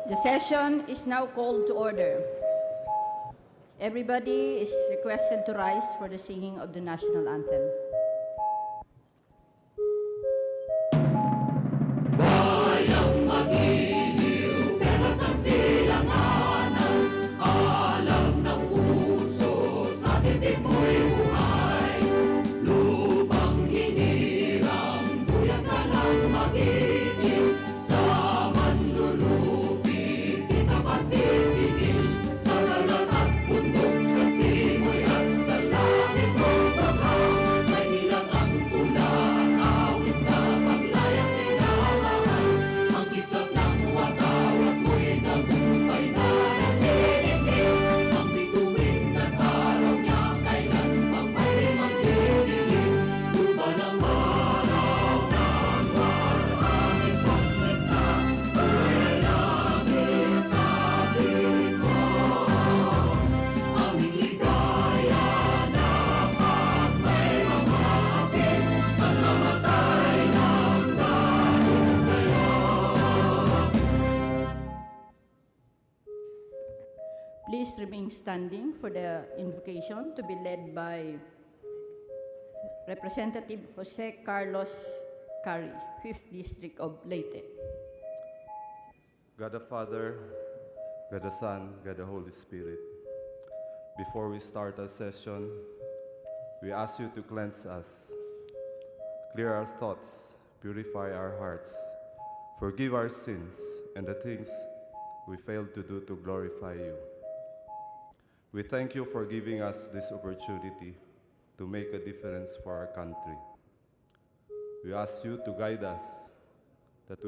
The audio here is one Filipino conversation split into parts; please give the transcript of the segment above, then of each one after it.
The session is now called to order. Everybody is requested to rise for the singing of the national anthem. Bayang magiliw, pero sa silanganan, alam ng puso, sa titik mo'y buhay. Lupang hinirang, buyan ka ng magiging, sa manlulupi, di ka masisingil, sa dagat at bundok, sa simoy at sa langit mo baghang, may nilang ang tula, ang awit sa paglayang tinamahal, ang kisap ng watawat mo'y tagumpay na nagdidinig, ang bituin at araw niya kailan pang may magdidilig, lupa ng araw ng marangit pagsinta, buhay langit sa piling mo, aming ligaya na pag may mamapit at mamatay ng dahil sa'yo. Please remain standing for the invocation to be led by Representative Jose Carlos Cari, 5th District of Leyte. God the Father, God the Son, God the Holy Spirit. Before we start our session, we ask you to cleanse us, clear our thoughts, purify our hearts, forgive our sins and the things we failed to do to glorify you. We thank you for giving us this opportunity to make a difference for our country. We ask you to guide us, that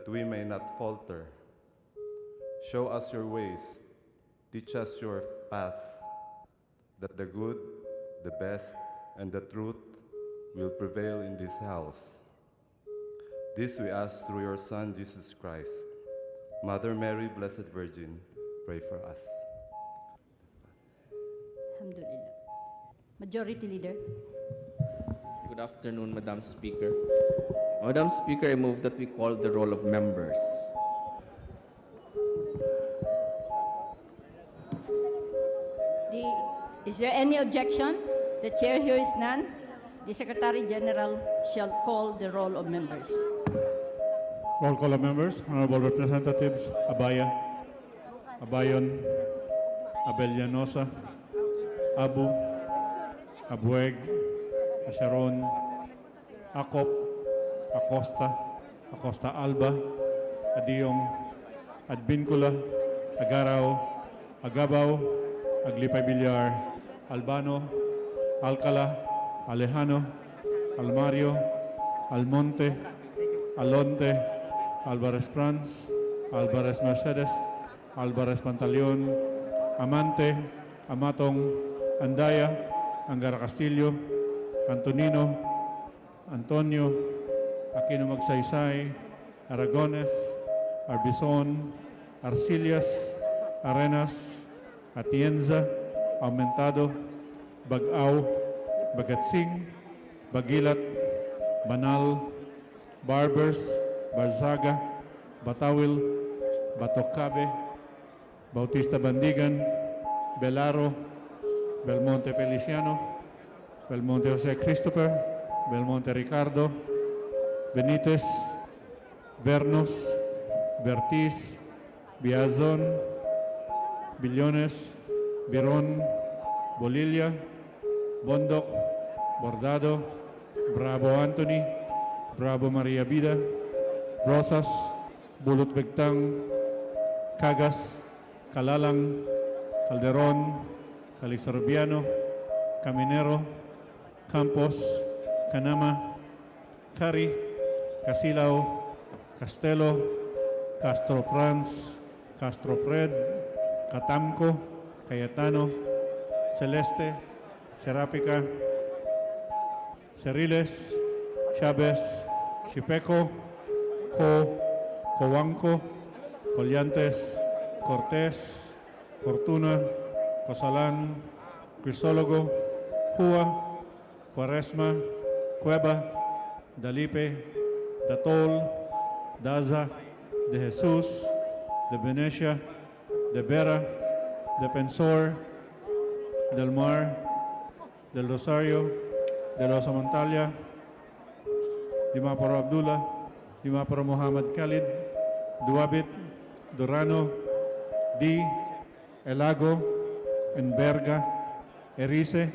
we may not falter. Show us your ways, teach us your path, that the good, the best, and the truth will prevail in this house. This we ask through your Son, Jesus Christ. Mother Mary, Blessed Virgin, pray for us. Alhamdulillah. Majority Leader. Good afternoon, Madam Speaker. Madam Speaker, I move that we call the roll of members. Is there any objection? The chair here is none. The Secretary General shall call the roll of members. Roll call of members. Honorable Representatives Abaya, Abayon, Abellanosa, Abu, Abueg, Asharon, Acop, Acosta, Acosta Alba, Adiong, Adbincula, Agaraw, Agabaw, Aglipay Villar, Albano, Alcala, Alejano, Almario, Almonte, Alonte, Alvarez Franz, Alvarez Mercedes, Alvarez Pantaleon, Amante, Amatong, Andaya, Angara Castillo, Antonino, Antonio, Aquino Magsaysay, Aragones, Arbizon, Arcillas, Arenas, Atienza, Aumentado, Bagaw, Bagatsing, Bagilat, Banal, Barbers, Barzaga, Batawil, Batocabe, Bautista Bandigan, Belaro, Belmonte Feliciano, Belmonte Jose Christopher, Belmonte Ricardo, Benitez, Bernos, Bertiz, Biazon, Billones, Biron, Bolilla, Bondok, Bordado, Bravo Anthony, Bravo Maria Vida, Rosas, Bulot Begtang, Cagas, Calalang, Calderon, Calixorbiano, Caminero, Campos, Canama, Cari, Casilao, Castelo, Castro Franz, Castro Fred, Catamco, Cayetano, Celeste, Serapica, Ceriles, Chavez, Chipeco, Coanco, Collantes, Cortés, Fortuna, Cosalan, Crisólogo, Hua, Quaresma, Cueva, Dalipe, Datol, Daza, De Jesus, de Venecia, de Vera, de Pensor, del Mar, del Rosario, de Los Montalia, Dimaporo Abdullah, Dimaporo Muhammad Khalid, Duabit, Durano, Di, Elago, Enberga, Erice,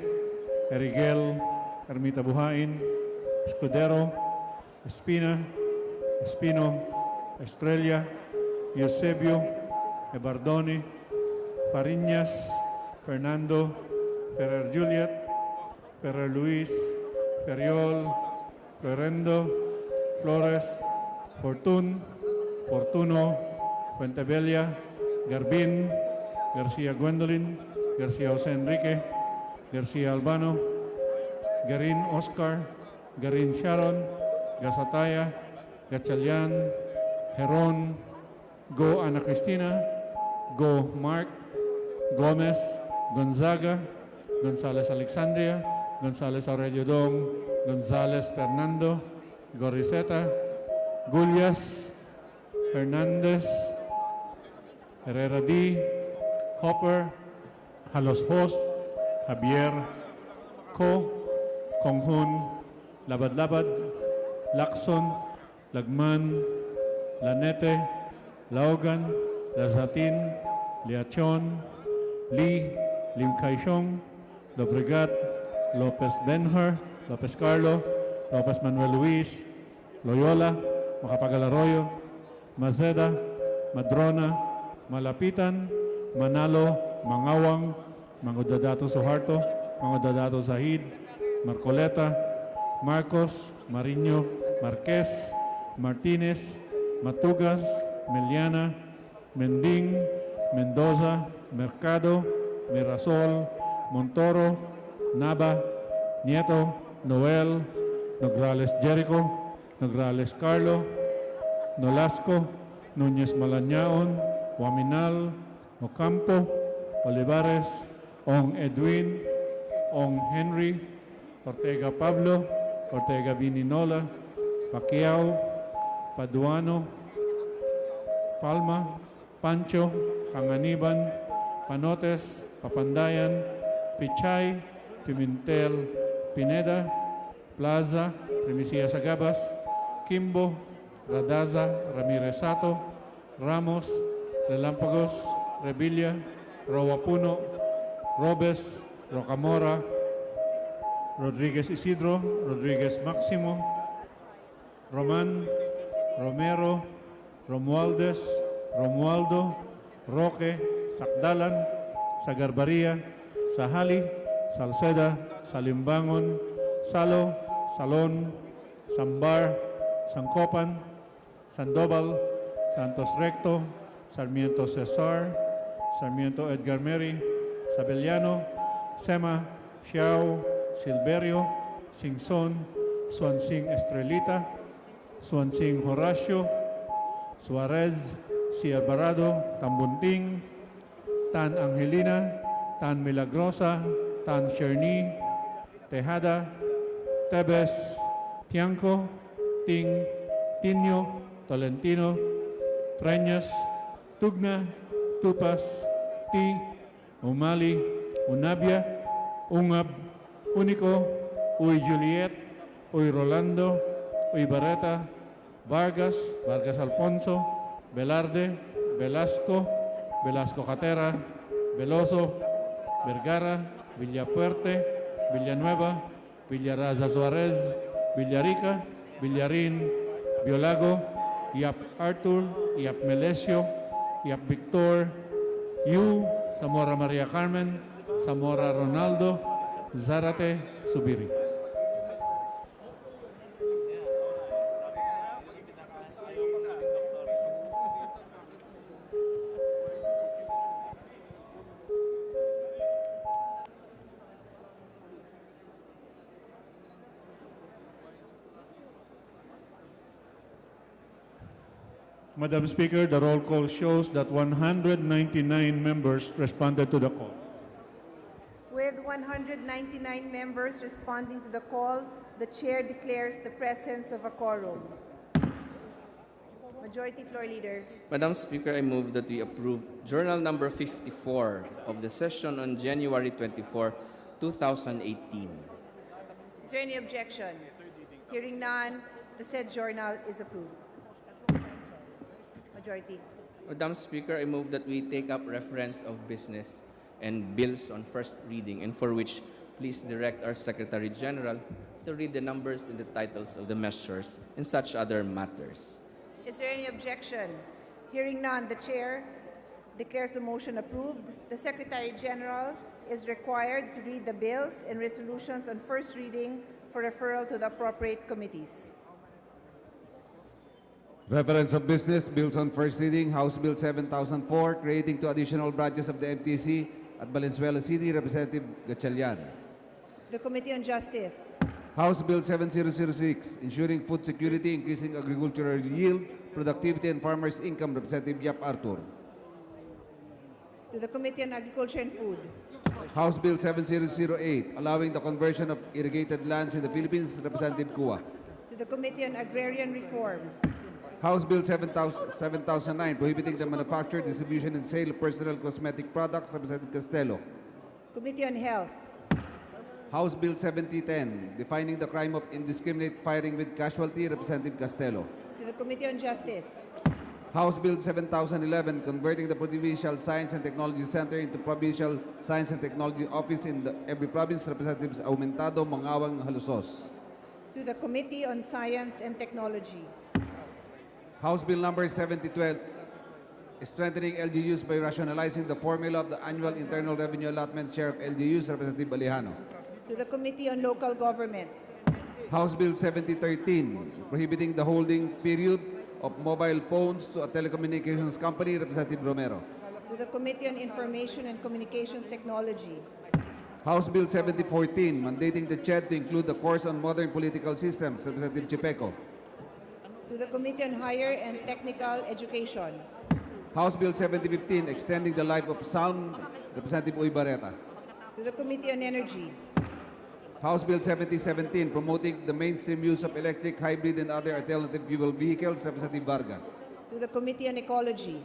Erigel, Ermita Buhain, Escudero, Espina, Espino, Estrella, Eusebio, Ebardoni, Pariñas, Fernando, Ferrer Juliet, Ferrer Luis, Ferriol, Florendo, Flores, Fortun, Fortuno, Fuentebella, Garbin, García Gwendolyn, García José Enrique, García Albano, Garin Oscar, Garin Sharon, Gasataya, Gatchalian, Heron, Go Ana Cristina, Go Mark, Gomez, Gonzaga, González Alexandria, González Aurelio Dong, González Fernando, Gorriceta, Gullias, Hernandez, Herrera D, Hopper, Halos Hos, Javier, Ko, Konghun, Labad-Labad, Lacson, Lagman, Lanete, Laogan, Lazatin, Liachon, Lee, Lim Kaishong, Lobregat, Lopez Benhar, Lopez Carlo, Lopez Manuel Luis, Loyola, Macapagal Arroyo, Mazeda, Madrona, Malapitan, Manalo, Mangawang, Mangudadato Suharto, Mangudadato Zahid, Marcoleta, Marcos, Mariño, Marquez, Martinez, Matugas, Meliana, Mending, Mendoza, Mercado, Mirasol, Montoro, Nava, Nieto, Noel, Nograles Jericho, Nograles Carlo, Nolasco, Núñez Malañaon, Huaminal, Ocampo, Olivares, Ong Edwin, Ong Henry, Ortega Pablo, Ortega Vininola, Pacquiao, Paduano, Palma, Pancho, Panganiban, Panotes, Papandayan, Pichay, Pimentel, Pineda, Plaza, Primicia Sagabas, Kimbo, Radaza, Ramirez Sato, Ramos, Relampagos, Revilla, Rowapuno, Robes, Rocamora, Rodriguez Isidro, Rodriguez Maximo, Roman, Romero, Romualdez, Romualdo, Roque, Sakdalan, Sagarbaria, Sahali, Salceda, Salimbangon, Salo, Salon, Sambar, Sancopan, Sandoval, Santos Recto, Sarmiento Cesar, Sarmiento Edgar Meri, Sabeliano, Sema, Xiao, Silverio, Singson, Suansing Estrelita, Suansing Horacio, Suarez, Si Alvarado, Tambunting, Tan Angelina, Tan Milagrosa, Tan Cherny, Tejada, Tebes, Tianco, Ting, Tinio, Tolentino, Treñas, Tugna, Tupas, Ti, Umali, Unabia, Ungab, Unico, Uy Juliet, Uy Rolando, Uy Barreta, Vargas, Vargas Alfonso, Velarde, Velasco, Velasco Jatera, Veloso, Vergara, Villafuerte, Villanueva, Villaraza Suarez, Villarica, Villarín, Biolago, Yap Arthur, Yap Melesio, Yap Victor, Yu, Zamora Maria Carmen, Zamora Ronaldo, Zarate Subiri. Madam Speaker, the roll call shows that 199 members responded to the call. With 199 members responding to the call, the Chair declares the presence of a quorum. Majority Floor Leader. Madam Speaker, I move that we approve Journal number 54 of the session on January 24, 2018. Is there any objection? Hearing none, the said journal is approved. Majority. Madam Speaker, I move that we take up reference of business and bills on first reading, and for which please direct our Secretary General to read the numbers and the titles of the measures and such other matters. Is there any objection? Hearing none, the Chair declares the motion approved. The Secretary General is required to read the bills and resolutions on first reading for referral to the appropriate committees. Reference of business, bills on first reading, House Bill 7004, creating two additional branches of the MTC at Valenzuela City, Representative Gatchalian. The Committee on Justice. House Bill 7006, ensuring food security, increasing agricultural yield, productivity, and farmers' income, Representative Yap Arthur. To the Committee on Agriculture and Food. House Bill 7008, allowing the conversion of irrigated lands in the Philippines, Representative Kua. To the Committee on Agrarian Reform. House Bill 7009, prohibiting the manufacture, distribution, and sale of personal cosmetic products, Representative Castelo. Committee on Health. House Bill 7010, defining the crime of indiscriminate firing with casualty, Representative Castelo. To the Committee on Justice. House Bill 7011, converting the Provincial Science and Technology Center into Provincial Science and Technology Office in every province, Representatives Aumentado, Mangawang, Halusos. To the Committee on Science and Technology. House Bill number 7012, strengthening LGUs by rationalizing the formula of the annual internal revenue allotment share of LGUs, Representative Alejano. To the Committee on Local Government. House Bill 7013, prohibiting the holding period of mobile phones to a telecommunications company, Representative Romero. To the Committee on Information and Communications Technology. House Bill 7014, mandating the CHED to include the course on modern political systems, Representative Chipeco. To the Committee on Higher and Technical Education. House Bill 7015, extending the life of sound, Representative Uy Barreta. To the Committee on Energy. House Bill 7017, promoting the mainstream use of electric, hybrid, and other alternative fuel vehicles, Representative Vargas. To the Committee on Ecology.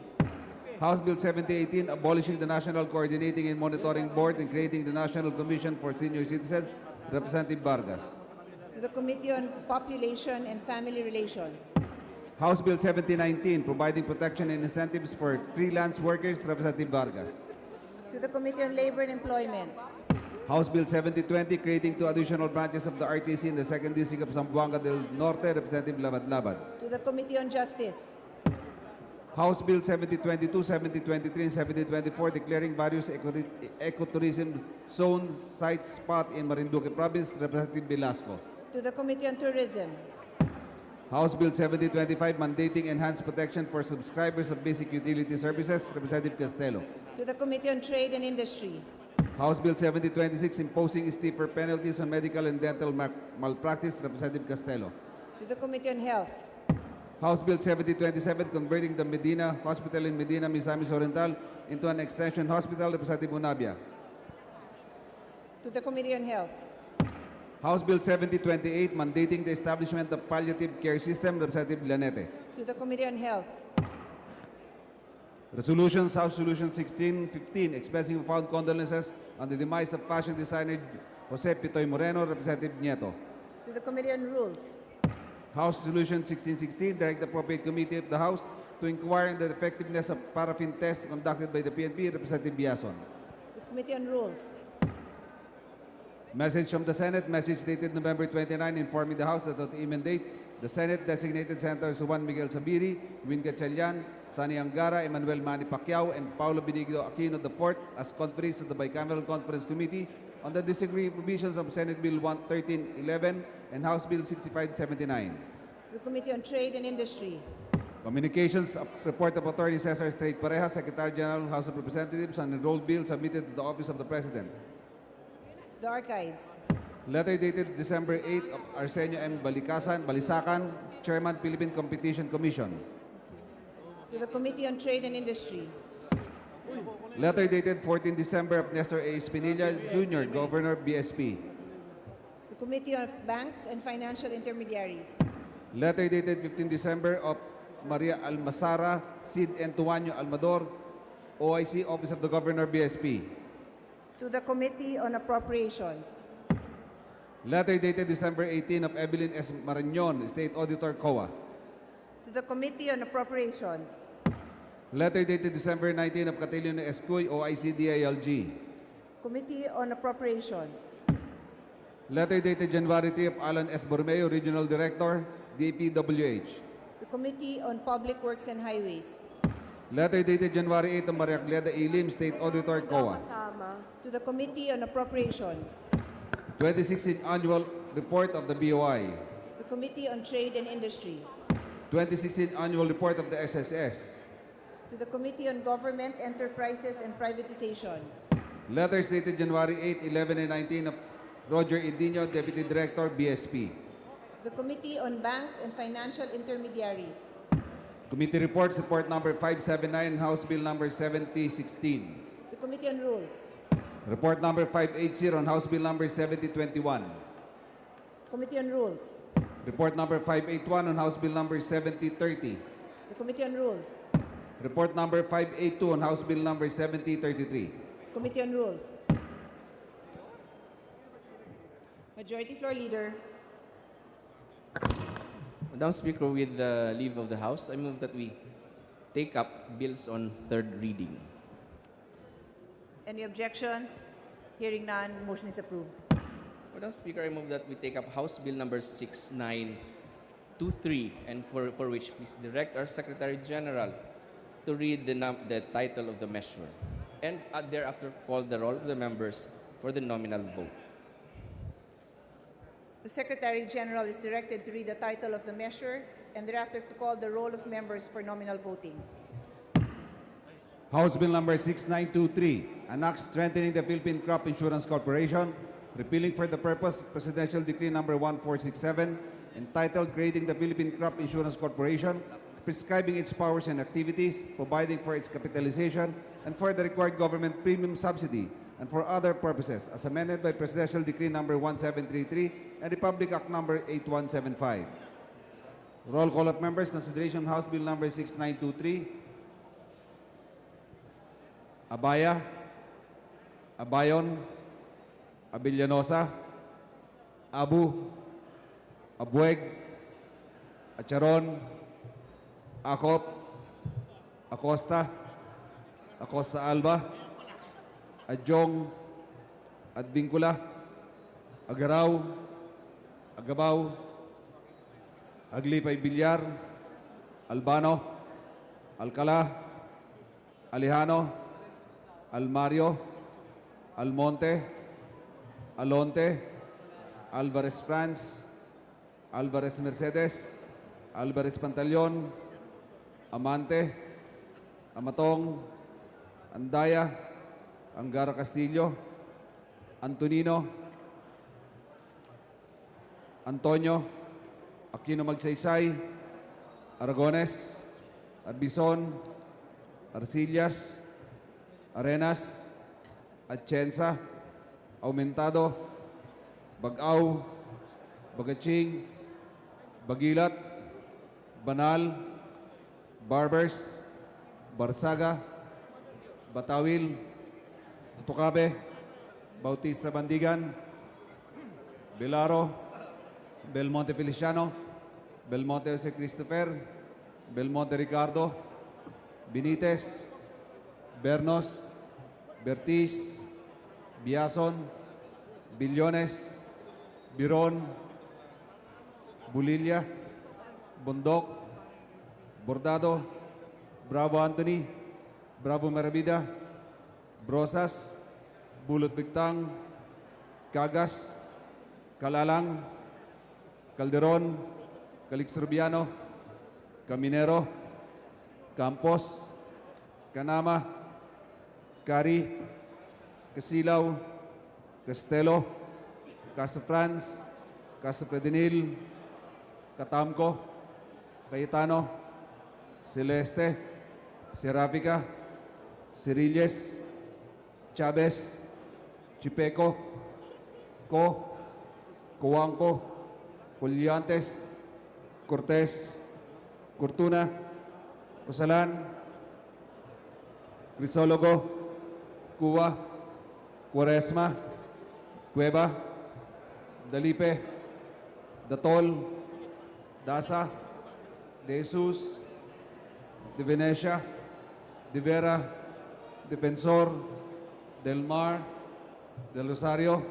House Bill 7018, abolishing the National Coordinating and Monitoring Board and creating the National Commission for Senior Citizens, Representative Vargas. To the Committee on Population and Family Relations. House Bill 7019, providing protection and incentives for freelance workers, Representative Vargas. To the Committee on Labor and Employment. House Bill 7020, creating two additional branches of the RTC in the 2nd District of Zamboanga del Norte, Representative Labad-Labad. To the Committee on Justice. House Bill 7022, 7023, and 7024, declaring various ecotourism zone site spot in Marinduque Province, Representative Velasco. To the Committee on Tourism. House Bill 7025, mandating enhanced protection for subscribers of basic utility services, Representative Castelo. To the Committee on Trade and Industry. House Bill 7026, imposing stiffer penalties on medical and dental malpractice, Representative Castelo. To the Committee on Health. House Bill 7027, converting the Medina Hospital in Medina, Misamis Oriental into an extension hospital, Representative Unabia. To the Committee on Health. House Bill 7028, mandating the establishment of palliative care system, Representative Lanete. To the Committee on Health. Resolutions, House Resolution 1615, expressing profound condolences on the demise of fashion designer Jose Pitoy Moreno, Representative Nieto. To the Committee on Rules. House Resolution 1616, direct the appropriate committee of the House to inquire into the effectiveness of paraffin tests conducted by the PNP, Representative Biason. The Committee on Rules. Message from the Senate, message dated November 29, informing the House that on the imminent date, the Senate designated Senators Juan Miguel Sabiri, Win Gatchalian, Sani Angara, Emmanuel Manny Pacquiao, and Paulo Benigno Aquino IV as conferees to the Bicameral Conference Committee on the disagreeing provisions of Senate Bill 1311 and House Bill 6579. The Committee on Trade and Industry. Communications, report of Attorney Cesar Straight Pareja, Secretary General, House of Representatives, on enrolled bill submitted to the Office of the President. The Archives. Letter dated December 8 of Arsenio M. Balisacan, Chairman, Philippine Competition Commission. To the Committee on Trade and Industry. Letter dated 14 December of Nestor A. Espinilla, Jr., Governor, BSP. The Committee on Banks and Financial Intermediaries. Letter dated 15 December of Maria Almasara, Sid Entuanyo Almador, OIC, Office of the Governor, BSP. To the Committee on Appropriations. Letter dated December 18 of Evelyn S. Marañon, State Auditor, COA. To the Committee on Appropriations. Letter dated December 19 of Catalina S. Cuy, OIC, DILG. Committee on Appropriations. Letter dated January 3 of Alan S. Bormeo, Regional Director, DPWH. The Committee on Public Works and Highways. Letter dated January 8 of Maria Gleda Ilim, State Auditor, COA. To the Committee on Appropriations. 2016 Annual Report of the BOI. The Committee on Trade and Industry. 2016 Annual Report of the SSS. To the Committee on Government, Enterprises and Privatization. Letters dated January 8, 11, and 19 of Roger Idino, Deputy Director, BSP. The Committee on Banks and Financial Intermediaries. Committee reports, report number 579, House Bill number 7016. The Committee on Rules. Report number 580 on House Bill number 7021. Committee on Rules. Report number 581 on House Bill number 7030. The Committee on Rules. Report number 582 on House Bill number 7033. Committee on Rules. Majority Floor Leader. Madam Speaker, with the leave of the House, I move that we take up bills on third reading. Any objections? Hearing none, motion is approved. Madam Speaker, I move that we take up House Bill number 6923, and for which please direct our Secretary General to read the title of the measure, and thereafter call the roll of the members for the nominal vote. The Secretary General is directed to read the title of the measure and thereafter to call the roll of members for nominal voting. House Bill number 6923, an act strengthening the Philippine Crop Insurance Corporation, repealing for the purpose Presidential Decree number 1467, entitled Creating the Philippine Crop Insurance Corporation, prescribing its powers and activities, providing for its capitalization, and for the required government premium subsidy, and for other purposes, as amended by Presidential Decree number 1733 and Republic Act number 8175. Roll call of members, consideration House Bill number 6923. Abaya, Abayon, Abellanosa, Abu, Abueg, Acharon, Acop, Acosta, Acosta Alba, Adjong, Advincula, Agaraw, Agabaw, Aglipay Bilyar, Albano, Alcala, Alejano, Almario, Almonte, Alonte, Alvarez Franz, Alvarez Mercedes, Alvarez Pantaleon, Amante, Amatong, Andaya, Angara Castillo, Antonino, Antonio, Aquino Magsaysay, Aragones, Arbison, Arcillas, Arenas, Atienza, Aumentado, Bagaw, Bagaching, Bagilat, Banal, Barbers, Barsaga, Batawil, Tukabe, Bautista Bandigan, Belaro, Belmonte Feliciano, Belmonte Jose Christopher, Belmonte Ricardo, Benitez, Bernos, Bertis, Biason, Billones, Biron, Bulilla, Bondok, Bordado, Bravo Anthony, Bravo Maravida, Brosas, Bulot Bigtang, Cagas, Kalalang, Calderon, Calixturbiano, Caminero, Campos, Canama, Cari, Casilaw, Castelo, Casa Franz, Casa Pedinil, Catamco, Cayetano, Celeste, Serafica, Cirilles, Chavez, Chipeco, Co, Coanco, Colliantes, Cortés, Cortuna, Usalan, Crisologo, Cuba, Quaresma, Cueva, Dalipe, Datol, Dasa, De Jesus, De Venecia, De Vera, Defensor, Del Mar, Del Rosario,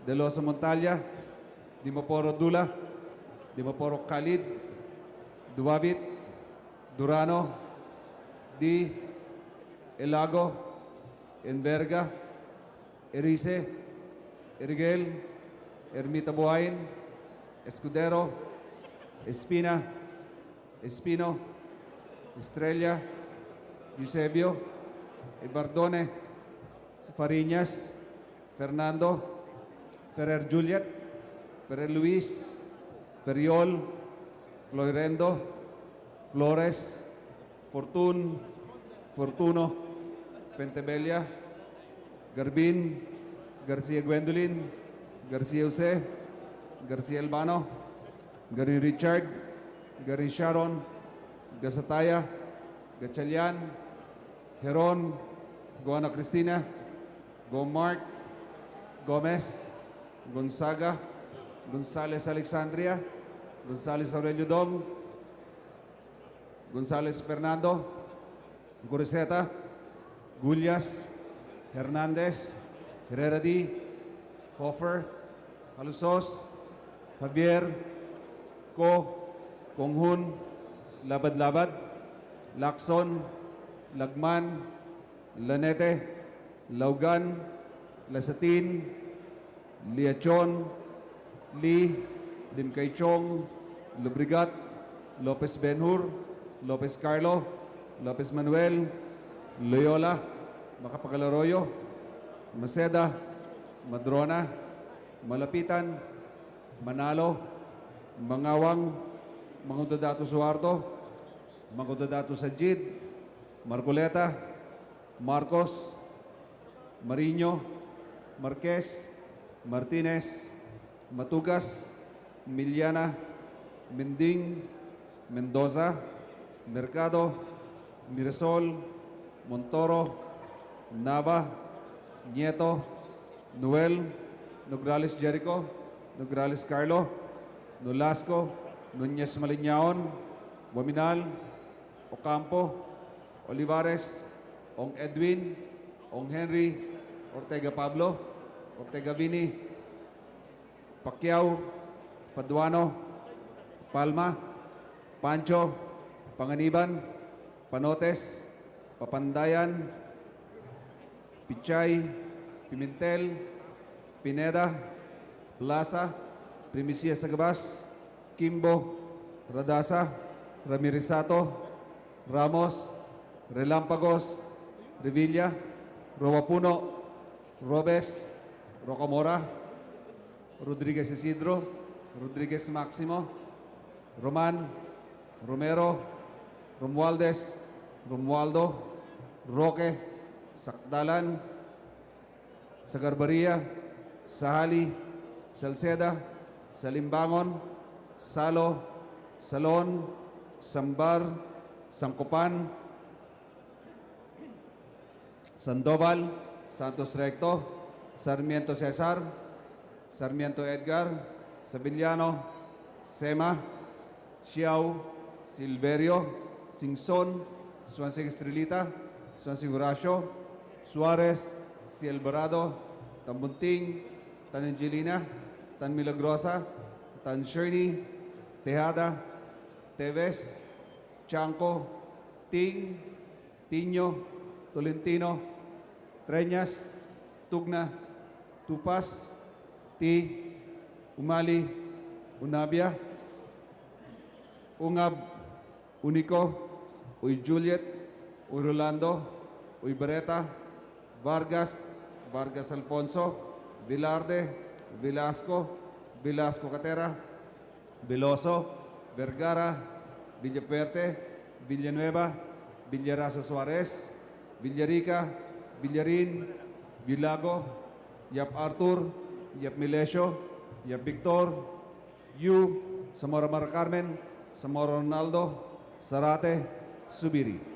De Losa Montalia, Dimaporo Dula, Dimaporo Khalid, Duwabit, Durano, Di, Elago, Enverga, Erice, Erigel, Ermita Buhain, Escudero, Espina, Espino, Estrella, Eusebio, Ibardone, Fariñas, Fernando, Ferrer Juliet, Ferrer Luis, Ferriol, Florendo, Flores, Fortun, Fortuno, Pentebella, Garbin, Garcia Gwendolyn, Garcia Jose, Garcia Albano, Gary Richard, Gary Sharon, Gasataya, Gatchalian, Heron, Goana Cristina, Go Mark, Gomez, Gonzaga, Gonzales Alexandria, Gonzales Aurelio Dom, Gonzales Fernando, Guriseta, Gullias, Hernandez, Herrera D, Hofer, Alusos, Javier, Ko, Konghun, Labad-Labad, Lacson, Lagman, Lanete, Laugan, Lasatin, Liachon, Lee, Limkaychong, Lubrigat, Lopez Benhur, Lopez Carlo, Lopez Manuel, Loyola, Macapagal-Arroyo, Maceda, Madrona, Malapitan, Manalo, Mangawang, Mangudadato Suardo, Mangudadato Sajid, Marcoleta, Marcos, Mariño, Marquez, Martinez, Matugas, Miliana, Mending, Mendoza, Mercado, Mirasol, Montoro, Nava, Nieto, Noel, Nograles Jericho, Nograles Carlo, Nolasco, Nunez Malignaon, Waminal, Ocampo, Olivares, Ong Edwin, Ong Henry, Ortega Pablo, Ortega Vini, Pacquiao, Paduano, Palma, Pancho, Panganiban, Panotes, Papandayan, Pichay, Pimentel, Pineda, Plaza, Primicia Sagabas, Kimbo, Radasa, Ramirisato, Ramos, Relampagos, Revilla, Robapuno, Robes, Rocamora, Rodriguez Isidro, Rodriguez Maximo, Roman, Romero, Romualdez, Romualdo, Roque, Sakdalan, Sagarbaria, Sahali, Salceda, Salimbangon, Salo, Salon, Sambar, Sangkopan, Sandoval, Santos Recto, Sarmiento Cesar, Sarmiento Edgar, Sabillano, Sema, Xiao, Silverio, Singson, Swansing Estrelita, Swansing Horacio, Suarez, Si Alvarado, Tambunting, Tan Angelina, Tan Milagrosa, Tan Shirley, Tejada, Teves, Chanco, Ting, Tiño, Tolentino, Treñas, Tugna, Tupas, Ti, Umali, Unabia, Ungab, Unico, Uy Juliet, Uy Rolando, Uy Bareta, Vargas, Vargas Alfonso, Vilarde, Velasco, Velasco Catera, Veloso, Vergara, Villapuerte, Villanueva, Villarasa Suarez, Villarica, Villarin, Vilago, Yap Arthur, Yap Milesio, Yap Victor, Yu, Zamora Mara Carmen, Zamora Ronaldo, Sarate, Subiri.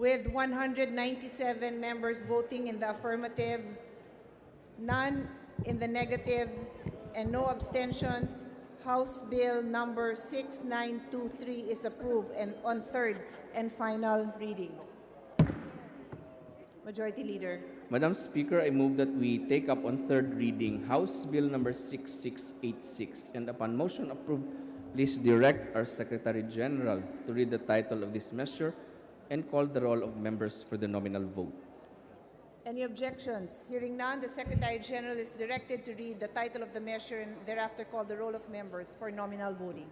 With 197 members voting in the affirmative, none in the negative, and no abstentions, House Bill number 6923 is approved and on third and final reading. Majority Leader. Madam Speaker, I move that we take up on third reading House Bill number 6686, and upon motion approved, please direct our Secretary General to read the title of this measure and call the roll of members for the nominal vote. Any objections? Hearing none, the Secretary General is directed to read the title of the measure and thereafter call the roll of members for nominal voting.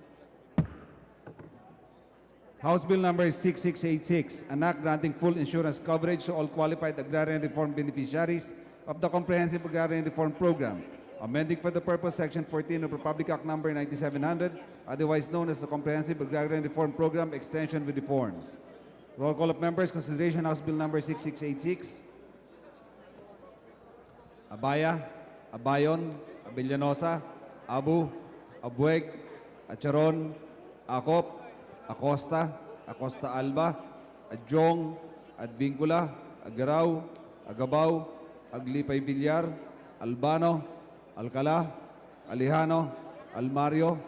House Bill number 6686, an act granting full insurance coverage to all qualified agrarian reform beneficiaries of the Comprehensive Agrarian Reform Program, amending for the purpose Section 14 of Republic Act number 9700, otherwise known as the Comprehensive Agrarian Reform Program Extension with Reforms. Roll call of members. Consideration House Bill number 6686. Abaya, Abayon, Abellanosa, Abu, Abueg, Acharon, Acop, Acosta, Acosta Alba, Adjong, Advincula, Agaraw, Agabao, Aglipay Villar, Albano, Alcala, Alejano, Almario,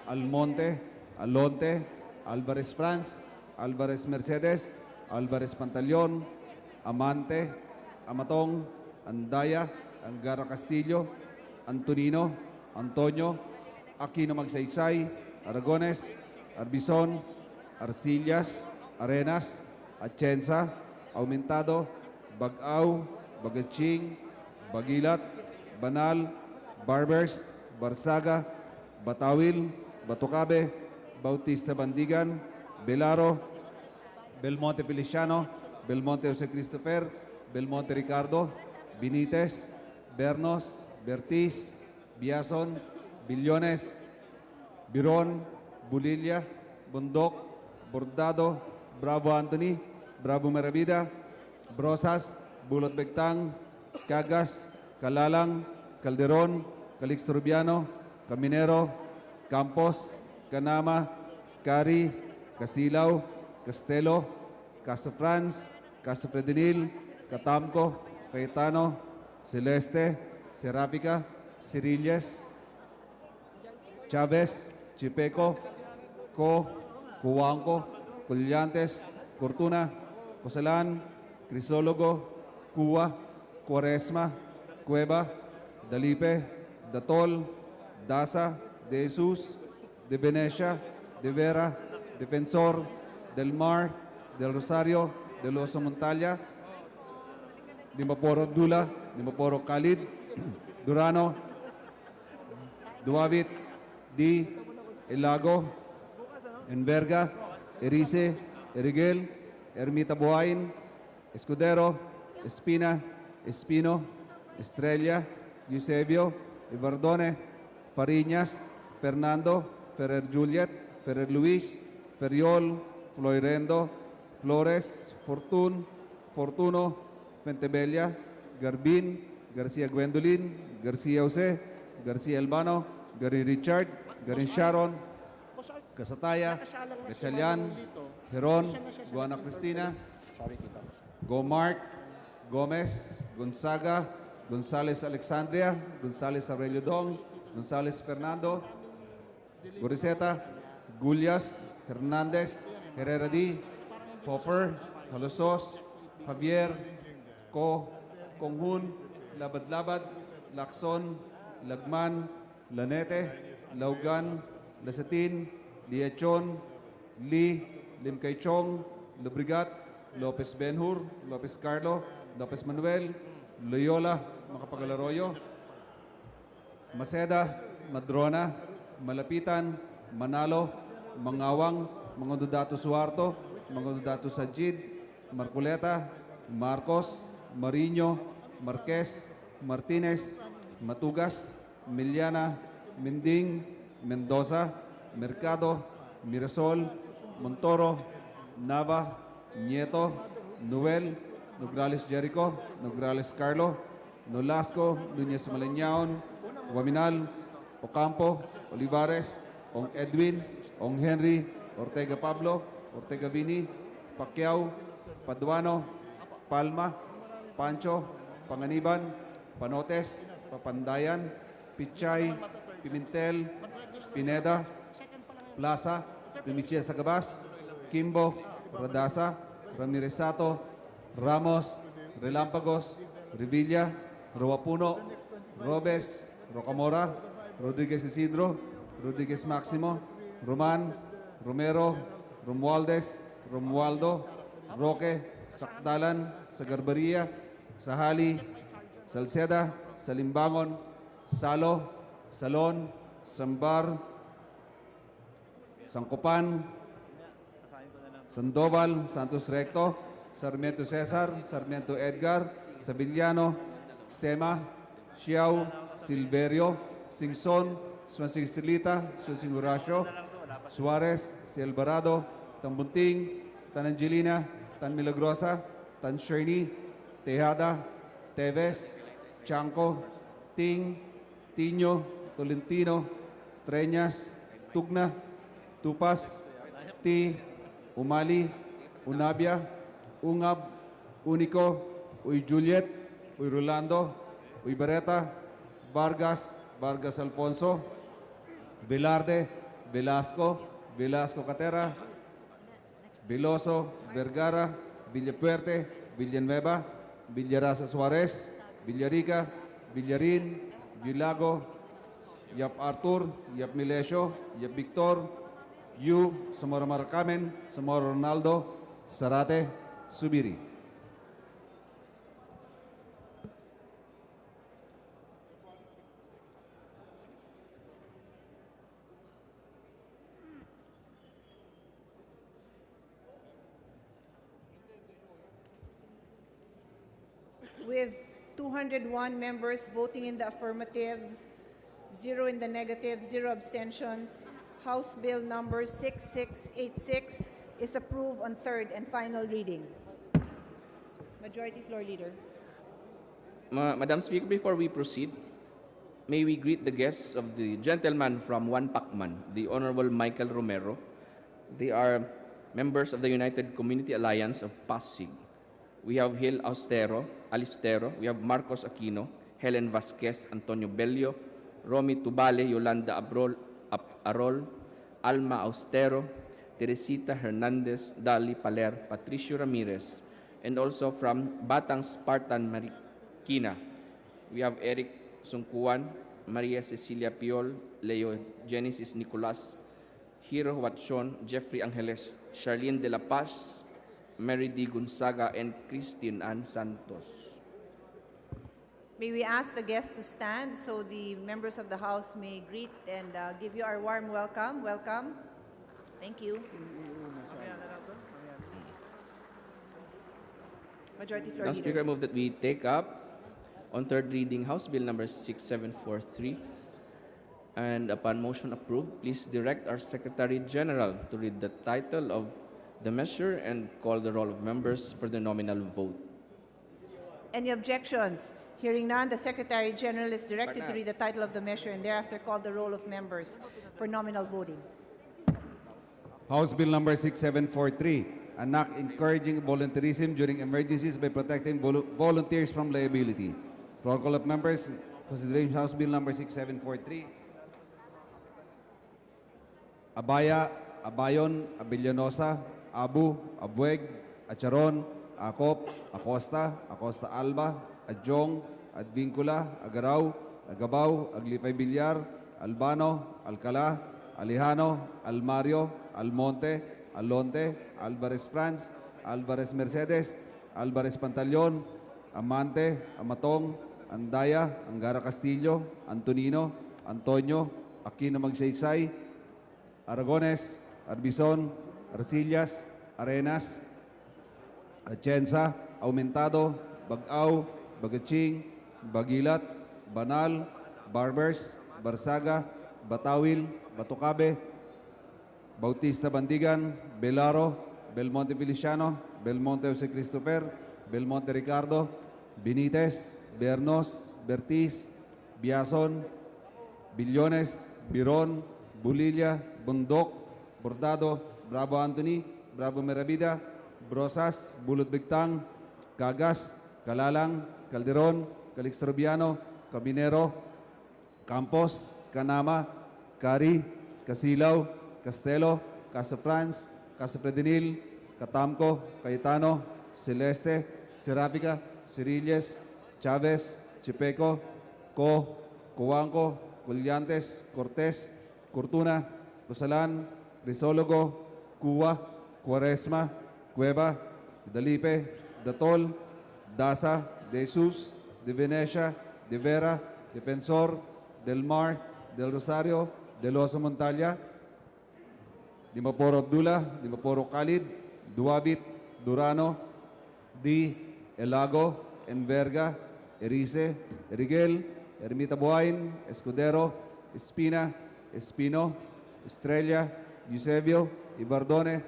Almonte, Alonte, Alvarez France, Alvarez Mercedes, Alvarez Pantaleon, Amante, Amatong, Andaya, Angara Castillo, Antonino, Antonio, Aquino Magsaysay, Aragones, Arbizon, Arcillas, Arenas, Atienza, Aumentado, Bagaw, Bagaching, Bagilat, Banal, Barbers, Barsaga, Batawil, Batucabe, Bautista Bandigan, Belaro, Belmonte Feliciano, Belmonte Jose Christopher, Belmonte Ricardo, Benitez, Bernos, Bertiz, Biason, Billones, Biron, Bulilla, Bundok, Bordado, Bravo Anthony, Bravo Maravida, Brosas, Bulot Begtang, Cagas, Calalang, Calderon, Calixto Rubiano, Caminero, Campos, Canama, Cari, Casilaw, Castelo, Caso Franz, Caso Fredenil, Catamco, Cayetano, Celeste, Serapica, Cirilles, Chavez, Chipeco, Co, Cuanco, Collantes, Cortuna, Cosalan, Crisólogo, Cua, Cuaresma, Cueva, Dalipe, Datol, Daza, De Jesus, De Venecia, De Vera, Defensor, Del Mar, Del Rosario, Del Oso Montalia, Dimaporo Dula, Dimaporo Khalid, Durano, Duavit, Di, Elago, Enverga, Erice, Erigel, Ermita Buhain, Escudero, Espina, Espino, Estrella, Eusebio, Ibardone, Fariñas, Fernando, Ferrer Juliet, Ferrer Luis, Feriol, Floirendo, Flores, Fortun, Fortuno, Fentebella, Garbin, Garcia Gwendolyn, Garcia Jose, Garcia Albano, Gary Richard, Garin Sharon, Casataya, Gatchalian, Heron, Guana Cristina, Go Mark, Gomez, Gonzaga, Gonzales Alexandria, Gonzales Aurelio Dong, Gonzales Fernando, Goriseta, Gullias, Hernandez, Herrera D, Popper, Halosos, Javier, Co, Konghun, Labad-Labad, Lacson, Lagman, Lanete, Laugan, Lasatin, Liachon, Lee, Lim Kay Chong, Lubrigat, Lopez Benhur, Lopez Carlo, Lopez Manuel, Loyola, Macapagal-Arroyo, Maceda, Madrona, Malapitan, Manalo, Mangawang, Mangondodato Suarto, Mangondodato Sajid, Marcoleta, Marcos, Mariño, Marquez, Martinez, Matugas, Miliana, Mending, Mendoza, Mercado, Mirasol, Montoro, Nava, Nieto, Noel, Nograles Jericho, Nograles Carlo, Nolasco, Nunez Maleñaon, Guaminal, Ocampo, Olivares, Ong Edwin, Ong Henry, Ortega Pablo, Ortega Vini, Pacquiao, Paduano, Palma, Pancho, Panganiban, Panotes, Papandayan, Pichay, Pimentel, Pineda, Plaza, Primicia Sagabas, Kimbo, Radasa, Ramiresato, Ramos, Relampagos, Revilla, Roapuno, Robes, Rocamora, Rodriguez Isidro, Rodriguez Maximo, Roman, Romero, Romualdez, Romualdo, Roque, Sakdalan, Sagarbaria, Sahali, Salceda, Salimbangon, Salo, Salon, Sambar, Sangkopan, Sandoval, Santos Recto, Sarmiento Cesar, Sarmiento Edgar, Sabillano, Sema, Xiao, Silverio, Singson, Swansing Estelita, Swansing Horacio, Suarez, Si Alvarado, Tan Bunting, Tan Angelina, Tan Milagrosa, Tan Sherny, Tejada, Teves, Chanco, Ting, Tino, Tolentino, Treñas, Tugna, Tupas, Ti, Umali, Unabia, Ungab, Unico, Uy Juliet, Uy Rolando, Uy Barreta, Vargas, Vargas Alfonso, Velarde, Velasco, Velasco Catera, Veloso, Vergara, Villapuerte, Villanueva, Villarasa Suarez, Villarica, Villarin, Villago, Yap Artur, Yap Milesio, Yap Victor, Yu, Samora Marcamen, Samora Ronaldo, Sarate, Subiri. With 201 members voting in the affirmative, 0 in the negative, 0 abstentions, House Bill number 6686 is approved on third and final reading. Majority Floor Leader. Madam Speaker, before we proceed, may we greet the guests of the gentleman from One Pacman, the Honorable Michael Romero. They are members of the United Community Alliance of Pasig. We have Gil Alistero, we have Marcos Aquino, Helen Vasquez, Antonio Bello, Romy Tubale, Yolanda Arol, Alma Austero, Teresita Hernandez, Dali Paler, Patricio Ramirez, and also from Batang Spartan Marikina. We have Eric Sungkuan, Maria Cecilia Piol, Leo Genesis Nicolas, Hiro Watson, Jeffrey Angeles, Charlene de la Paz, Mary D. Gonzaga, and Christine Ann Santos. May we ask the guests to stand so the members of the House may greet and give you our warm welcome. Welcome. Thank you. Majority Floor Madam Leader. Speaker, I move that we take up on third reading House Bill number 6743. And upon motion approved, please direct our Secretary General to read the title of the measure and call the roll of members for the nominal vote. Any objections? Hearing none, the Secretary General is directed to read the title of the measure and thereafter call the roll of members for nominal voting. House Bill number 6743, an act encouraging volunteerism during emergencies by protecting volunteers from liability. Roll call of members, consideration House Bill number 6743. Abaya, Abayon, Abellanosa, Abu, Abueg, Acharon, Acop, Acosta, Acosta Alba, Adjong, Advincula, Agaraw, Agabaw, Aglipay Villar, Albano, Alcala, Alejano, Almario, Almonte, Alonte, Alvarez Franz, Alvarez Mercedes, Alvarez Pantaleon, Amante, Amatong, Andaya, Angara Castillo, Antonino, Antonio, Aquino Magsaysay, Aragones, Arbizon, Arcillas, Arenas, Atienza, Aumentado, Bagaw, Bagaching, Bagilat, Banal, Barbers, Barsaga, Batawil, Batucabe, Bautista Bandigan, Belaro, Belmonte Feliciano, Belmonte Jose Christopher, Belmonte Ricardo, Benitez, Bernos, Bertiz, Biason, Billones, Biron, Bulilla, Bundok, Bordado, Bravo Anthony, Bravo Merabida, Brosas, Bulot Bigtang, Cagas, Calalang, Calderon, Calixtrobiano, Cabinero, Campos, Canama, Cari, Casilaw, Castelo, Casa Franz, Casa Predenil, Catamco, Cayetano, Celeste, Serapica, Cirilles, Chavez, Chipeco, Coanco, Collantes, Cortés, Cortuna, Rosalan, Crisólogo, Cuba, Cuaresma, Cueva, Dalipe, Datol, Daza, De Jesus, De Venecia, De Vera, Defensor, Del Mar, Del Rosario, Del Oso Montalia, Dimaporo Abdullah, Dimaporo Khalid, Duabit, Durano, Di, Elago, Enverga, Erice, Erigel, Ermita Buhain, Escudero, Espina, Espino, Estrella, Eusebio, Ibardone,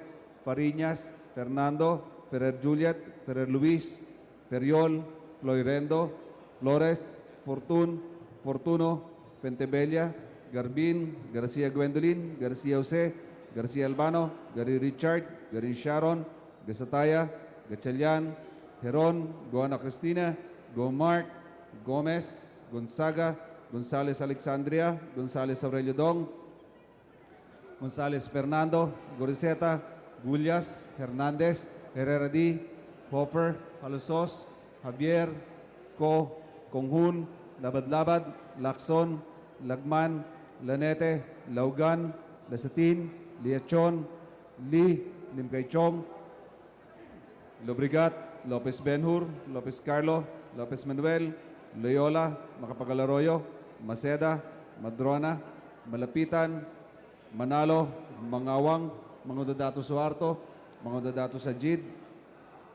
Fariñas, Fernando, Ferrer Juliet, Ferrer Luis, Feriol, Floirendo, Flores, Fortuno, Pentebella, Garbin, Garcia Gwendolyn, Garcia Jose, Garcia Albano, Gary Richard, Gary Sharon, Gasataya, Gatchalian, Heron, Goana Cristina, Go Mark, Gomez, Gonzaga, Gonzales Alexandria, Gonzales Aurelio Dong, Gonzales Fernando, Goriseta, Gullas, Hernandez, Herrera D, Hoffer, Halosos, Javier, Konghun, Labad-Labad, Lacson, Lagman, Lanete, Laugan, Lasatin, Liachon, Limkaychong, Lobrigat, Lopez Benhur, Lopez Carlo, Lopez Manuel, Loyola, Macapagal-Arroyo, Maceda, Madrona, Malapitan, Manalo, Mangawang, Mangudadato Suarto, Mangudadato Sajid,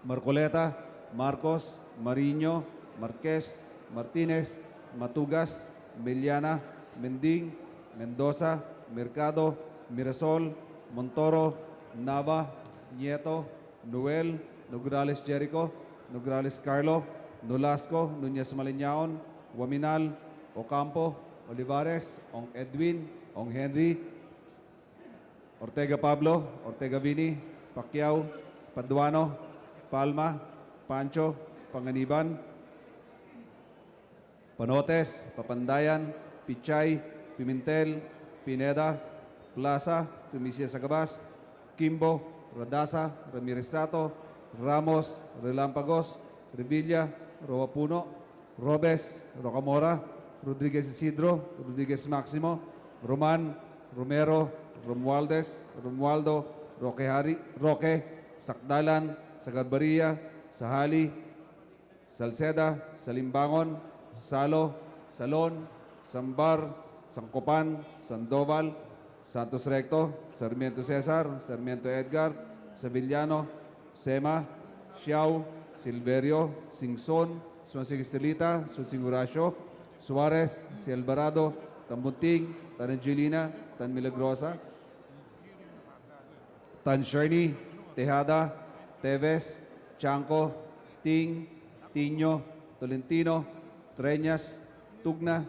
Marcoleta, Marcos, Mariño, Marquez, Martinez, Matugas, Meliana, Mending, Mendoza, Mercado, Mirasol, Montoro, Nava, Nieto, Noel, Nograles Jericho, Nograles Carlo, Nolasco, Nunez Malignaon, Waminal, Ocampo, Olivares, Ong Edwin, Ong Henry, Ortega Pablo, Ortega Vini, Pacquiao, Paduano, Palma, Pancho, Panganiban, Panotes, Papandayan, Pichay, Pimentel, Pineda, Plaza, Tumisia Sagabas, Kimbo, Radasa, Ramirez Sato, Ramos, Relampagos, Revilla, Roapuno, Robes, Rocamora, Rodriguez Isidro, Rodriguez Maximo, Roman, Romero, Romualdez, Romualdo, Roque, Sakdalan, Sagarbaria, Sahali, Salceda, Salimbangon, Salo, Salon, Sambar, Sangkopan, Sandoval, Santos Recto, Sarmiento Cesar, Sarmiento Edgar, Sevillano, Sema, Xiao, Silverio, Singson, Suansing Estelita, Suansing Horacio, Suarez, Si Alvarado, Tambunting, Tan Angelina, Tan Milagrosa, Tan Sherney, Tejada, Teves, Chanco, Ting, Tiño, Tolentino, Treñas, Tugna,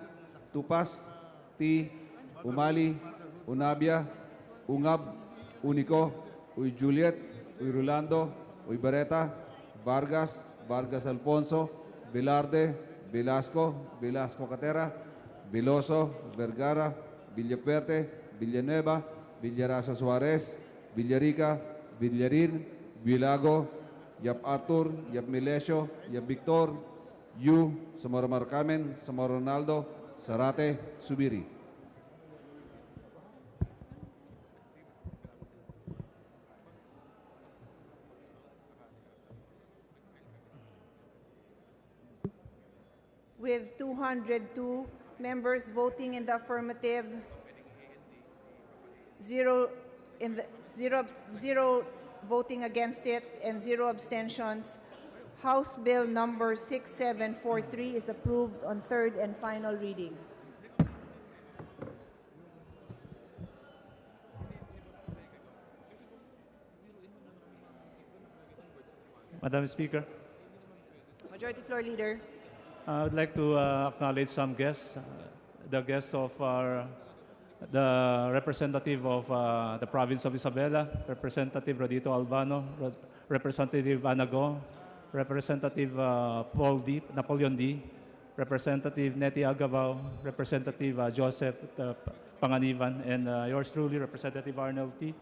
Tupas, Ti, Umali, Unabia, Ungab, Unico, Uy Juliet, Uy Rolando, Uy Bareta, Vargas, Vargas Alfonso, Velarde, Velasco, Velasco Catera, Veloso, Vergara, Villafuerte, Villanueva, Villarasa Suarez, Villarica, Villarin, Vilago, Yap Arthur, Yap Milesio, Yap Victor, Yu, Samora Marcamen, Samora Ronaldo, Sarate, Subiri. with 202 members voting in the affirmative, zero voting against it, and 0 abstentions, House Bill number 6743 is approved on third and final reading. Madam Speaker, Majority Floor Leader. I would like to acknowledge some guests. The guests of the representative of the province of Isabela, Representative Rodito Albano, Representative Anago, Representative Napoleon D, Representative Neti Agabao, Representative Joseph Panganiban, and yours truly, Representative Arnold T.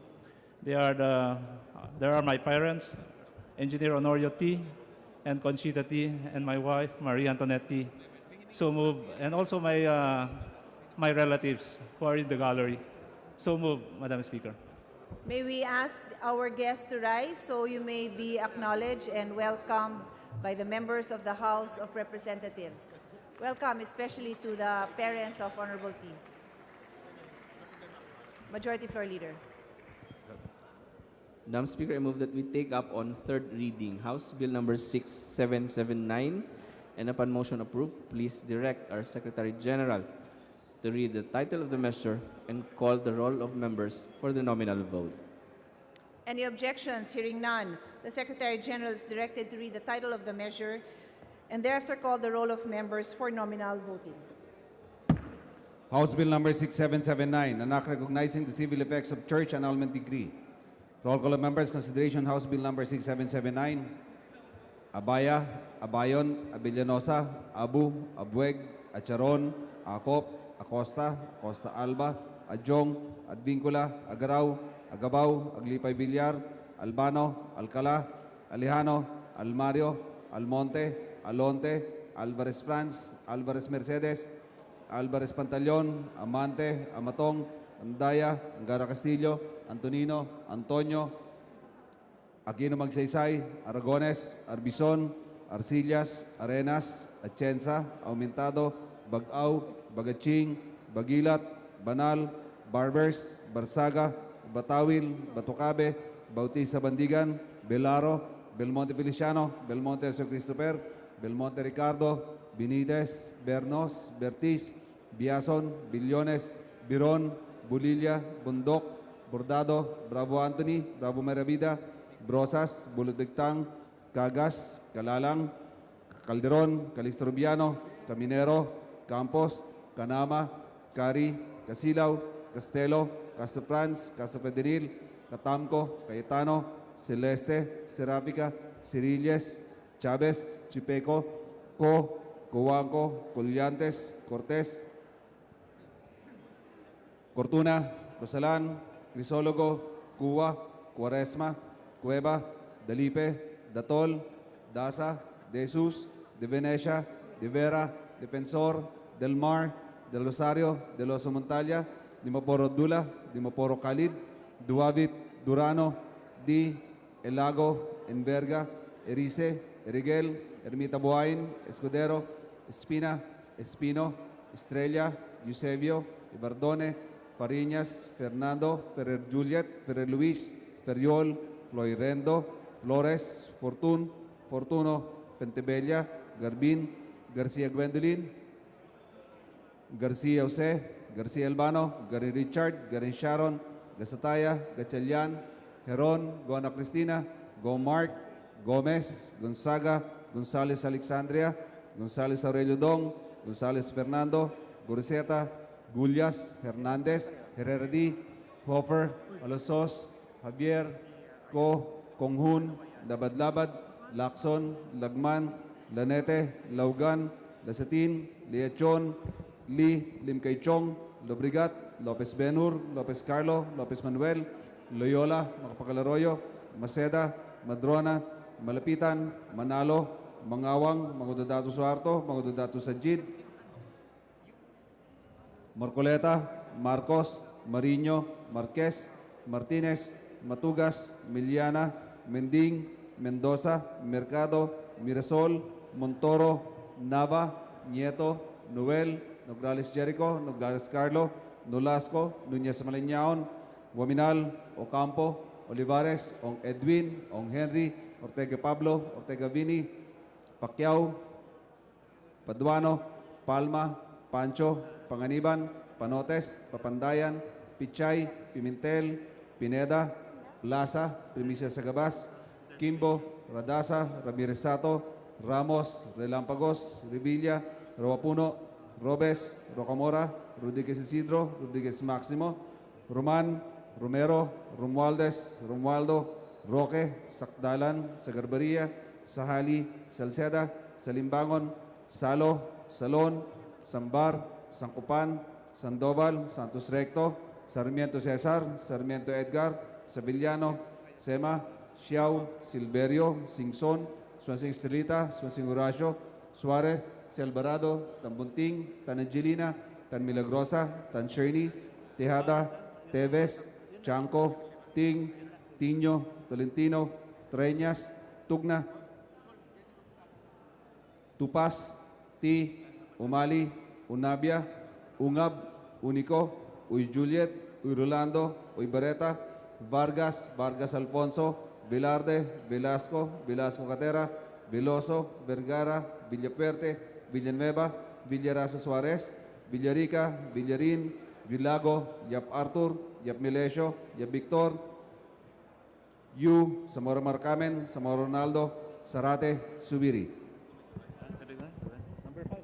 There are my parents, Engineer Honorio T, and Conchita T, and my wife, Maria Antoinette T. So moved. And also my relatives who are in the gallery. So moved, Madam Speaker. May we ask our guests to rise so you may be acknowledged and welcomed by the members of the House of Representatives. Welcome especially to the parents of Honorable T. Majority Floor Leader. Madam Speaker, I move that we take up on third reading House Bill number 6779, and upon motion approved, please direct our Secretary General to read the title of the measure and call the roll of members for the nominal vote. Any objections? Hearing none, the Secretary General is directed to read the title of the measure and thereafter call the roll of members for nominal voting. House Bill number 6779, an act recognizing the civil effects of church annulment decree. Roll call of members, consideration House Bill number 6779. Abaya, Abayon, Abellanosa, Abu, Abueg, Acharon, Acop, Acosta, Acosta Alba, Adjong, Advincula, Agaraw, Agabao, Aglipay Villar, Albano, Alcala, Alejano, Almario, Almonte, Alonte, Alvarez France, Alvarez Mercedes, Alvarez Pantaleon, Amante, Amatong, Andaya, Angara Castillo, Antonino, Antonio, Aquino Magsaysay, Aragones, Arbizon, Arcillas, Arenas, Atienza, Aumentado, Bagaw, Bagaching, Bagilat, Banal, Barbers, Barsaga, Batawil, Batucabe, Bautista Bandigan, Belaro, Belmonte Feliciano, Belmonte Jose Christopher, Belmonte Ricardo, Benitez, Bernos, Bertiz, Biason, Billones, Biron, Bulilla, Bundok, Bordado, Bravo Anthony, Bravo Meravida, Brosas, Bulutbigtang, Cagas, Calalang, Calderon, Calistrobiano, Caminero, Campos, Canama, Cari, Casilaw, Castelo, Castro France, Castro Federil, Catamco, Cayetano, Celeste, Serafica, Cirilles, Chavez, Chipeco, Coanco, Collantes, Cortés, Cortuna, Cosalan, Crisólogo, Cuba, Cuaresma, Cueva, Dalipe, Datol, Daza, De Jesus, De Venecia, De Vera, Defensor, Del Mar, Del Rosario, De Los Montalia, Dimaporo Dula, Dimaporo Khalid, Duavit, Durano, Di, El Lago, Enverga, Erice, Eriguel, Ermita Buhain, Escudero, Espina, Espino, Estrella, Eusebio, Ibardone, Fariñas, Fernando, Ferrer Juliet, Ferrer Luis, Ferriol, Floirendo, Flores, Fortun, Fortuno, Fentebella, Garbin, Garcia Gwendolyn, Garcia Jose, Garcia Albano, Gary Richard, Gary Sharon, Gasataya, Gatchalian, Heron, Gona Cristina, Go Mark, Gomez, Gonzaga, Gonzales Alexandria, Gonzales Aurelio Dong, Gonzales Fernando, Goriseta, Gullias, Hernandez, Herrera D, Hofer, Alosos, Javier, Konghun, Labad-Labad, Lacson, Lagman, Lanete, Laugan, Lasatin, Liachon, Limkaychong, Lobrigat, Lopez Benur, Lopez Carlo, Lopez Manuel, Loyola, Macapagalaroyo, Maceda, Madrona, Malapitan, Manalo, Mangawang, Mangudato Suarto, Mangudato Sajid, Marcoleta, Marcos, Mariño, Marquez, Martinez, Matugas, Miliana, Mending, Mendoza, Mercado, Mirasol, Montoro, Nava, Nieto, Noel, Nograles Jericho, Nograles Carlo, Nolasco, Nunez Maliñaon, Waminal, Ocampo, Olivares, Ong Edwin, Ong Henry, Ortega Pablo, Ortega Vini, Pacquiao, Paduano, Palma, Pancho, Panganiban, Panotes, Papandayan, Pichay, Pimentel, Pineda, Plaza, Primicia Sagabas, Kimbo, Radasa, Ramirez Sato, Ramos, Relampagos, Revilla, Roapuno, Robes, Rocamora, Rodriguez Isidro, Rodriguez Maximo, Roman, Romero, Romualdez, Romualdo, Roque, Sakdalan, Sagarbaria, Sahali, Salceda, Salimbangon, Salo, Salon, Sambar, Sankupan, Sandoval, Santos Recto, Sarmiento Cesar, Sarmiento Edgar, Sabillano, Sema, Xiao, Silverio, Singson, Swansing Estrelita, Swansing Horacio, Suarez, Si Alvarado, Tan Bunting, Tan Angelina, Tan Milagrosa, Tan Sherney, Tejada, Teves, Chanco, Ting, Tiño, Tolentino, Treñas, Tugna, Tupas, Ti, Umali, Unabia, Ungab, Unico, Uy Juliet, Uy Rolando, Uy Bareta, Vargas, Vargas Alfonso, Velarde, Velasco, Velasco Catera, Veloso, Vergara, Villapuerte, Villanueva, Villarasa Suarez, Villarica, Villarin, Villago, Yap Arthur, Yap Milesio, Yap Victor, Yu, Zamora Marcamen, Zamora Ronaldo, Sarate, Subiri. Number 5.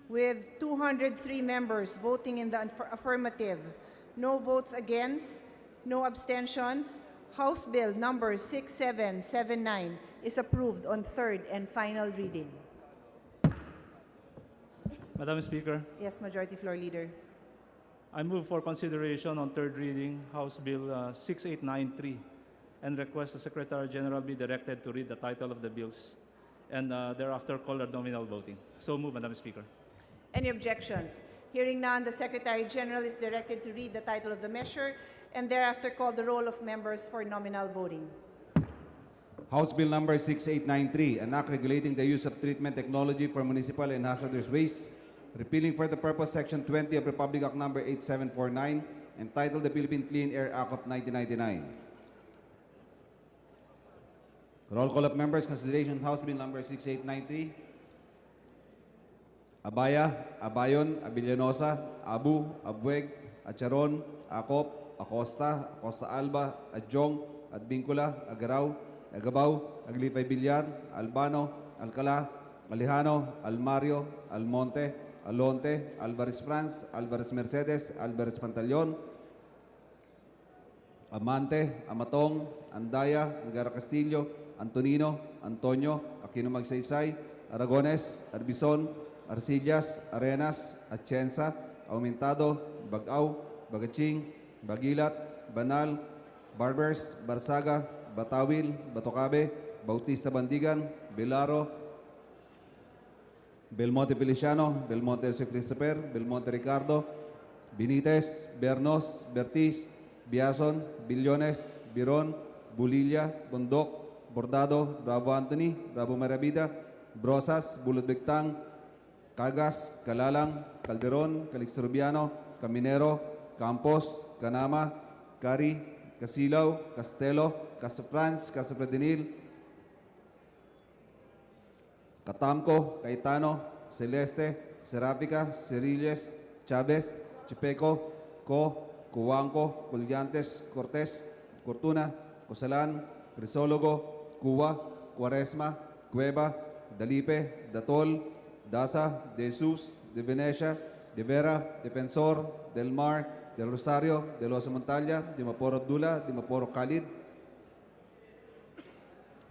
With 203 members voting in the affirmative, no votes against, no abstentions, House Bill number 6779 is approved on third and final reading. Madam Speaker, Yes, Majority Floor Leader. I move for consideration on third reading House Bill 6893 and request the Secretary General be directed to read the title of the bills and thereafter call a nominal voting. So move, Madam Speaker. Any objections? Hearing none, the Secretary General is directed to read the title of the measure and thereafter call the roll of members for nominal voting. House Bill number 6893, an act regulating the use of treatment technology for municipal and hazardous waste, repealing for the purpose Section 20 of Republic Act number 8749, entitled the Philippine Clean Air Act of 1999. Roll call of members, consideration House Bill number 6893. Abaya, Abayon, Abilianosa, Abu, Abueg, Acharon, Acop, Acosta, Acosta Alba, Adjong, Adbincula, Agaraw, Agabaw, Aglipay Villar, Albano, Alcala, Alejano, Almario, Almonte, Alonte, Alvarez France, Alvarez Mercedes, Alvarez Pantaleon, Amante, Amatong, Andaya, Angara Castillo, Antonino, Antonio, Aquino Magsaysay, Aragones, Arbison, Arcillas, Arenas, Atienza, Aumentado, Bagaw, Bagaching, Bagilat, Banal, Barbers, Barsaga, Batawil, Batocabe, Bautista Bandigan, Belaro, Belmonte Feliciano, Belmonte Jose Christopher, Belmonte Ricardo, Benitez, Bernos, Bertiz, Biason, Billones, Biron, Bulilla, Bondok, Bordado, Bravo Anthony, Bravo Maravida, Brosas, Bulot Bigtang, Cagas, Calalang, Calderon, Calixturbiano, Caminero, Campos, Canama, Cari, Casilaw, Castelo, Castro France, Castro Fredinil, Catamco, Caetano, Celeste, Serapica, Cerilles, Chavez, Chipeco, Cubanco, Collantes, Cortés, Cortuna, Cosalan, Crisólogo, Cuba, Cuaresma, Cueva, Dalipe, Datol, Daza, De Jesus, De Venecia, De Vera, Defensor, Del Mar, Del Rosario, De Los Montalia, De Maporo Abdullah, De Maporo Khalid,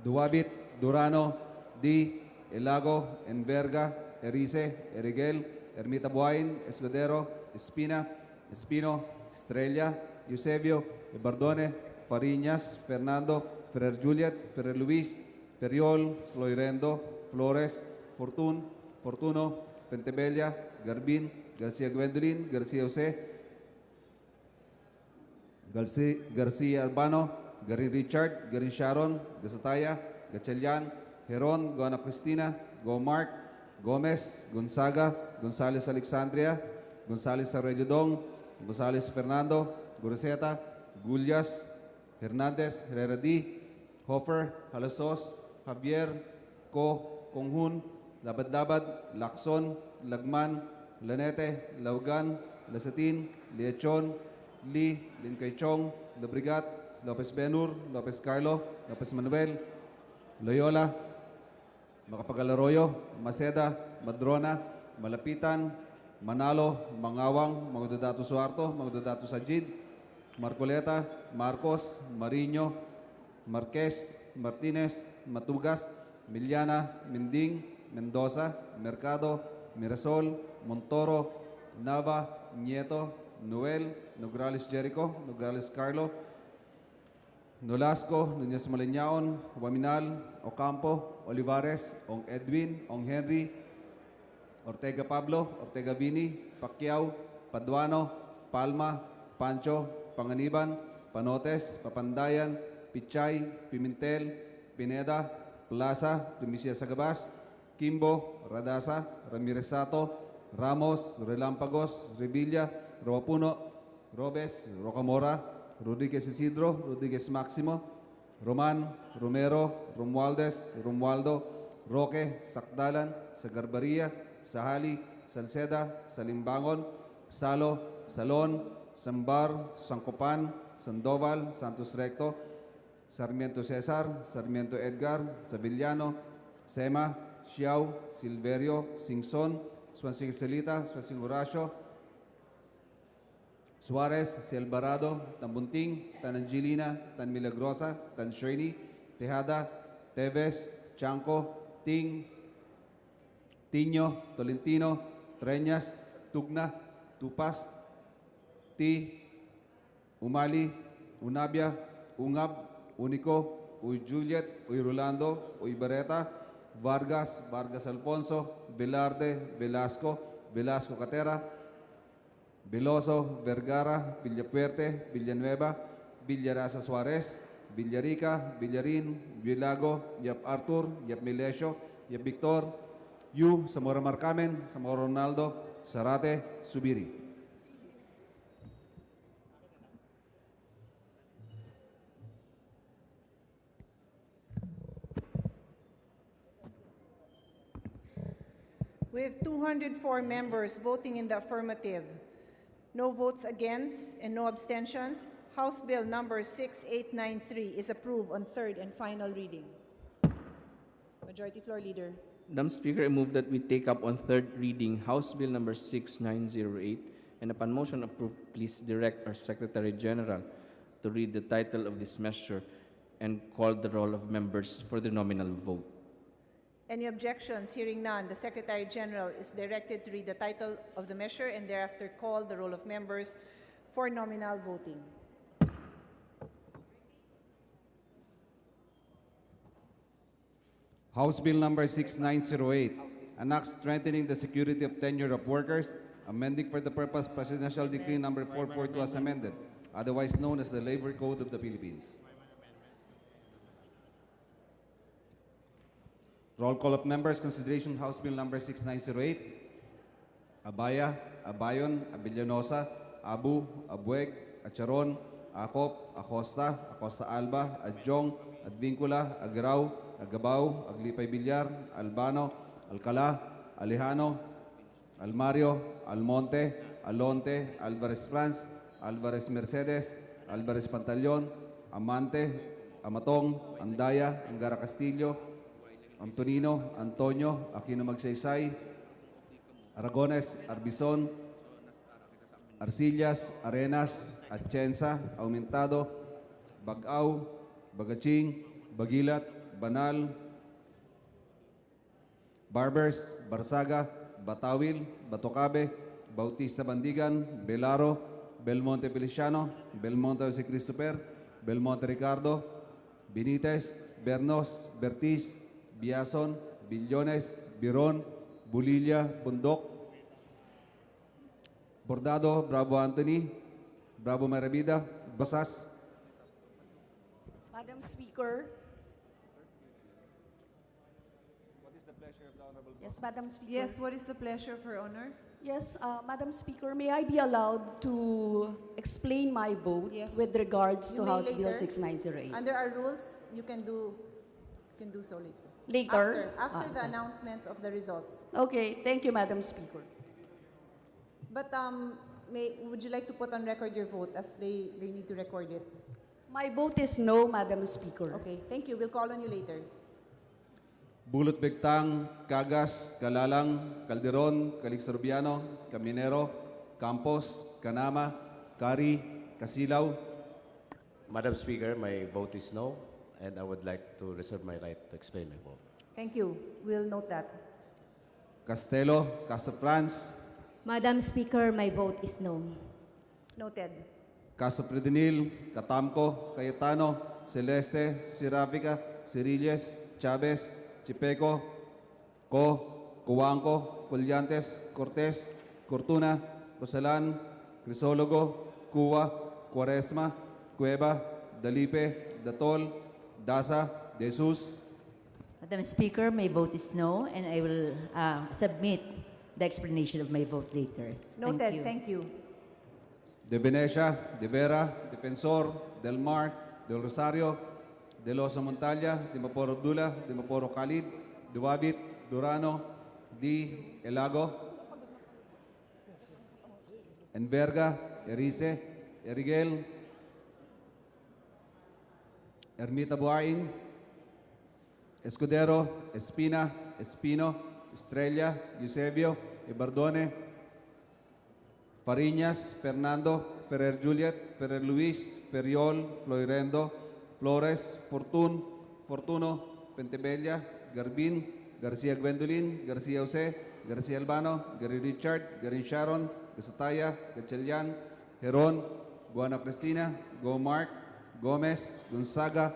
Duwabit, Durano, Di, Elago, Enverga, Erice, Erigel, Ermita Buain, Escudero, Espina, Espino, Estrella, Eusebio, Bardone, Fariñas, Fernando, Ferrer Juliet, Ferrer Luis, Feriol, Floyrendo, Flores, Fortuno, Pentebella, Garbin, Garcia Gwendolyn, Garcia Jose, Garcia Albano, Garin Richard, Garin Sharon, Gasataya, Gatchalian, Heron, Goana Cristina, Go Mark, Gomez, Gonzaga, Gonzales Alexandria, Gonzales Arroyo, Gonzales Fernando, Guruseta, Gullias, Hernandez, Herrera D, Hofer, Halasos, Javier, Konghun, Labad-Labad, Lacson, Lagman, Lanete, Laugan, Lasatin, Liachon, Lee, Lincaychong, Labrigat, Lopez Benur, Lopez Carlo, Lopez Manuel, Loyola, Macapagal-Arroyo, Maceda, Madrona, Malapitan, Manalo, Mangawang, Magdadato Suarto, Magdadato Sajid, Marcoleta, Marcos, Mariño, Marquez, Martinez, Matugas, Miliana, Minding, Mendoza, Mercado, Mirasol, Montoro, Nava, Nieto, Noel, Nograles Jericho, Nograles Carlo, Nolasco, Nunez Maliñaon, Waminal, Ocampo, Olivares, Ong Edwin, Ong Henry, Ortega Pablo, Ortega Vini, Pacquiao, Paduano, Palma, Pancho, Panganiban, Panotes, Papandayan, Pichay, Pimentel, Pineda, Plaza, Dumisia Sagabas, Kimbo, Radasa, Ramirez Sato, Ramos, Relampagos, Revilla, Roapuno, Robes, Rocamora, Rodriguez Isidro, Rodriguez Maximo, Roman, Romero, Romualdez, Romualdo, Roque, Sakdalan, Sagarbaria, Sahali, Salceda, Salimbangon, Salo, Salon, Sambar, Sancopan, Sandoval, Santos Recto, Sarmiento Cesar, Sarmiento Edgar, Savillano, Sema, Xiao, Silverio, Singson, Swansing Celita, Swansing Horacio, Suarez, Si Alvarado, Tan Bunting, Tan Angelina, Tan Milagrosa, Tan Shirley, Tejada, Teves, Chanco, Ting, Tiño, Tolentino, Treñas, Tugna, Tupas, Ti, Umali, Unabia, Ungab, Unico, Uy Juliet, Uy Rolando, Uy Bareta, Vargas, Vargas Alfonso, Velarde, Velasco, Velasco Catera, Veloso, Vergara, Villafuerte, Villanueva, Villarasa Suarez, Villarica, Villarin, Villago, Yap Arthur, Yap Milesio, Yap Victor, Yu, Zamora Marcamen, Zamora Ronaldo, Sarate, Subiri. With 204 members voting in the affirmative, no votes against, and no abstentions, House Bill number 6893 is approved on third and final reading. Majority Floor Leader. Madam Speaker, I move that we take up on third reading House Bill number 6908, and upon motion approved, please direct our Secretary General to read the title of this measure and call the roll of members for the nominal vote. Any objections? Hearing none, the Secretary General is directed to read the title of the measure and thereafter call the roll of members for nominal voting. House Bill number 6908, an act strengthening the security of tenure of workers, amending for the purpose Presidential Decree number 442 as amended, otherwise known as the Labor Code of the Philippines. Roll call of members. Consideration House Bill number 6908. Abaya, Abayon, Abilianosa, Abu, Abueg, Acharon, Acop, Acosta, Acosta Alba, Adjong, Advincula, Agrao, Agabao, Aglipay Villar, Albano, Alcala, Alejano, Almario, Almonte, Alonte, Alvarez France, Alvarez Mercedes, Alvarez Pantaleon, Amante, Amatong, Andaya, Angara Castillo, Antonino, Antonio, Aquino Magsaysay, Aragones, Arbizon, Arcillas, Arenas, Atienza, Aumentado, Bagao, Bagaching, Bagilat, Banal, Barbers, Barsaga, Batawil, Batocabe, Bautista Bandigan, Belaro, Belmonte Feliciano, Belmonte Jose Christopher, Belmonte Ricardo, Benitez, Bernos, Bertiz, Biason, Billones, Biron, Bulilla, Bundok, Bordado, Bravo Anthony, Bravo Marabida, Basas. Madam Speaker. Yes, Madam Speaker. Yes, what is the pleasure of Her Honor? Yes, Madam Speaker, may I be allowed to explain my vote Yes. with regards You to may House Bill later. 6908? Under our rules, you can do so later. Later? After the Okay. announcements of the results. Okay, thank you, Madam Speaker. But would you like to put on record your vote as they need to record it? My vote is no, Madam Speaker. Okay, thank you. We'll call on you later. Bulot Bigtang, Cagas, Calalang, Calderon, Calixorbiano, Caminero, Campos, Canama, Cari, Casilaw. Madam Speaker, my vote is no, and I would like to reserve my right to explain my vote. Thank you. We'll note that. Castelo, Casafrance, Madam Speaker, my vote is no. Noted. Casapredinil, Catamco, Cayetano, Celeste, Sirafica, Cirilles, Chavez, Chipeco, Cuanco, Collantes, Cortés, Cortuna, Cosalan, Crisólogo, Cuba, Cuaresma, Cueva, Dalipe, Datol, Daza, De Jesus. Madam Speaker, my vote is no, and I will submit the explanation of my vote later. Noted. Thank you. De Venecia, De Vera, Defensor, Del Mar, Del Rosario, De Losa Montalia, De Maporo Dula, De Maporo Khalid, Duwabit, Durano, Di Elago, Enverga, Erice, Erigel, Ermita Buain, Escudero, Espina, Espino, Estrella, Eusebio, Ibardone, Fariñas, Fernando, Ferrer Juliet, Ferrer Luis, Ferriol, Floirendo, Flores, Fortuno, Pentebella, Garbin, Garcia Gwendolyn, Garcia Jose, Garcia Albano, Gary Richard, Gary Sharon, Gasataya, Gachelian, Heron, Guana Cristina, Mark, Gomez, Gonzaga,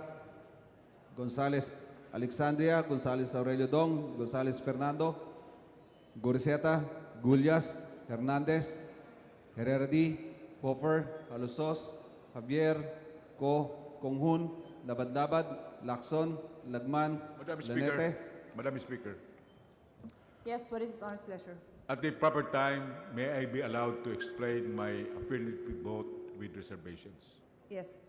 Gonzales Alexandria, Gonzales Aurelio Dong, Gonzales Fernando, Goriseta, Gullas, Hernandez, Hererdi, Hofer, Alusos, Javier, Konghun, Labad-Labad, Lacson, Lagman, Lanete. Madam Speaker, Yes, what is His Honor's pleasure? at the proper time, may I be allowed to explain my affirmative vote with reservations? Yes.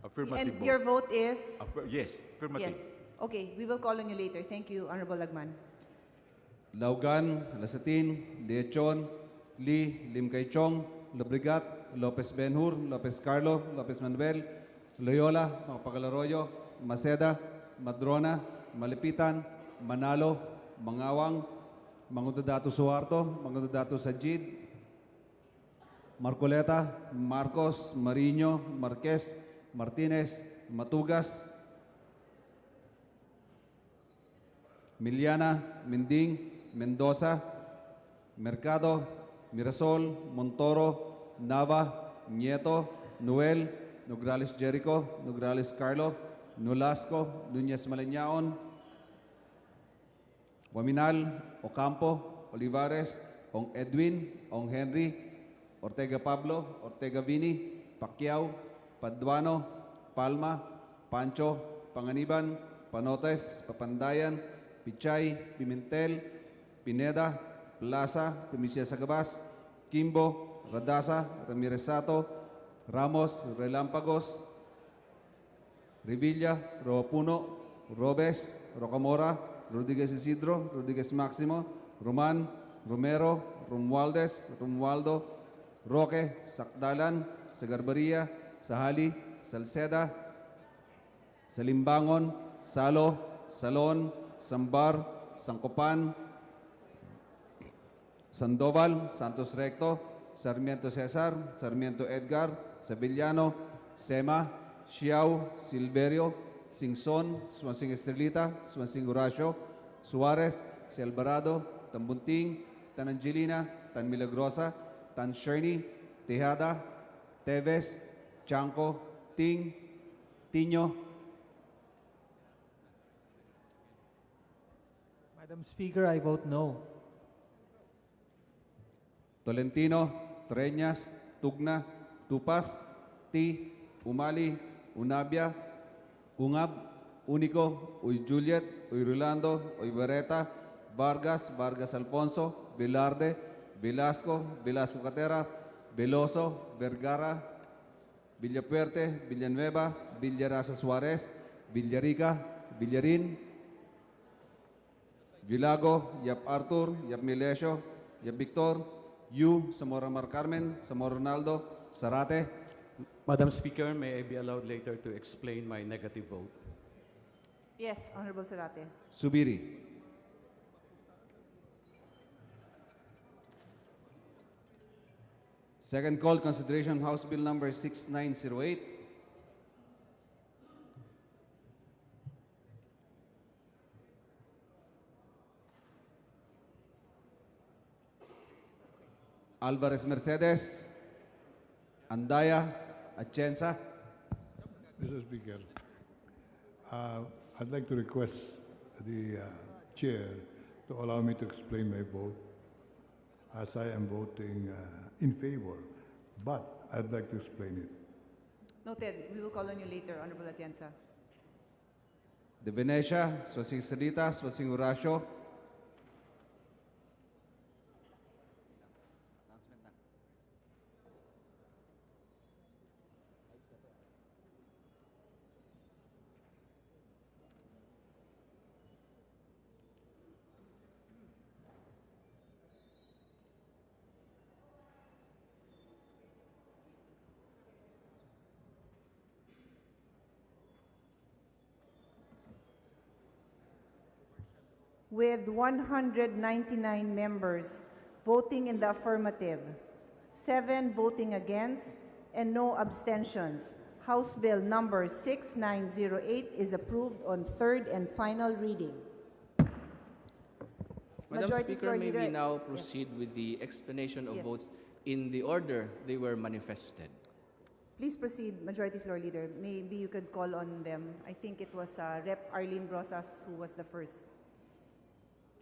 Affirmative And vote. your vote is? Yes, affirmative. Yes. Okay, we will call on you later. Thank you, Honorable Lagman. Laugan, Lasatin, Leachon, Lee, Lim Kay Chong, Lobrigat, Lopez Benhur, Lopez Carlo, Lopez Manuel, Loyola, Mapagalarroyo, Maceda, Madrona, Malipitan, Manalo, Mangawang, Mangudadato Suarto, Mangudadato Sajid, Marcoleta, Marcos, Mariño, Marquez, Martinez, Matugas, Miliana, Mending, Mendoza, Mercado, Mirasol, Montoro, Nava, Nieto, Noel, Nograles Jericho, Nograles Carlo, Nolasco, Núñez Maleñaon, Waminal, Ocampo, Olivares, Ong Edwin, Ong Henry, Ortega Pablo, Ortega Vini, Pacquiao, Paduano, Palma, Pancho, Panganiban, Panotes, Papandayan, Pichay, Pimentel, Pineda, Plaza, Primicia Sagabas, Kimbo, Radasa, Ramirez Sato, Ramos, Relampagos, Revilla, Roapuno, Robes, Rocamora, Rodriguez Isidro, Rodriguez Maximo, Roman, Romero, Romualdez, Romualdo, Roque, Sakdalan, Sagarbaria, Sahali, Salceda, Salimbangon, Salo, Salon, Sambar, Sancopan, Sandoval, Santos Recto, Sarmiento Cesar, Sarmiento Edgar, Sevillano, Sema, Xiao, Silverio, Singson, Swansing Estrelita, Swansing Horacio, Suarez, Si Alvarado, Tambunting, Tan Angelina, Tan Milagrosa, Tan Sherny, Tejada, Teves, Chanco, Ting, Tino, Madam Speaker, I vote no. Tolentino, Treñas, Tugna, Tupas, T, Umali, Unabia, Ungab, Unico, Uy Juliet, Uy Rolando, Uy Beretta, Vargas, Vargas Alfonso, Velarde, Velasco, Velasco Catera, Veloso, Vergara, Villapuerte, Villanueva, Villarasa Suarez, Villarica, Villarin, Vilago, Yap Arthur, Yap Milesio, Yap Victor, Yu, Zamora Mar Carmen, Zamora Ronaldo, Zarate. Madam Speaker, may I be allowed later to explain my negative vote? Yes, Honorable Zarate. Subiri. Second call, consideration House Bill number 6908. Alvarez Mercedes, Andaya, Atienza. Mr. Speaker, I'd like to request the chair to allow me to explain my vote, as I am voting in favor, but I'd like to explain it. Noted. We will call on you later, Honorable Atienza. De Venecia, Swasing Salita, Swasing Horacio. With 199 members voting in the affirmative, 7 voting against, and no abstentions, House Bill number 6908 is approved on third and final reading. Madam Majority Speaker, Floor may Leader- we now proceed with the explanation of Yes. votes in the order they were manifested. Please proceed, Majority Floor Leader. Maybe you could call on them. I think it was Rep. Arlene Brosas who was the first.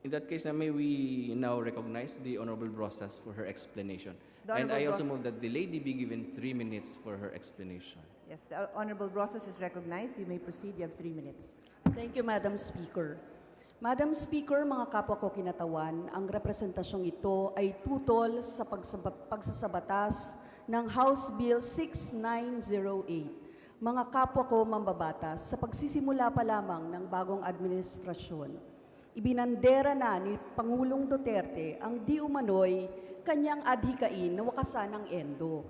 In that case, may we now recognize the Honorable Brosas for her explanation. The And I Honorable also Brosas. move that the lady be given 3 minutes for her explanation. Yes, the Honorable Brosas is recognized. You may proceed. You have 3 minutes. Thank you, Madam Speaker. Madam Speaker, mga kapwa ko kinatawan, ang representasyong ito ay tutol sa pagsasabatas ng House Bill 6908. Mga kapwa ko mambabatas, sa pagsisimula pa lamang ng bagong administrasyon, ibinandera na ni Pangulong Duterte ang di umano'y kanyang adhikain na wakasan ng ENDO.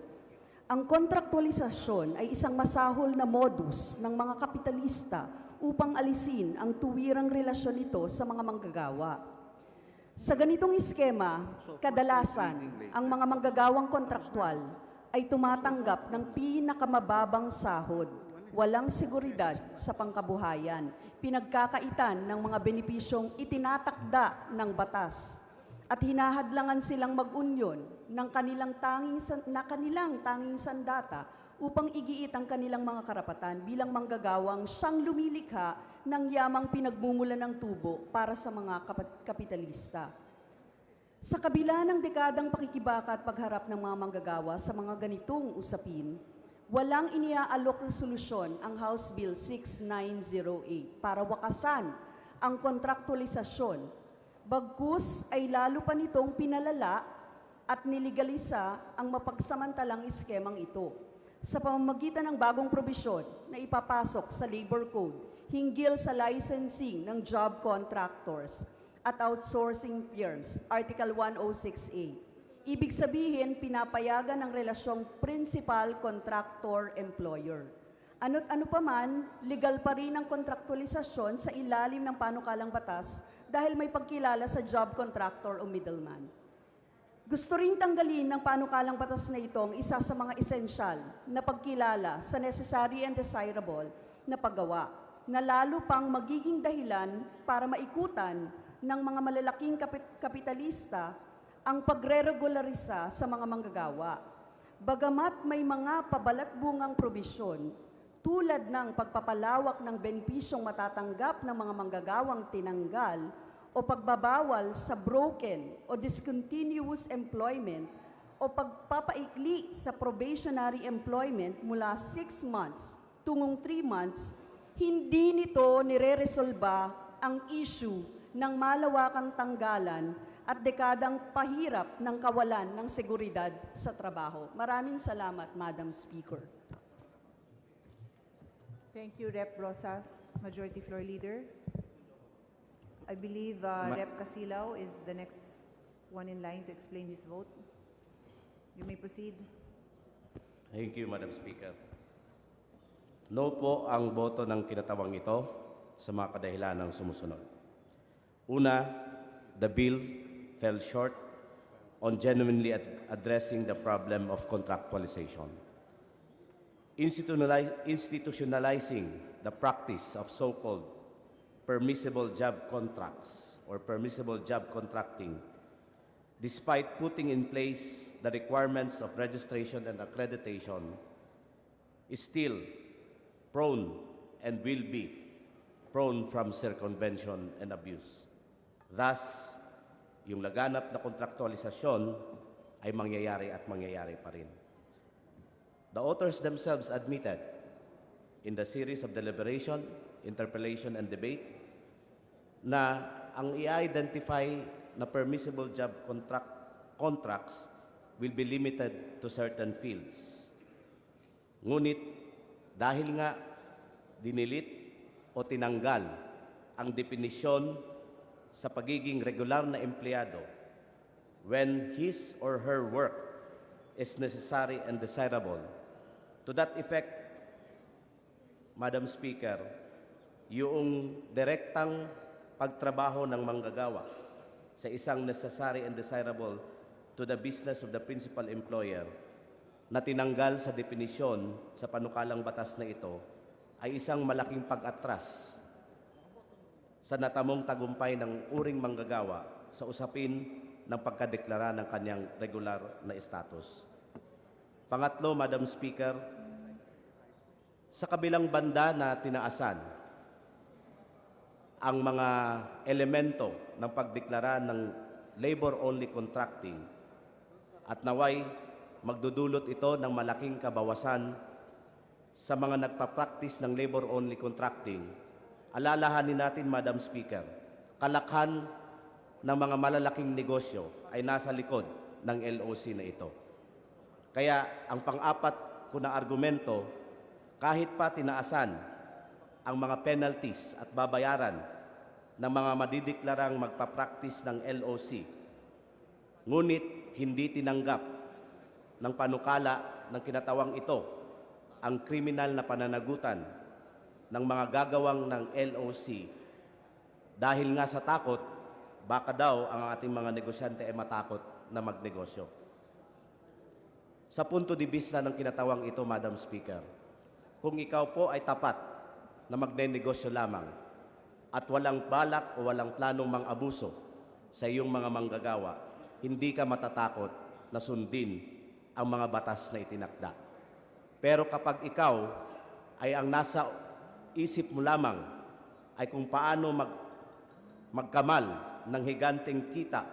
Ang kontraktualisasyon ay isang masahol na modus ng mga kapitalista upang alisin ang tuwirang relasyon nito sa mga manggagawa. Sa ganitong eskema, kadalasan ang mga manggagawang kontraktual ay tumatanggap ng pinakamababang sahod, walang seguridad sa pangkabuhayan, pinagkakaitan ng mga benepisyong itinatakda ng batas, at hinahadlangan silang mag-unyon ng kanilang tanging sandata upang igiit ang kanilang mga karapatan bilang manggagawang siyang lumilikha ng yamang pinagmumulan ng tubo para sa mga kapitalista. Sa kabila ng dekadang pakikibaka at pagharap ng mga manggagawa sa mga ganitong usapin, walang iniaalok na solusyon ang House Bill 6908 para wakasan ang kontraktualisasyon. Bagkus ay lalo pa nitong pinalala at niligalisa ang mapagsamantalang eskemang ito sa pamamagitan ng bagong probisyon na ipapasok sa Labor Code hinggil sa licensing ng job contractors at outsourcing firms, Article 106A. Ibig sabihin, pinapayagan ang relasyong principal contractor-employer. Ano't ano pa man, legal pa rin ang kontraktualisasyon sa ilalim ng panukalang batas dahil may pagkilala sa job contractor o middleman. Gusto rin tanggalin ng panukalang batas na ito ang isa sa mga esensyal na pagkilala sa necessary and desirable na paggawa, na lalo pang magiging dahilan para maikutan ng mga malalaking kapitalista ang pagre-regularisa sa mga manggagawa. Bagamat may mga pabalat-bungang probisyon tulad ng pagpapalawak ng benepisyong matatanggap ng mga manggagawang tinanggal o pagbabawal sa broken o discontinuous employment o pagpapaikli sa probationary employment mula 6 months tungong 3 months, hindi nito nire-resolba ang issue ng malawakang tanggalan at dekadang pahirap ng kawalan ng seguridad sa trabaho. Maraming salamat, Madam Speaker. Thank you, Rep. Rosas, Majority Floor Leader. I believe Rep. Casilao is the next one in line to explain his vote. You may proceed. Thank you, Madam Speaker. No po ang boto ng kinatawang ito sa mga kadahilan ng sumusunod. Una, the bill fell short on genuinely addressing the problem of contractualization. Institutionalizing the practice of so-called permissible job contracts or permissible job contracting, despite putting in place the requirements of registration and accreditation, is still prone and will be prone from circumvention and abuse. Thus, yung laganap na kontraktualisasyon ay mangyayari at mangyayari pa rin. The authors themselves admitted in the series of deliberation, interpellation, and debate na ang i-identify na permissible job contracts will be limited to certain fields. Ngunit dahil nga dinilit o tinanggal ang definisyon sa pagiging regular na empleyado when his or her work is necessary and desirable. To that effect, Madam Speaker, yung direktang pagtrabaho ng manggagawa sa isang necessary and desirable to the business of the principal employer na tinanggal sa definisyon sa panukalang batas na ito ay isang malaking pag-atras sa natamong tagumpay ng uring manggagawa sa usapin ng pagkadeklara ng kanyang regular na status. Pangatlo, Madam Speaker, sa kabilang banda na tinaasan ang mga elemento ng pagdeklara ng labor-only contracting at naway magdudulot ito ng malaking kabawasan sa mga nagpa-practice ng labor-only contracting, alalahanin natin, Madam Speaker, kalakhan ng mga malalaking negosyo ay nasa likod ng LOC na ito. Kaya ang pang-apat ko na argumento, kahit pa tinaasan ang mga penalties at babayaran ng mga madideklarang magpa-practice ng LOC, ngunit hindi tinanggap ng panukala ng kinatawang ito ang kriminal na pananagutan ng mga gagawang ng LOC dahil nga sa takot, baka daw ang ating mga negosyante ay matakot na magnegosyo. Sa punto de vista ng kinatawang ito, Madam Speaker, kung ikaw po ay tapat na magnenegosyo lamang at walang balak o walang planong mang-abuso sa iyong mga manggagawa, hindi ka matatakot na sundin ang mga batas na itinakda. Pero kapag ikaw ay ang nasa isip mo lamang ay kung paano magkamal ng higanteng kita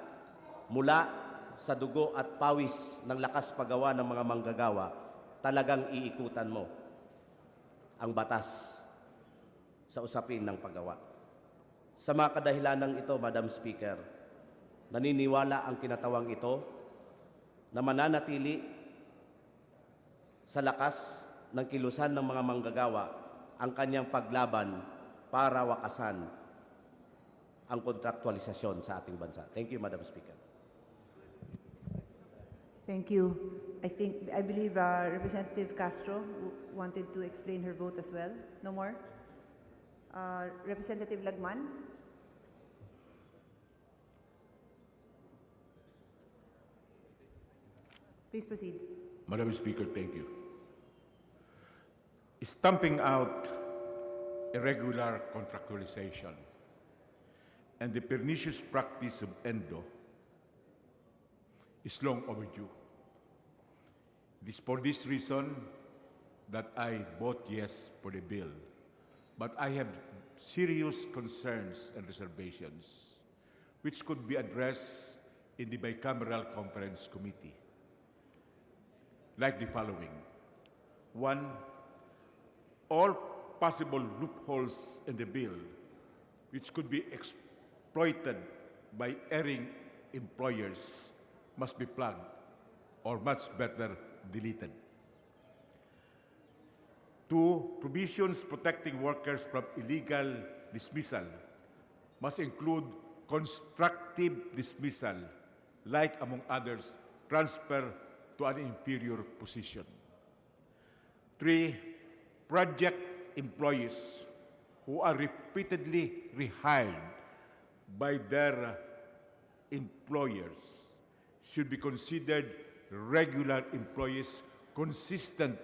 mula sa dugo at pawis ng lakas paggawa ng mga manggagawa, talagang iikutan mo ang batas sa usapin ng paggawa. Sa mga kadahilanang ito, Madam Speaker, naniniwala ang kinatawang ito na mananatili sa lakas ng kilusan ng mga manggagawa ang kanyang paglaban para wakasan ang kontraktualisasyon sa ating bansa. Thank you, Madam Speaker. Thank you. I believe Representative Castro wanted to explain her vote as well. No more? Representative Lagman? Please proceed. Madam Speaker, thank you. Stamping out irregular contractualization and the pernicious practice of ENDO is long overdue. It is for this reason that I vote yes for the bill. But I have serious concerns and reservations which could be addressed in the bicameral conference committee, like the following. 1. All possible loopholes in the bill which could be exploited by erring employers must be plugged, or much better, deleted. 2. Provisions protecting workers from illegal dismissal must include constructive dismissal, like, among others, transfer to an inferior position. 3. Project employees who are repeatedly rehired by their employers should be considered regular employees consistent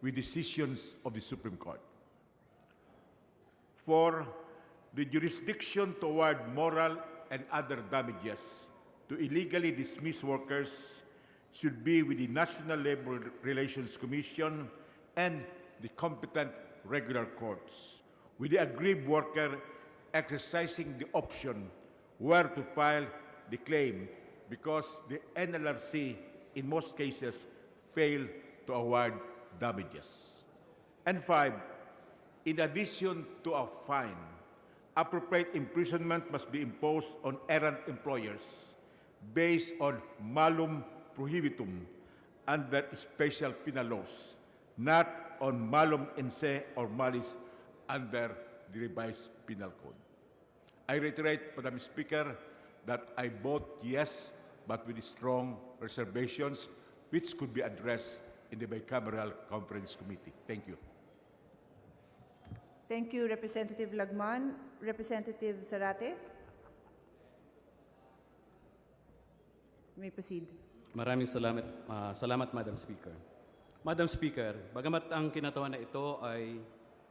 with decisions of the Supreme Court. 4. The jurisdiction toward moral and other damages to illegally dismissed workers should be with the National Labor Relations Commission and the competent regular courts, with the aggrieved worker exercising the option where to file the claim because the NLRC in most cases fail to award damages. And 5, in addition to a fine, appropriate imprisonment must be imposed on errant employers based on malum prohibitum under special penal laws, not on malum in se or malis under the revised penal code. I reiterate, Madam Speaker, that I vote yes, but with strong reservations, which could be addressed in the bicameral conference committee. Thank you. Thank you, Representative Lagman. Representative Zarate. You may proceed. Maraming salamat, Madam Speaker. Madam Speaker, bagamat ang kinatawan na ito ay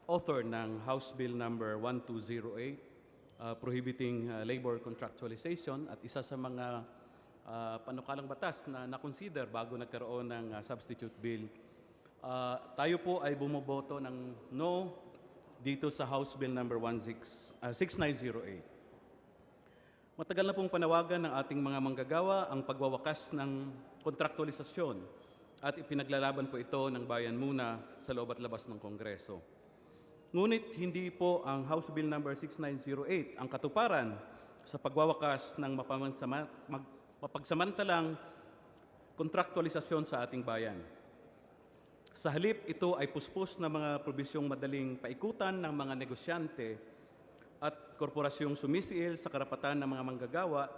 author ng House Bill number 1208 prohibiting labor contractualization at isa sa mga panukalang batas na na-consider bago nagkaroon ng substitute bill, tayo po ay bumoboto ng no dito sa House Bill number 6908. Matagal na pong panawagan ng ating mga manggagawa ang pagwawakas ng kontraktualisasyon at ipinaglalaban po ito ng bayan muna sa loob at labas ng Kongreso. Ngunit hindi po ang House Bill number 6908 ang katuparan sa pagwawakas ng mapagsamantalang kontraktualisasyon sa ating bayan. Sa halip, ito ay puspos na mga probisyong madaling paikutan ng mga negosyante at korporasyong sumisiil sa karapatan ng mga manggagawa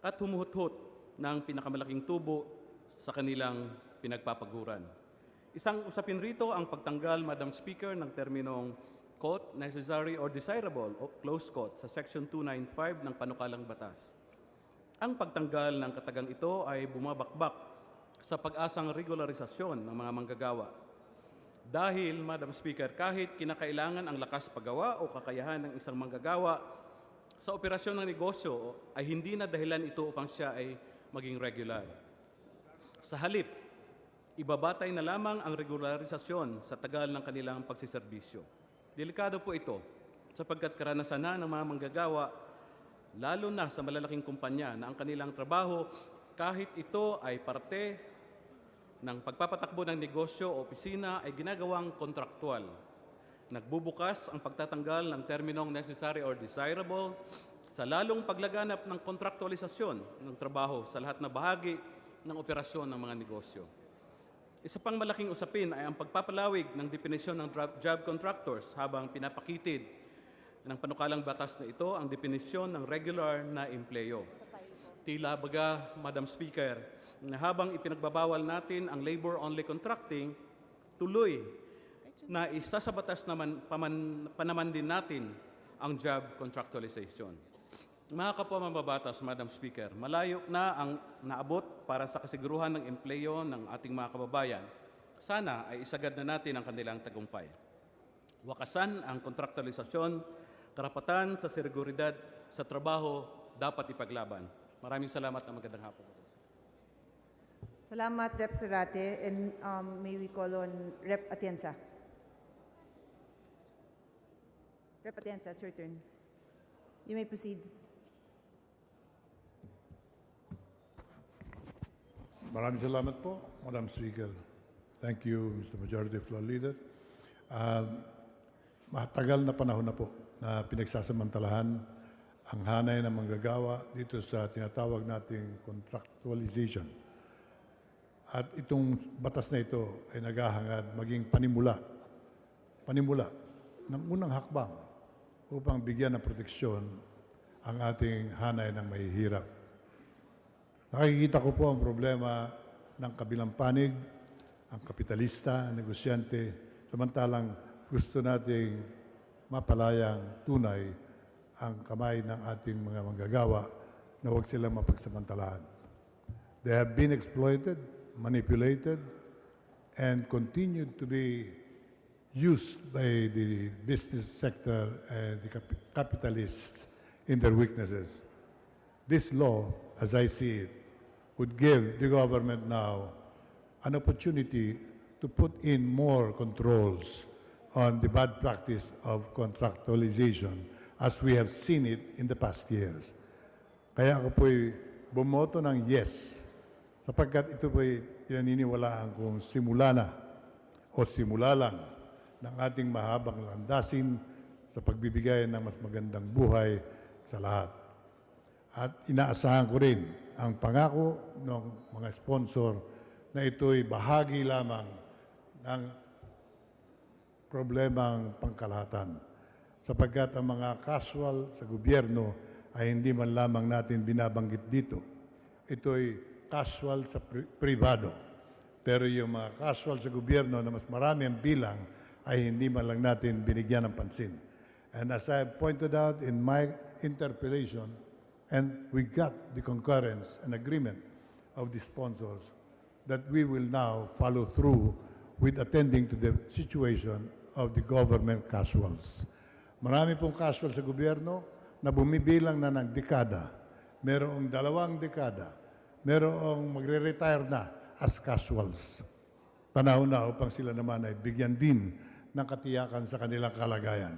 at humuhuthot ng pinakamalaking tubo sa kanilang pinagpapaguran. Isang usapin rito ang pagtanggal, Madam Speaker, ng terminong quote, necessary or desirable, o close quote, sa Section 295 ng panukalang batas. Ang pagtanggal ng katagang ito ay bumabakbak sa pag-asang regularisasyon ng mga manggagawa. Dahil, Madam Speaker, kahit kinakailangan ang lakas paggawa o kakayahan ng isang manggagawa sa operasyon ng negosyo ay hindi na dahilan ito upang siya ay maging regular. Sa halip, ibabatay na lamang ang regularisasyon sa tagal ng kanilang pagsiserbisyo. Delikado po ito sapagkat karanasan na ng mga manggagawa, lalo na sa malalaking kumpanya na ang kanilang trabaho kahit ito ay parte ng pagpapatakbo ng negosyo o opisina ay ginagawang kontraktual. Nagbubukas ang pagtatanggal ng terminong necessary or desirable sa lalong paglaganap ng kontraktualisasyon ng trabaho sa lahat na bahagi ng operasyon ng mga negosyo. Isa pang malaking usapin ay ang pagpapalawig ng definisyon ng job contractors habang pinapakitid ng panukalang batas na ito ang definisyon ng regular na empleyo. Tila baga, Madam Speaker, na habang ipinagbabawal natin ang labor-only contracting, tuloy na isa sa batas naman, panaman din natin ang job contractualization. Mga kapwa mambabatas, Madam Speaker, malayo na ang naabot para sa kasiguruhan ng empleyo ng ating mga kababayan. Sana ay isagad na natin ang kanilang tagumpay. Wakasan ang kontraktualisasyon, karapatan sa seguridad sa trabaho dapat ipaglaban. Maraming salamat at magandang hapon. Salamat, Rep. Zarate. And may we call on Rep. Atienza. Rep. Atienza, it's your turn. You may proceed. Maraming salamat po, Madam Speaker. Thank you, Mr. Majority Floor Leader. Matagal na panahon na po na pinagsasamantalahan ang hanay ng manggagawa dito sa tinatawag nating contractualization. At itong batas na ito ay naghahangad maging panimula ng unang hakbang upang bigyan ng proteksyon ang ating hanay ng mahihirap. Nakikita ko po ang problema ng kabilang panig, ang kapitalista, ang negosyante, samantalang gusto nating mapalayang tunay ang kamay ng ating mga manggagawa na huwag silang mapagsamantalahan. They have been exploited, manipulated, and continued to be used by the business sector and the capitalists in their weaknesses. This law, as I see it, would give the government now an opportunity to put in more controls on the bad practice of contractualization as we have seen it in the past years. Kaya ako po'y bumoto ng yes sapagkat ito po'y pinaniniwalaan kong simula na o simula lang ng ating mahabang landasin sa pagbibigay ng mas magandang buhay sa lahat. At inaasahan ko rin ang pangako ng mga sponsor na ito'y bahagi lamang ng problemang pangkalahatan. Sapagkat ang mga casual sa gobyerno ay hindi man lamang natin binabanggit dito. Ito'y casual sa pribado. Pero yung mga casual sa gobyerno na mas marami ang bilang ay hindi man lang natin binigyan ng pansin. And as I pointed out in my interpellation, and we got the concurrence and agreement of the sponsors that we will now follow through with attending to the situation of the government casuals. Marami pong casual sa gobyerno na bumibilang na ng dekada. Merong 2 dekada. Merong magre-retire na as casuals. Panahon na upang sila naman ay bigyan din ng katiyakan sa kanilang kalagayan.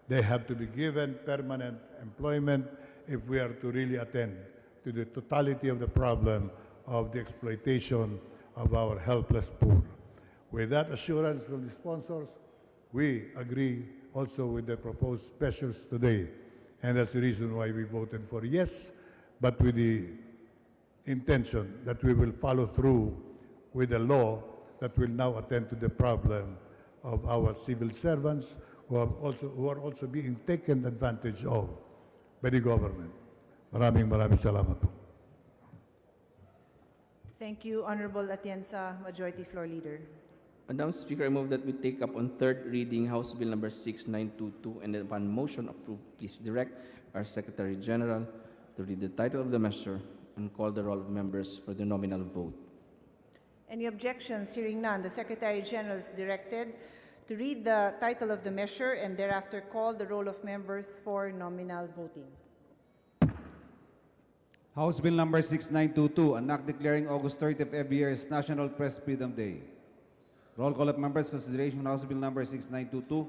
They have to be given permanent employment if we are to really attend to the totality of the problem of the exploitation of our helpless poor. With that assurance from the sponsors, we agree also with the proposed measures today. And that's the reason why we voted for yes, but with the intention that we will follow through with a law that will now attend to the problem of our civil servants who are also being taken advantage of by the government. Maraming salamat po. Thank you, Honorable Atienza, Majority Floor Leader. Madam Speaker, I move that we take up on third reading House Bill number 6922, and then upon motion approved, please direct our Secretary General to read the title of the measure and call the roll of members for the nominal vote. Any objections? Hearing none, the Secretary General is directed to read the title of the measure and thereafter call the roll of members for nominal voting. House Bill number 6922, an act declaring August 30th of every year as National Press Freedom Day. Roll call of members, consideration of House Bill number 6922.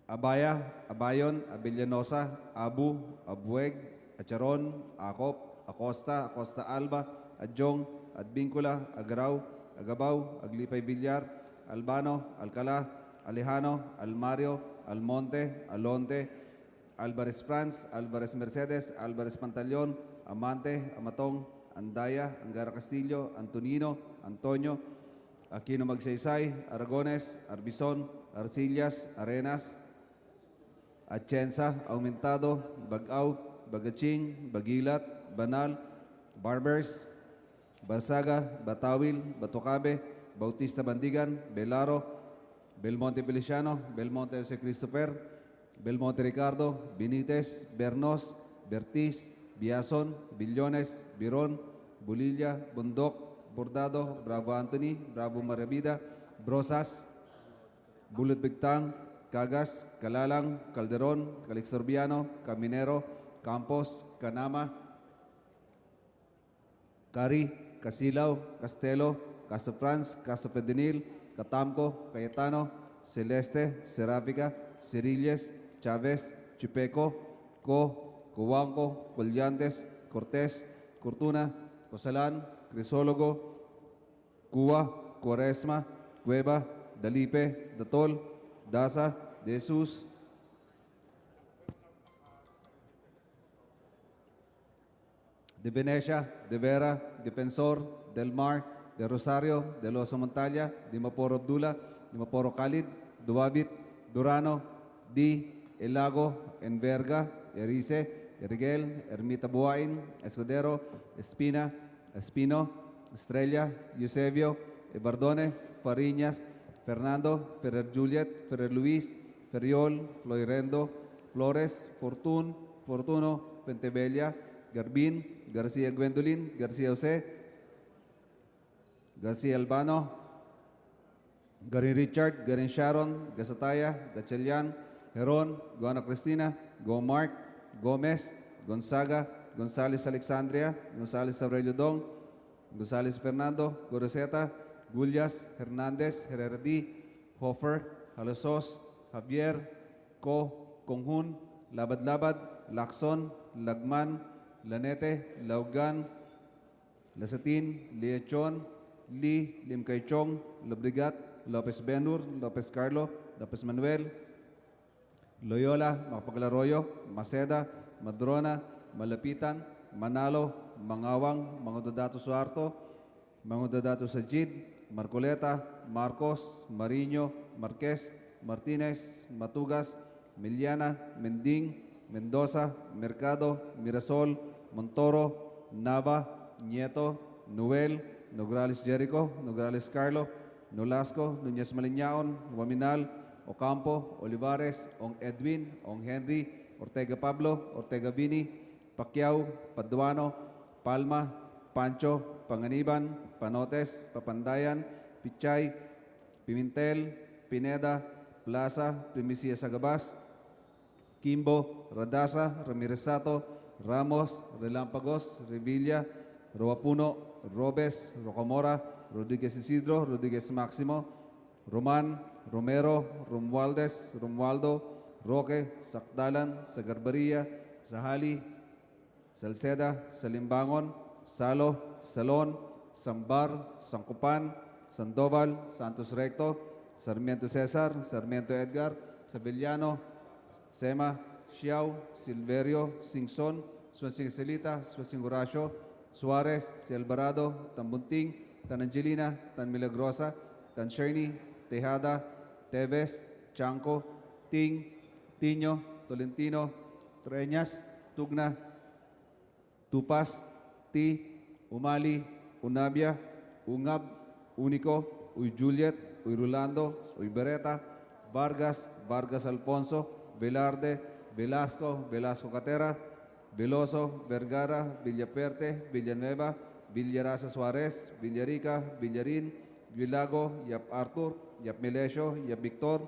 Abaya, Abayon, Abellanosa, Abu, Abueg, Acharon, Acop, Acosta, Acosta Alba, Adjong, Adbincula, Agrao, Agabaw, Aglipay Villar, Albano, Alcala, Alejano, Almario, Almonte, Alonte, Alvarez Franz, Alvarez Mercedes, Alvarez Pantaleon, Amante, Amatong, Andaya, Angara Castillo, Antonino, Antonio, Aquino Magsaysay, Aragones, Arbison, Arcillas, Arenas, Atienza, Aumentado, Bagaw, Bagaching, Bagilat, Banal, Barbers, Barsaga, Batawil, Batocabe, Bautista Bandigan, Belaro, Belmonte Feliciano, Belmonte Jose Christopher, Belmonte Ricardo, Benitez, Bernos, Bertiz, Biason, Billones, Biron, Bulilla, Bundok, Bordado, Bravo Anthony, Bravo Marabida, Brosas, Bullet Bigtang, Cagas, Calalang, Calderon, Calixorbiano, Caminero, Campos, Canama, Cari, Casilaw, Castelo, Caso Franz, Caso Fedenil, Catamco, Cayetano, Celeste, Serafica, Cirilles, Chavez, Chupeco, Co, Cubanco, Collantes, Cortés, Cortuna, Cosalan, Crisologo, Cuba, Quaresma, Cueva, Dalipe, Datol, Dasa, De Jesus, De Venecia, De Vera, Defensor, Del Mar, De Rosario, De Los Montalia, Di Maporo Abdullah, Di Maporo Khalid, Duwabit, Durano, Di, Elago, Enverga, Erice, Erigel, Ermita Buain, Escudero, Espina, Espino, Estrella, Eusebio, Ebardone, Fariñas, Fernando, Ferrer Juliet, Ferrer Luis, Ferriol, Floirendo, Flores, Fortuno, Pentebella, Garbin, Garcia Gwendolyn, Garcia Jose, Garcia Albano, Garin Richard, Garin Sharon, Gasataya, Gachelian, Heron, Goana Cristina, Go Mark, Gomez, Gonzaga, Gonzales Alexandria, Gonzales Aurelio Dong, Gonzales Fernando, Goroseta, Gullas, Hernandez, Hererdi, Hofer, Halosos, Javier, Conjun, Labad-Labad, Lacson, Lagman, Lanete, Laugan, Lasatin, Liechon, Limcaychong, Lobrigat, Lopez Benur, Lopez Carlo, Lopez Manuel, Loyola, Mapaglaroyo, Maceda, Madrona, Malapitan, Manalo, Mangawang, Mangododato Suarto, Mangododato Sajid, Marcoleta, Marcos, Mariño, Marquez, Martinez, Matugas, Miliana, Mending, Mendoza, Mercado, Mirasol, Montoro, Nava, Nieto, Noel, Nograles Jericho, Nograles Carlo, Nolasco, Núñez Maliñaon, Waminal, Ocampo, Olivares, Ong Edwin, Ong Henry, Ortega Pablo, Ortega Vini, Pacquiao, Paduano, Palma, Pancho, Panganiban, Panotes, Papandayan, Pichay, Pimentel, Pineda, Plaza, Primicia Sagabas, Kimbo, Radasa, Ramirez Sato, Ramos, Relampagos, Revilla, Roapuno, Robes, Rocamora, Rodriguez Isidro, Rodriguez Maximo, Roman, Romero, Romualdez, Romualdo, Roque, Sakdalan, Sagarbaria, Sahali, Salceda, Salimbangon, Salo, Salon, Sambar, Sankupan, Sandoval, Santos Recto, Sarmiento Cesar, Sarmiento Edgar, Sevillano, Sema, Xiao, Silverio, Singson, Suensing Celita, Suensing Horacio, Suarez, Si Alvarado, Tambunting, Tan Angelina, Tan Milagrosa, Tan Sherny, Tejada, Teves, Chanco, Ting, Tiño, Tolentino, Treñas, Tugna, Tupas, Ti, Umali, Unabia, Ungab, Unico, Uy Juliet, Uy Rolando, Uy Beretta, Vargas, Vargas Alfonso, Velarde, Velasco, Velasco Catera, Veloso, Vergara, Villaperte, Villanueva, Villaraza Suarez, Villarica, Villarin, Villago, Yap Arthur, Yap Melesio, Yap Victor,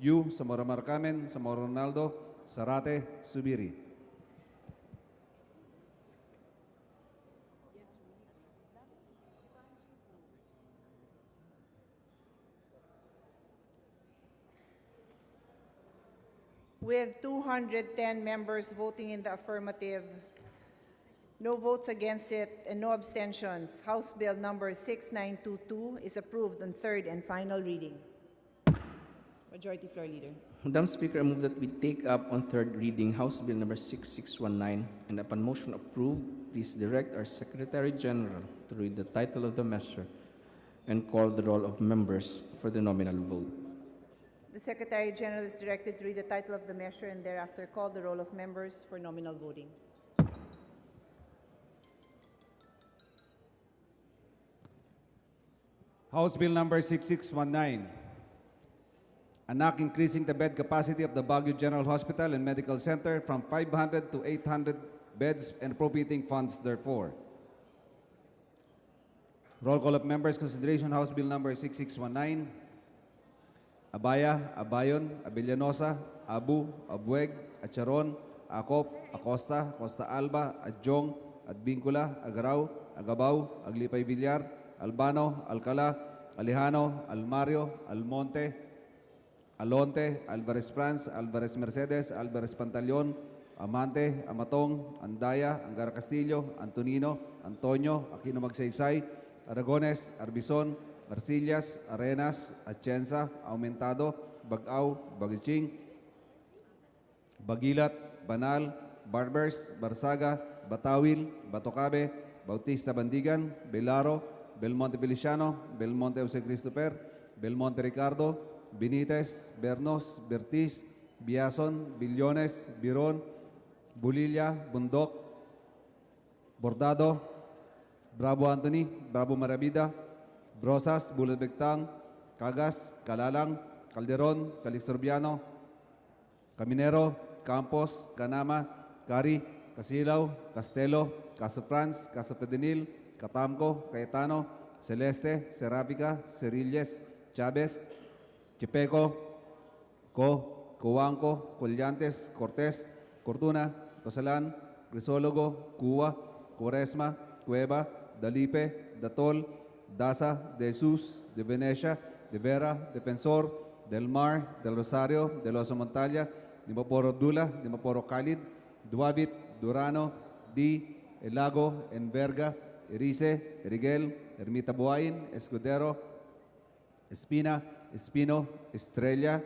Yu, Zamora Marcamen, Zamora Ronaldo, Sarate, Subiri. With 210 members voting in the affirmative, no votes against it, and no abstentions, House Bill number 6922 is approved on third and final reading. Majority Floor Leader. Madam Speaker, I move that we take up on third reading House Bill number 6619, and upon motion approved, please direct our Secretary General to read the title of the measure and call the roll of members for the nominal vote. The Secretary General is directed to read the title of the measure and thereafter call the roll of members for nominal voting. House Bill number 6619, an act increasing the bed capacity of the Baguio General Hospital and Medical Center from 500 to 800 beds and appropriating funds therefore. Roll call of members. Consideration House Bill number 6619. Abaya, Abayon, Abellanosa, Abu, Abueg, Acharon, Acop, Acosta, Costa Alba, Adjong, Advincula, Agaraw, Agabao, Aglipay Villar, Albano, Alcala, Alejano, Almario, Almonte, Alonte, Alvarez France, Alvarez Mercedes, Alvarez Pantaleon, Amante, Amatong, Andaya, Angara Castillo, Antonino, Antonio, Aquino Magsaysay, Aragones, Arbison, Arcillas, Arenas, Atienza, Aumentado, Bagaw, Bagiching, Bagilat, Banal, Barbers, Barsaga, Batawil, Batocabe, Bautista Bandigan, Belaro, Belmonte Feliciano, Belmonte Jose Christopher, Belmonte Ricardo, Benitez, Bernos, Bertiz, Biason, Billones, Biron, Bulilla, Bundok, Bordado, Bravo Anthony, Bravo Marabida, Brosas, Bulat Begtang, Cagas, Calalang, Calderon, Calixtorbiano, Caminero, Campos, Canama, Cari, Casilaw, Castelo, Caso France, Caso Pedenil, Catamco, Cayetano, Celeste, Serapica, Cerilles, Chavez, Chipeco, Coanco, Collantes, Cortés, Cortuna, Tosalan, Crisólogo, Cuba, Cuaresma, Cueva, Dalipe, Datol, Daza, De Jesus, de Venecia, de Vera, Defensor, Del Mar, Del Rosario, de Los Montalia, de Maporo Dula, de Maporo Khalid, Duabit, Durano, Di, El Lago, Enverga, Erice, Eriguel, Ermita Buain, Escudero, Espina, Espino, Estrella,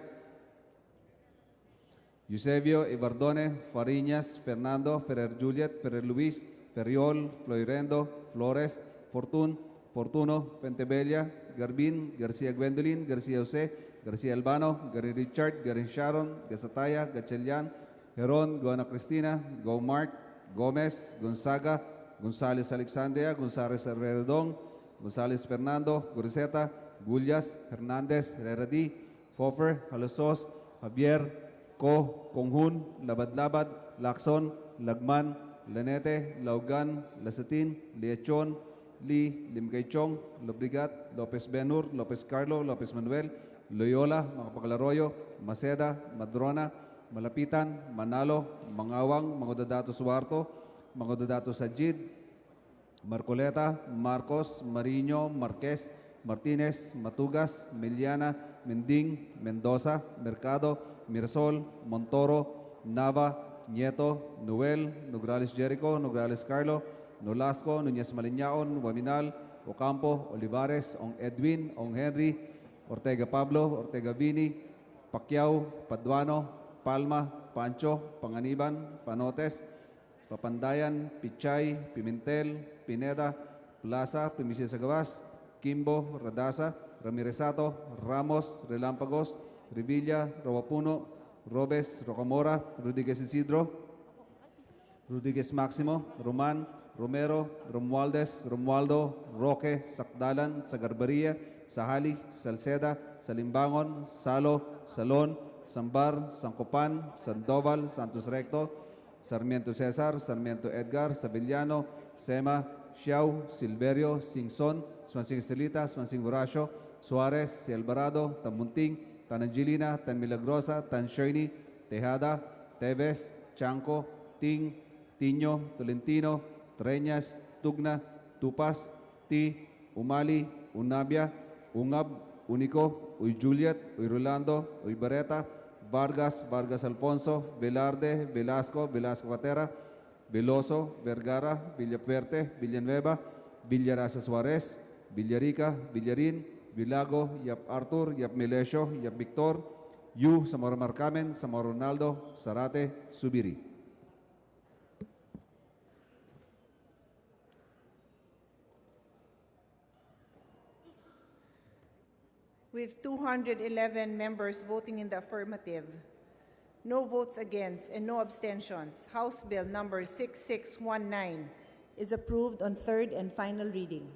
Eusebio, Ibardone, Fariñas, Fernando, Ferrer Juliet, Ferrer Luis, Ferriol, Floirendo, Flores, Fortuno, Pentebella, Garbin, Garcia Gwendolyn, Garcia Jose, Garcia Albano, Gary Richard, Gary Sharon, Gasataya, Gachelian, Heron, Gona Cristina, Go Mark, Gomez, Gonzaga, Gonzales Alexandria, Gonzales Redong, Gonzales Fernando, Guriseta, Gullas, Hernandez, Herradi, Fofer, Halosos, Javier, Conghun, Labad-Labad, Lacson, Lagman, Lanete, Laugan, Lasatin, Liachon, Limkaychong, Lobrigat, Lopez Benur, Lopez Carlo, Lopez Manuel, Loyola, Macapagalaroyo, Maceda, Madrona, Malapitan, Manalo, Mangawang, Mangodadato Suarto, Mangodadato Sajid, Marcoleta, Marcos, Mariño, Marquez, Martinez, Matugas, Miliana, Mending, Mendoza, Mercado, Mirsol, Montoro, Nava, Nieto, Noel, Nograles Jericho, Nograles Carlo, Nolasco, Núñez Maliñaon, Waminal, Ocampo, Olivares, Ong Edwin, Ong Henry, Ortega Pablo, Ortega Vini, Pacquiao, Paduano, Palma, Pancho, Panganiban, Panotes, Papandayan, Pichay, Pimentel, Pineda, Plaza, Primicia Sagabas, Kimbo, Radasa, Ramiresato, Ramos, Relámpagos, Revilla, Robapuno, Robes, Rocamora, Rodriguez Isidro, Rodriguez Máximo, Roman, Romero, Romualdez, Romualdo, Roque, Sakdalan, Sagarbaria, Sahali, Salceda, Salimbangon, Salo, Salon, Sambar, Sancopan, Sandoval, Santos Recto, Sarmiento Cesar, Sarmiento Edgar, Savillano, Sema, Xiao, Silverio, Singson, Swansing Estelita, Swansing Horacio, Suarez, Si Alvarado, Tamunting, Tan Angelina, Tan Milagrosa, Tan Shirney, Tejada, Teves, Chanco, Ting, Tiño, Tolentino, Treñas, Tugna, Tupas, Ti, Umali, Unabia, Ungab, Unico, Uy Juliet, Uy Rolando, Uy Bareta, Vargas, Vargas Alfonso, Velarde, Velasco, Velasco Catera, Veloso, Vergara, Villafuerte, Villanueva, Villarasa Suarez, Villarica, Villarin, Vilago, Yap Arthur, Yap Melesio, Yap Victor, Yu, Samora Marcamen, Samora Ronaldo, Sarate, Subiri. With 211 members voting in the affirmative, no votes against, and no abstentions, House Bill number 6619 is approved on third and final reading.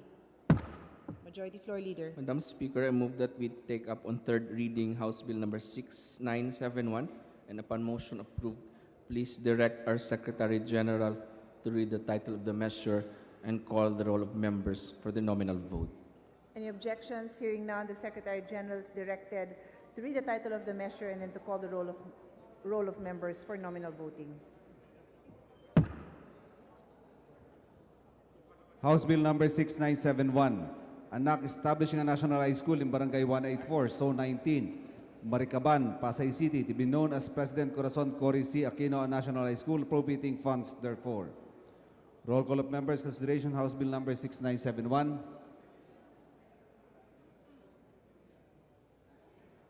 Majority Floor Leader. Madam Speaker, I move that we take up on third reading House Bill number 6971, and upon motion approved, please direct our Secretary General to read the title of the measure and call the roll of members for the nominal vote. Any objections? Hearing none, the Secretary General is directed to read the title of the measure and then to call the roll of members for nominal voting. House Bill number 6971, an act establishing a national high school in Barangay 184, Zone 19, Maricaban, Pasay City, to be known as President Corazon Cory C. Aquino National High School, appropriating funds therefore. Roll call of members. Consideration House Bill number 6971.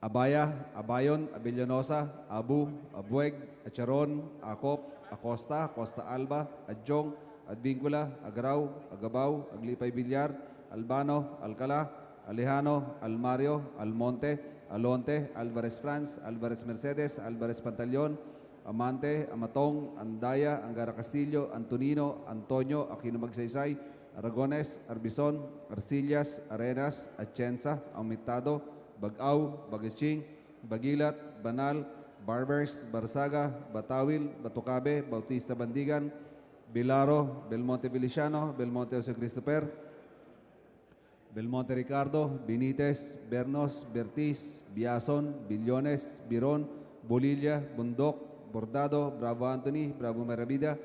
Abaya, Abayon, Abellanosa, Abu, Abueg, Acharon, Acop, Acosta, Costa Alba, Adjong, Advincula, Agrao, Agabao, Aglipay Villar, Albano, Alcala, Alejano, Almario, Almonte, Alonte, Alvarez France, Alvarez Mercedes, Alvarez Pantaleon, Amante, Amatong, Andaya, Angara Castillo, Antonino, Antonio, Aquino Magsaysay, Aragones, Arbison, Arcillas, Arenas, Atienza, Aumentado, Bagaw, Bagaching, Bagilat, Banal, Barbers, Barsaga, Batawil, Batucabe, Bautista Bandigan, Bilaro, Belmonte Feliciano, Belmonte Jose Christopher, Belmonte Ricardo, Benitez, Bernos, Bertiz, Biason, Billones, Biron, Bolilla, Bundok, Bordado, Bravo Anthony, Bravo Maravida,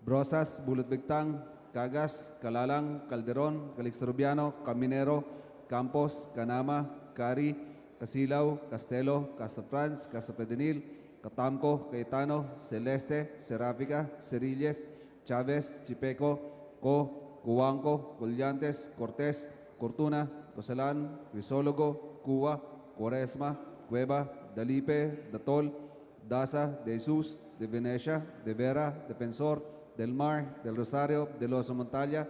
Brosas, Bulot Bigtang, Cagas, Calalang, Calderon, Calix Rubiano, Caminero, Campos, Canama, Cari, Casilaw, Castelo, Casa Franz, Casa Pedenil, Catamco, Cayetano, Celeste, Serafica, Cerilles, Chavez, Chipeco, Cuanco, Collantes, Cortés, Cortuna, Tosalan, Crisólogo, Cuba, Cuaresma, Cueva, Dalipe, Datol, Daza, De Jesus, de Venecia, de Vera, Defensor, Del Mar, Del Rosario, de Los Montalia,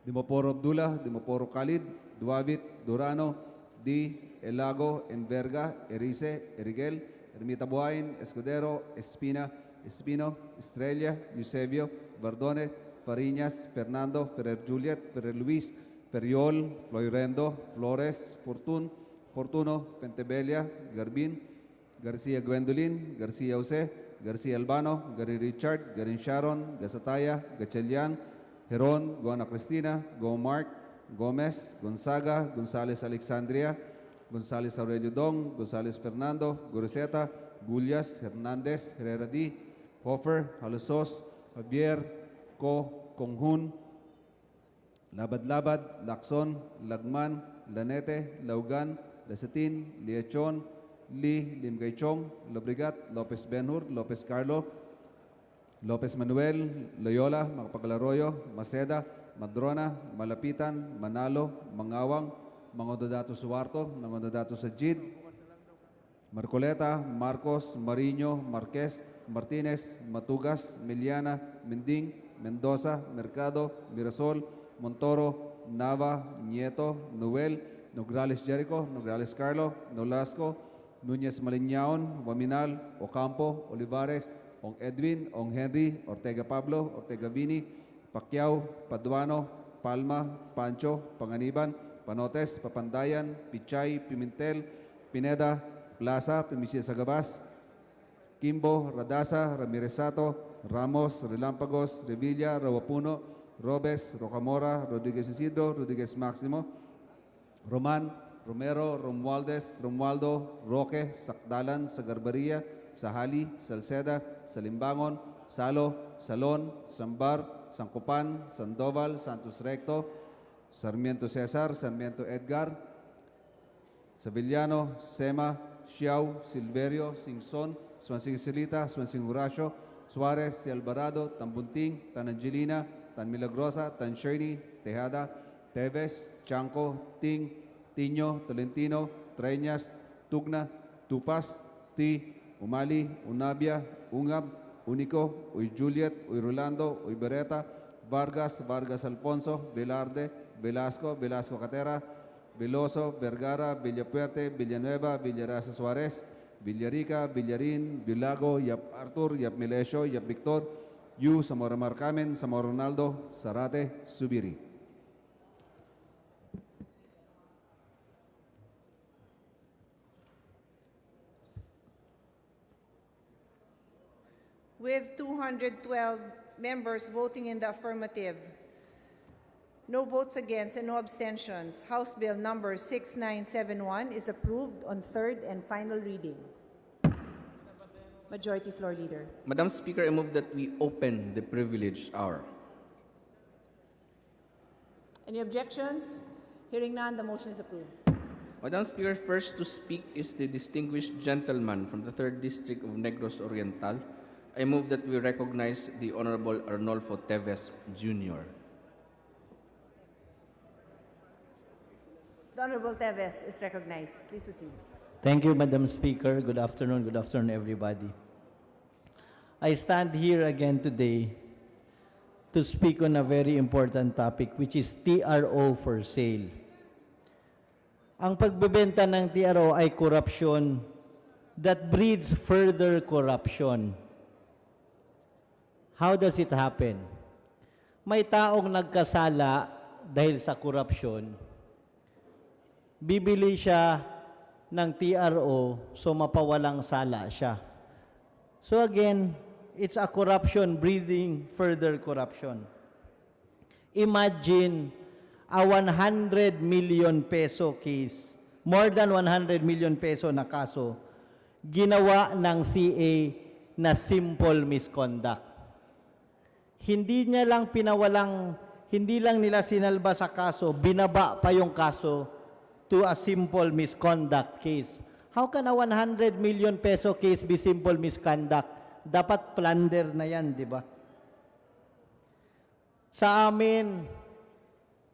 Dimoporo Abdullah, Dimoporo Khalid, Duavit, Durano, Di, El Lago, Enverga, Erice, Eriguel, Ermita Buain, Escudero, Espina, Espino, Estrella, Eusebio, Verdone, Fariñas, Fernando, Ferrer Juliet, Ferrer Luis, Ferriol, Floyrendo, Flores, Fortuno, Pentebella, Garbin, Garcia Gwendolyn, Garcia Jose, Garcia Albano, Gary Richard, Garin Sharon, Gasataya, Gachelian, Heron, Gona Cristina, Go Mark, Gomez, Gonzaga, Gonzales Alexandria, Gonzales Aurelio Dong, Gonzales Fernando, Goroseta, Gullias, Hernandez, Herrera D, Hofer, Halosos, Javier, Conghun, Labad-Labad, Lacson, Lagman, Lanete, Laugan, Lasetin, Liachon, Limgaychong, Lobrigat, Lopez Benhur, Lopez Carlo, Lopez Manuel, Loyola, Magpagalaroyo, Maceda, Madrona, Malapitan, Manalo, Mangawang, Mangododato Suwarto, Mangododato Sajid, Marcoleta, Marcos, Mariño, Marquez, Martinez, Matugas, Miliana, Mending, Mendoza, Mercado, Mirasol, Montoro, Nava, Nieto, Noel, Nograles Jericho, Nograles Carlo, Nolasco, Núñez Maliñaon, Waminal, Ocampo, Olivares, Ong Edwin, Ong Henry, Ortega Pablo, Ortega Vini, Pacquiao, Paduano, Palma, Pancho, Panganiban, Panotes, Papandayan, Pichay, Pimentel, Pineda, Plaza, Primicia Sagabas, Kimbo, Radasa, Ramiresato, Ramos, Relampagos, Revilla, Rawapuno, Robes, Rocamora, Rodriguez Isidro, Rodriguez Maximo, Roman, Romero, Romualdez, Romualdo, Roque, Sakdalan, Sagarbaria, Sahali, Salceda, Salimbangon, Salo, Salon, Sambar, Sancopan, Sandoval, Santos Recto, Sarmiento Cesar, Sarmiento Edgar, Sevillano, Sema, Xiao, Silverio, Singson, Swansing Silita, Swansing Horacio, Suarez, Si Alvarado, Tambunting, Tan Angelina, Tan Milagrosa, Tan Shirley, Tejada, Teves, Chanco, Ting, Tiño, Tolentino, Treñas, Tugna, Tupas, Ti, Umali, Unabia, Ungab, Unico, Uy Juliet, Uy Rolando, Uy Bereta, Vargas, Vargas Alfonso, Velarde, Velasco, Velasco Catera, Veloso, Vergara, Villapuerte, Villanueva, Villarasa Suarez, Villarica, Villarin, Villago, Yap Arthur, Yap Melesio, Yap Victor, Yu, Zamora Marcamen, Zamora Ronaldo, Zarate, Subiri. With 212 members voting in the affirmative, no votes against and no abstentions, House Bill number 6971 is approved on third and final reading. Majority Floor Leader. Madam Speaker, I move that we open the privileged hour. Any objections? Hearing none, the motion is approved. Madam Speaker, first to speak is the distinguished gentleman from the 3rd District of Negros Oriental. I move that we recognize the Honorable Arnolfo Teves Jr. The Honorable Teves is recognized. Please proceed. Thank you, Madam Speaker. Good afternoon, everybody. I stand here again today to speak on a very important topic, which is TRO for sale. Ang pagbebenta ng TRO ay corruption that breeds further corruption. How does it happen? May taong nagkasala dahil sa corruption. Bibili siya ng TRO, so mapawalang sala siya. So again, it's a corruption breeding further corruption. Imagine a 100 million peso case, more than 100 million peso na kaso, ginawa ng CA na simple misconduct. Hindi lang nila sinalba sa kaso, binaba pa yung kaso to a simple misconduct case. How can a 100 million peso case be simple misconduct? Dapat plunder na yan, di ba? Sa amin,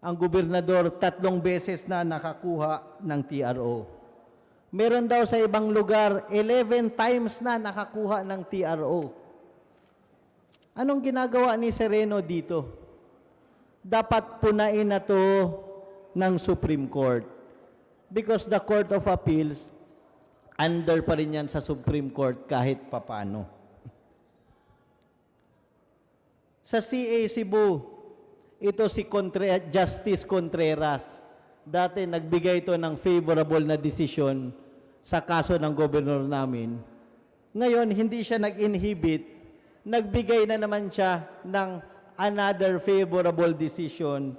ang gobernador 3 beses na nakakuha ng TRO. Meron daw sa ibang lugar, 11 times na nakakuha ng TRO. Anong ginagawa ni Sereno dito? Dapat punain na to ng Supreme Court. Because the Court of Appeals, under pa rin yan sa Supreme Court kahit papano. Sa CA Cebu, ito si Justice Contreras. Dati nagbigay ito ng favorable na decision sa kaso ng gobernador namin. Ngayon, hindi siya nag-inhibit. Nagbigay na naman siya ng another favorable decision.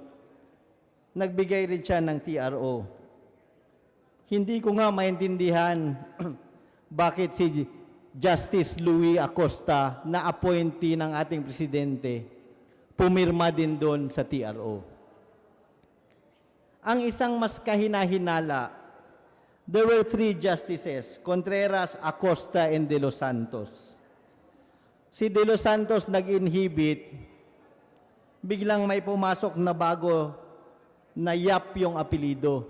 Nagbigay rin siya ng TRO. Hindi ko nga maintindihan bakit si Justice Louis Acosta na appointee ng ating presidente pumirma din doon sa TRO. Ang isang mas kahina-hinala, there were 3 justices, Contreras, Acosta, and De Los Santos. Si De Los Santos nag-inhibit, biglang may pumasok na bago na Yap yung apelido.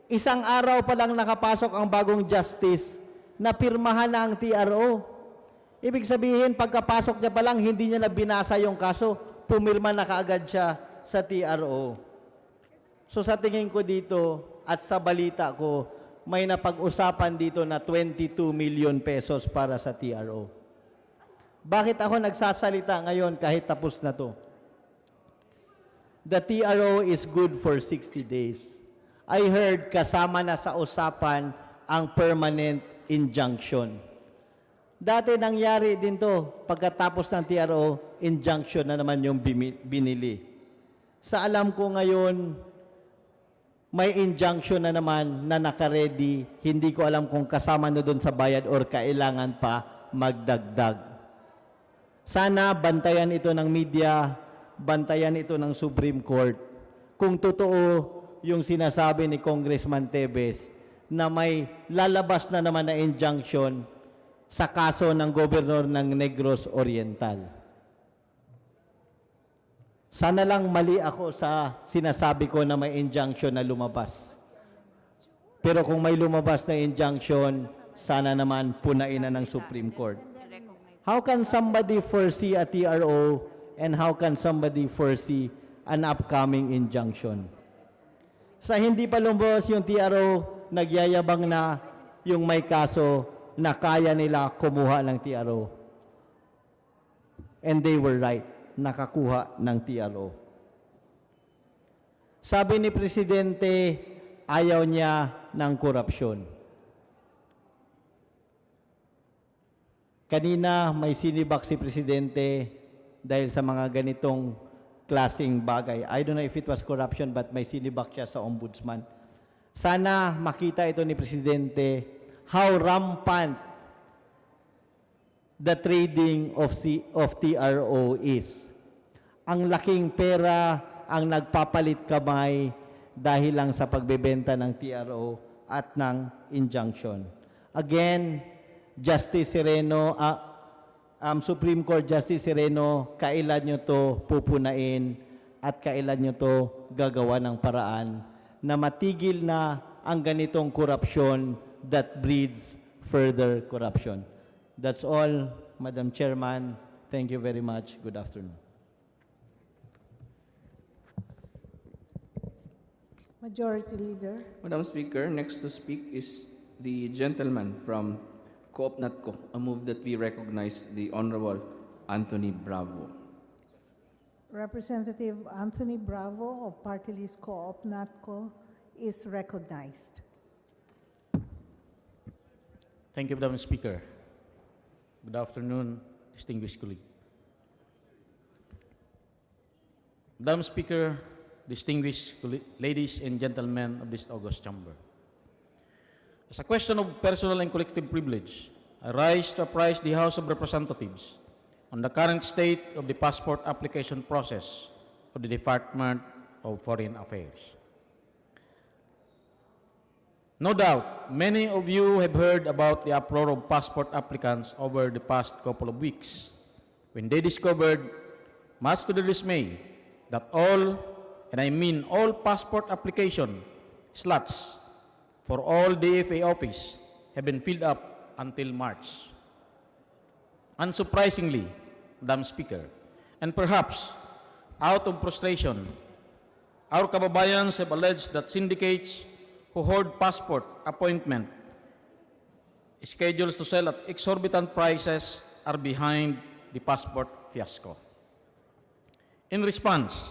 Isang araw pa lang nakapasok ang bagong justice na pirmahan na ang TRO. Ibig sabihin, pagkapasok niya pa lang, hindi niya na binasa yung kaso, pumirma na kaagad siya sa TRO. So sa tingin ko dito at sa balita ko, may napag-usapan dito na 22 million pesos para sa TRO. Bakit ako nagsasalita ngayon kahit tapos na to? The TRO is good for 60 days. I heard kasama na sa usapan ang permanent injunction. Dati nangyari din to, pagkatapos ng TRO, injunction na naman yung binili. Sa alam ko ngayon, may injunction na naman na nakaredy, hindi ko alam kung kasama na doon sa bayad or kailangan pa magdagdag. Sana bantayan ito ng media, bantayan ito ng Supreme Court. Kung totoo yung sinasabi ni Congressman Teves na may lalabas na naman na injunction sa kaso ng gobernador ng Negros Oriental. Sana lang mali ako sa sinasabi ko na may injunction na lumabas. Pero kung may lumabas na injunction, sana naman punain na ng Supreme Court. How can somebody foresee a TRO and how can somebody foresee an upcoming injunction? Sa hindi pa lumabas yung TRO, nagyayabang na yung may kaso na kaya nila kumuha ng TRO. And they were right, nakakuha ng TRO. Sabi ni Presidente, ayaw niya ng korupsyon. Kanina may sinibak si Presidente dahil sa mga ganitong klaseng bagay. I don't know if it was corruption but may sinibak siya sa ombudsman. Sana makita ito ni Presidente how rampant the trading of TRO is. Ang laking pera ang nagpapalit kamay dahil lang sa pagbebenta ng TRO at ng injunction. Again, Justice Sereno, Supreme Court Justice Sereno, kailan nyo to pupunain at kailan nyo to gagawa ng paraan na matigil na ang ganitong korupsyon that breeds further corruption. That's all, Madam Chairman. Thank you very much. Good afternoon. Majority Leader. Madam Speaker, next to speak is the gentleman from Co-op Natco. I move that we recognize the Honorable Anthony Bravo. Representative Anthony Bravo of Party List Co-op Natco is recognized. Thank you, Madam Speaker. Good afternoon, distinguished colleague. Madam Speaker, distinguished ladies and gentlemen of this august chamber. As a question of personal and collective privilege, I rise to apprise the House of Representatives on the current state of the passport application process of the Department of Foreign Affairs. No doubt, many of you have heard about the uproar of passport applicants over the past couple of weeks when they discovered, much to their dismay, that all, and I mean all passport application slots for all DFA office have been filled up until March. Unsurprisingly, Madam Speaker, and perhaps out of frustration, our kababayans have alleged that syndicates who hoard passport appointment schedules to sell at exorbitant prices are behind the passport fiasco. In response,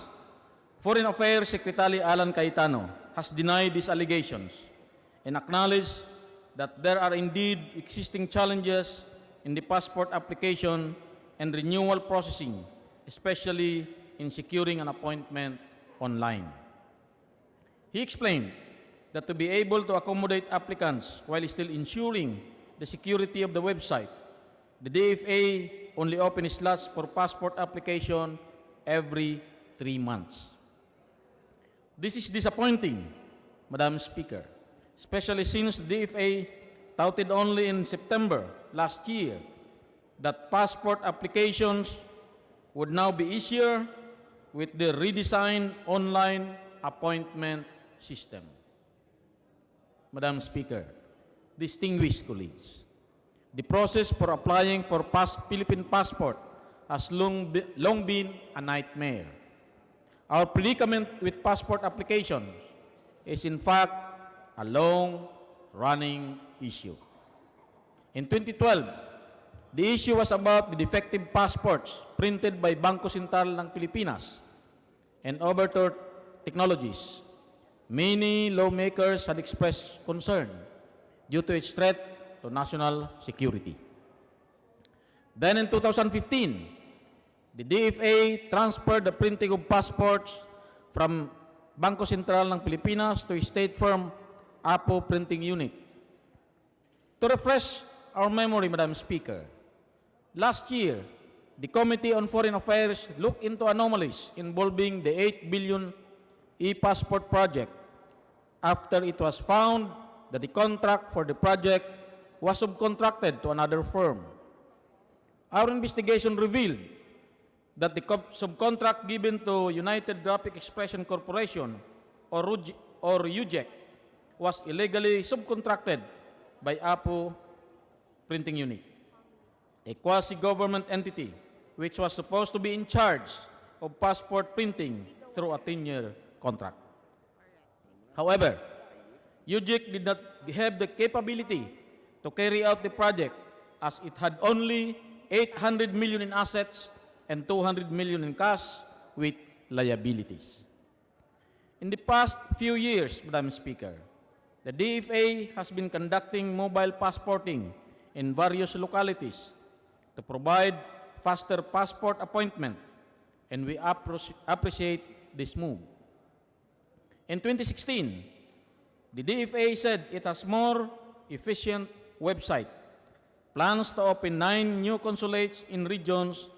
Foreign Affairs Secretary Alan Cayetano has denied these allegations and acknowledged that there are indeed existing challenges in the passport application and renewal processing, especially in securing an appointment online. He explained that to be able to accommodate applicants while still ensuring the security of the website, the DFA only opens slots for passport application every 3 months. This is disappointing, Madam Speaker, especially since the DFA touted only in September last year that passport applications would now be easier with the redesigned online appointment system. Madam Speaker, distinguished colleagues, the process for applying for Philippine passport has long been a nightmare. Our predicament with passport applications is in fact a long-running issue. In 2012, the issue was about the defective passports printed by Bangko Sentral ng Pilipinas and Overture Technologies. Many lawmakers had expressed concern due to its threat to national security. Then in 2015, the DFA transferred the printing of passports from Bangko Sentral ng Pilipinas to a state firm, APO Printing Unit. To refresh our memory, Madam Speaker, last year, the Committee on Foreign Affairs looked into anomalies involving the 8 billion e-passport project after it was found that the contract for the project was subcontracted to another firm. Our investigation revealed that the subcontract given to United Graphic Expression Corporation, or UGEC, was illegally subcontracted by APO Printing Unit, a quasi-government entity which was supposed to be in charge of passport printing through a 10-year contract. However, UGEC did not have the capability to carry out the project as it had only 800 million in assets and 200 million in cash with liabilities. In the past few years, Madam Speaker, the DFA has been conducting mobile passporting in various localities to provide faster passport appointment, and we appreciate this move. In 2016, the DFA said it has more efficient website, plans to open 9 new consulates in regions,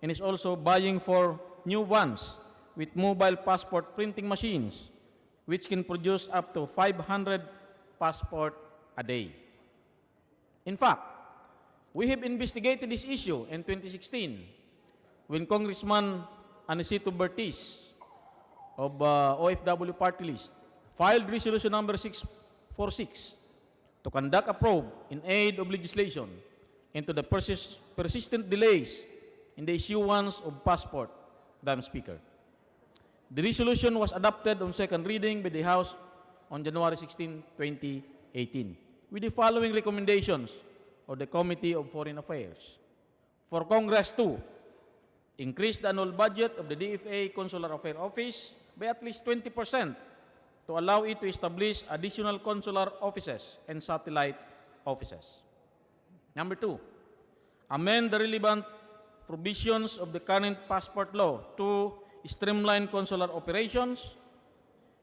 and is also buying for new ones with mobile passport printing machines, which can produce up to 500 passport a day. In fact, we have investigated this issue in 2016 when Congressman Anicito Bertiz of OFW Party List filed Resolution number 646 to conduct a probe in aid of legislation into the persistent delays in the issuance of passport, Madam Speaker. The resolution was adopted on second reading by the House on January 16, 2018, with the following recommendations of the Committee of Foreign Affairs. For Congress to increase the annual budget of the DFA Consular Affairs Office by at least 20% to allow it to establish additional consular offices and satellite offices. Number 2, amend the relevant provisions of the current passport law to streamline consular operations,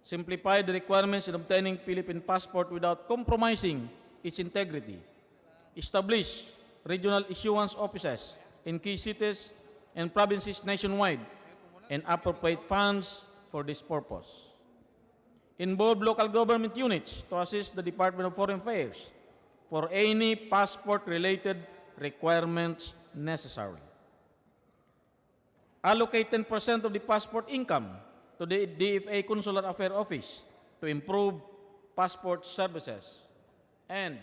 simplify the requirements in obtaining Philippine passport without compromising its integrity, establish regional issuance offices in key cities and provinces nationwide, and appropriate funds for this purpose. Involve local government units to assist the Department of Foreign Affairs for any passport-related requirements necessary. Allocate 10% of the passport income to the DFA Consular Affairs Office to improve passport services, and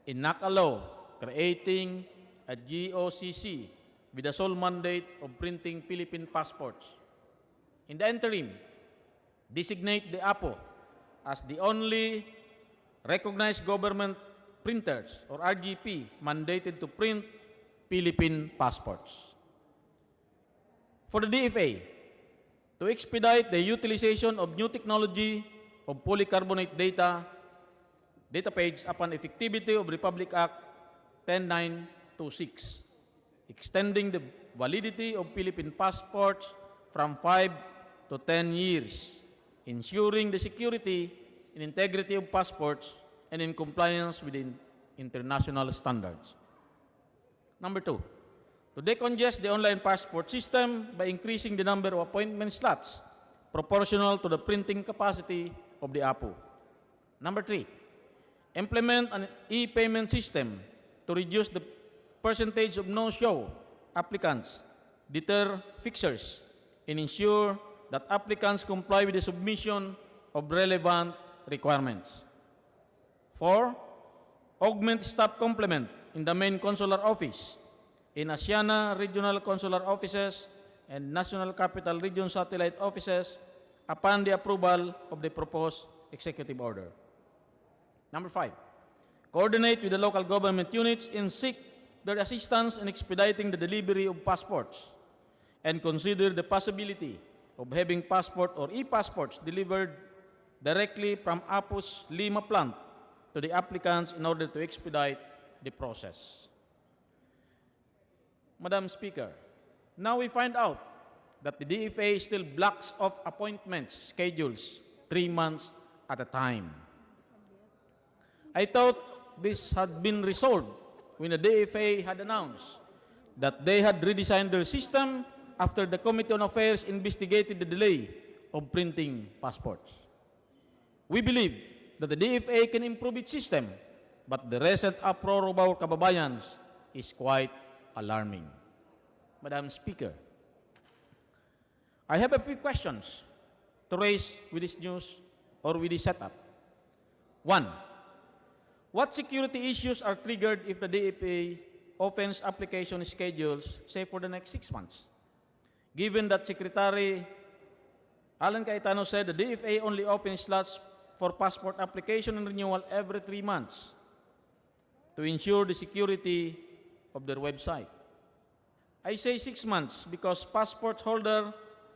enact a law creating a GOCC with the sole mandate of printing Philippine passports. In the interim, designate the APO as the only recognized government printers, or RGP, mandated to print Philippine passports. For the DFA, to expedite the utilization of new technology of polycarbonate data page upon effectivity of Republic Act 10926, extending the validity of Philippine passports from 5 to 10 years, ensuring the security and integrity of passports and in compliance with international standards. Number 2, to decongest the online passport system by increasing the number of appointment slots proportional to the printing capacity of the APO. Number 3, implement an e-payment system to reduce the percentage of no-show applicants, deter fixers, and ensure that applicants comply with the submission of relevant requirements. 4, augment staff complement in the main consular office, in ASEANA regional consular offices, and National Capital Region satellite offices upon the approval of the proposed executive order. Number 5, coordinate with the local government units and seek their assistance in expediting the delivery of passports, and consider the possibility of having passport or e-passports delivered directly from APO's Lima plant to the applicants in order to expedite the process. Madam Speaker, now we find out that the DFA still blocks off appointments schedules 3 months at a time. I thought this had been resolved when the DFA had announced that they had redesigned their system after the Committee on Affairs investigated the delay of printing passports. We believe that the DFA can improve its system, but the recent uproar of our kababayans is quite alarming. Madam Speaker, I have a few questions to raise with this news or with this setup. 1, what security issues are triggered if the DFA opens application schedules, say, for the next 6 months? Given that Secretary Alan Cayetano said the DFA only opens slots for passport application and renewal every 3 months to ensure the security of their website. I say 6 months because passport holder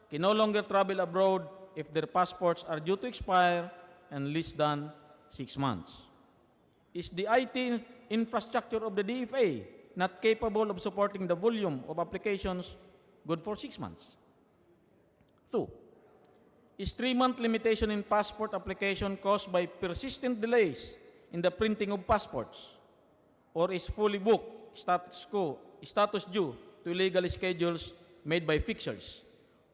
can no longer travel abroad if their passports are due to expire in less than 6 months. Is the IT infrastructure of the DFA not capable of supporting the volume of applications good for 6 months? 2, is 3-month limitation in passport application caused by persistent delays in the printing of passports, or is fully booked status due to illegal schedules made by fixers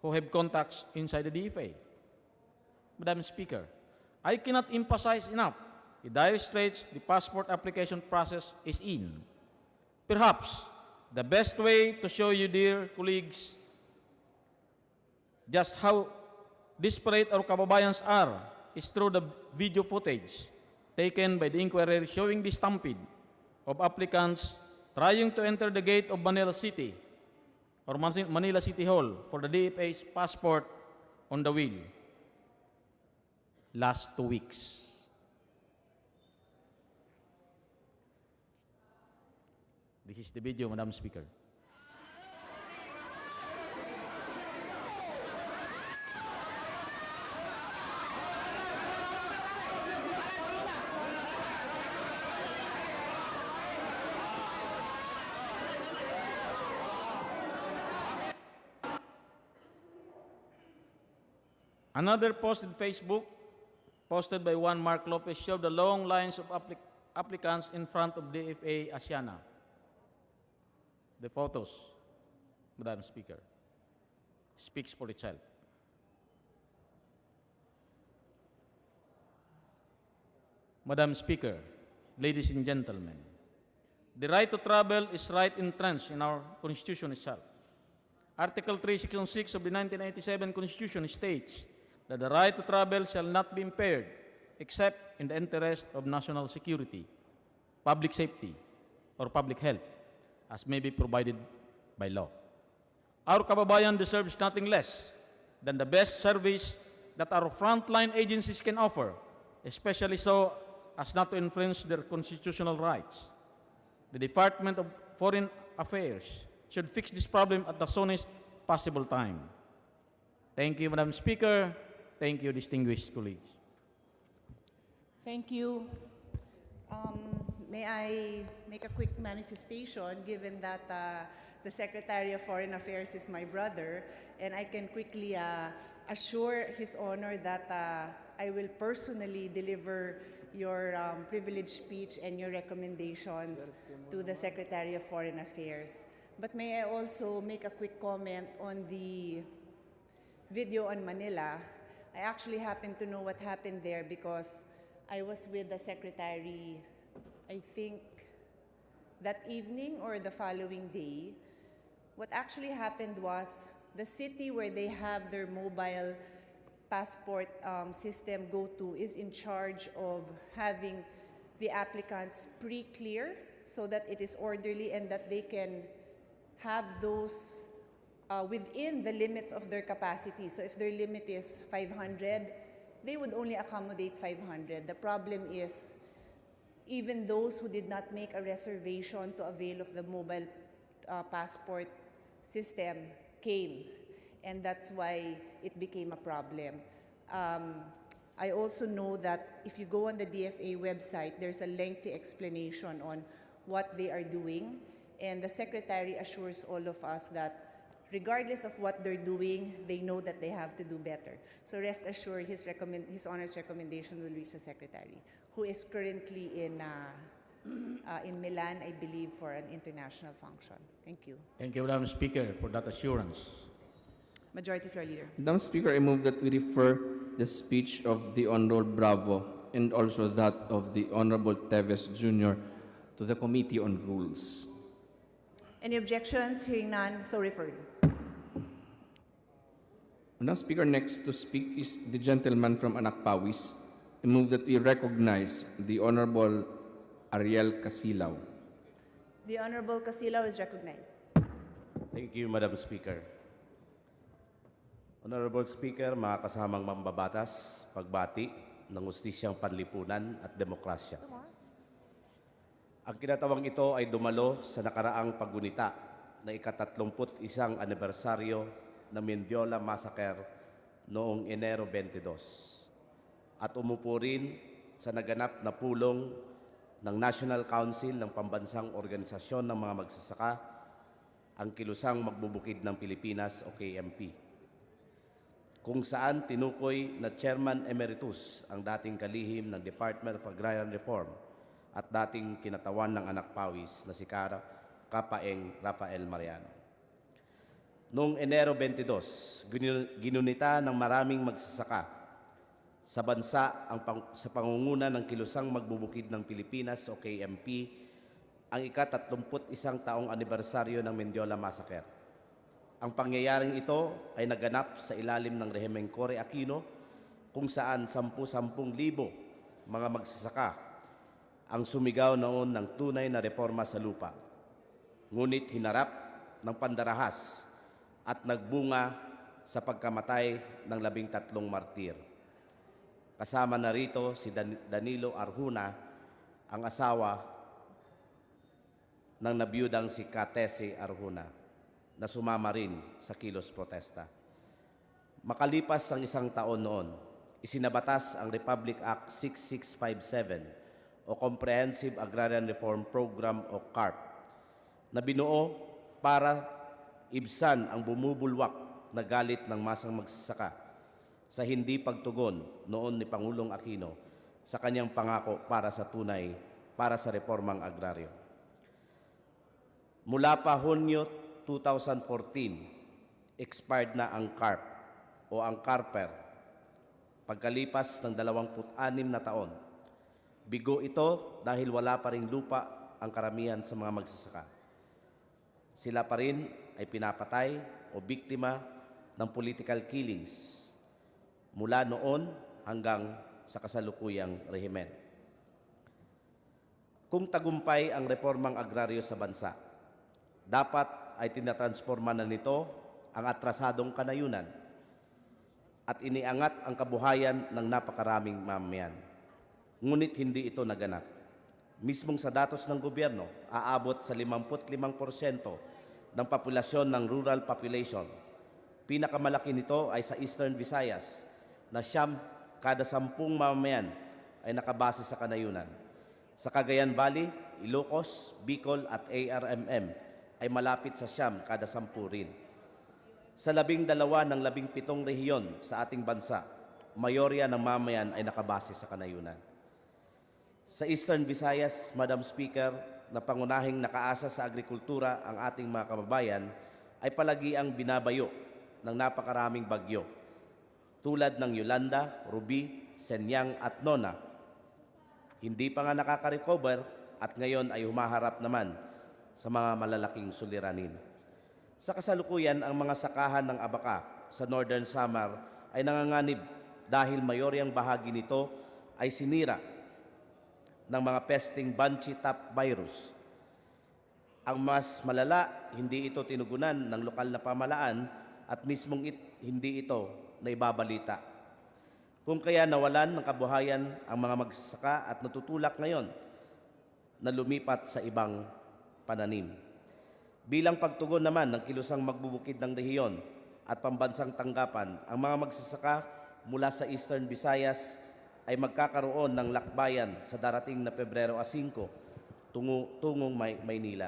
who have contacts inside the DFA? Madam Speaker, I cannot emphasize enough the dire straits the passport application process is in. Perhaps the best way to show you, dear colleagues, just how desperate our kababayans are is through the video footage taken by the inquiry showing the stampede of applicants trying to enter the gate of Manila City or Manila City Hall for the DFA's passport on the wheel last 2 weeks. This is the video, Madam Speaker. Another post in Facebook, posted by one Mark Lopez, showed the long lines of applicants in front of DFA Asiana. The photos, Madam Speaker, speaks for itself. Madam Speaker, ladies and gentlemen, the right to travel is right entrenched in our Constitution itself. Article 3, Section 6 of the 1987 Constitution states that the right to travel shall not be impaired except in the interest of national security, public safety, or public health, as may be provided by law. Our kababayan deserves nothing less than the best service that our frontline agencies can offer, especially so as not to infringe their constitutional rights. The Department of Foreign Affairs should fix this problem at the soonest possible time. Thank you, Madam Speaker. Thank you, distinguished colleagues. Thank you. May I make a quick manifestation, given that the Secretary of Foreign Affairs is my brother, and I can quickly assure His Honor that I will personally deliver your privileged speech and your recommendations to the Secretary of Foreign Affairs. But may I also make a quick comment on the video on Manila? I actually happen to know what happened there because I was with the Secretary, I think, that evening or the following day. What actually happened was the city where they have their mobile passport system go to is in charge of having the applicants pre-clear so that it is orderly and that they can have those within the limits of their capacity. So if their limit is 500, they would only accommodate 500. The problem is even those who did not make a reservation to avail of the mobile passport system came, and that's why it became a problem. I also know that if you go on the DFA website, there's a lengthy explanation on what they are doing, and the Secretary assures all of us that regardless of what they're doing, they know that they have to do better. So rest assured, His Honor's recommendation will reach the Secretary, who is currently in Milan, I believe, for an international function. Thank you. Thank you, Madam Speaker, for that assurance. Majority Floor Leader. Madam Speaker, I move that we refer the speech of the Honorable Bravo and also that of the Honorable Teves Jr. to the Committee on Rules. Any objections? Hearing none, so referred. Madam Speaker, next to speak is the gentleman from Anak Pawis. I move that we recognize the Honorable Ariel Casilaw. The Honorable Casilaw is recognized. Thank you, Madam Speaker. Honorable Speaker, mga kasamang mambabatas, pagbati ng hustisyang panlipunan at demokrasya. Ang kinatawang ito ay dumalo sa nakaraang paggunita na ika-31 anibersaryo ng Mendiola Massacre noong Enero 22 at umupo rin sa naganap na pulong ng National Council ng Pambansang Organisasyon ng mga Magsasaka, ang Kilusang Magbubukid ng Pilipinas o KMP, kung saan tinukoy na Chairman Emeritus ang dating kalihim ng Department of Agrarian Reform at dating kinatawan ng Anak Pawis na si Kapaeng Rafael Mariano. Noong Enero 22, ginunita ng maraming magsasaka sa bansa sa pangunguna ng Kilusang Magbubukid ng Pilipinas o KMP ang ika-31 taong anibersaryo ng Mendiola Massacre. Ang pangyayaring ito ay naganap sa ilalim ng rehimeng Cory Aquino kung saan 10,000 mga magsasaka ang sumigaw noon ng tunay na reforma sa lupa. Ngunit hinarap ng pandarahas at nagbunga sa pagkamatay ng 13 martir. Kasama na rito si Danilo Arjuna, ang asawa ng nabiyudang si Katesi Arjuna, na sumama rin sa kilos protesta. Makalipas ang 1 taon noon, isinabatas ang Republic Act 6657 o Comprehensive Agrarian Reform Program o CARP na binuo para ibsan ang bumubulwak na galit ng masang magsasaka sa hindi pagtugon noon ni Pangulong Aquino sa kanyang pangako para sa reformang agraryo. Mula pa Hunyo 2014, expired na ang CARP o ang CARPER. Pagkalipas ng 26 na taon, bigo ito dahil wala pa ring lupa ang karamihan sa mga magsasaka. Sila pa rin ay pinapatay o biktima ng political killings mula noon hanggang sa kasalukuyang rehimen. Kung tagumpay ang reformang agraryo sa bansa, dapat ay tinatransforma na nito ang atrasadong kanayunan at iniangat ang kabuhayan ng napakaraming mamamayan. Ngunit hindi ito naganap. Mismong sa datos ng gobyerno, aabot sa 55% ng populasyon ng rural population. Pinakamalaki nito ay sa Eastern Visayas, na 9 kada 10 mamamayan ay nakabase sa kanayunan. Sa Cagayan Valley, Ilocos, Bicol at ARMM ay malapit sa 9 kada 10 rin. Sa 12 ng 17 rehiyon sa ating bansa, mayorya ng mamamayan ay nakabase sa kanayunan. Sa Eastern Visayas, Madam Speaker, na pangunahing nakaasa sa agrikultura ang ating mga kababayan, ay palagiang binabayo ng napakaraming bagyo, tulad ng Yolanda, Ruby, Senyang at Nona. Hindi pa nga nakaka-recover at ngayon ay humaharap naman sa mga malalaking suliranin. Sa kasalukuyan, ang mga sakahan ng abaka sa Northern Samar ay nanganganib dahil mayoryang bahagi nito ay sinira ng mga pesting Banshee Top virus. Ang mas malala, hindi ito tinugunan ng lokal na pamahalaan at mismong hindi ito na ibabalita. Kung kaya nawalan ng kabuhayan ang mga magsasaka at natutulak ngayon na lumipat sa ibang pananim. Bilang pagtugon naman ng Kilusang Magbubukid ng rehiyon at pambansang tanggapan, ang mga magsasaka mula sa Eastern Visayas ay magkakaroon ng lakbayan sa darating na Pebrero 5 tungong Maynila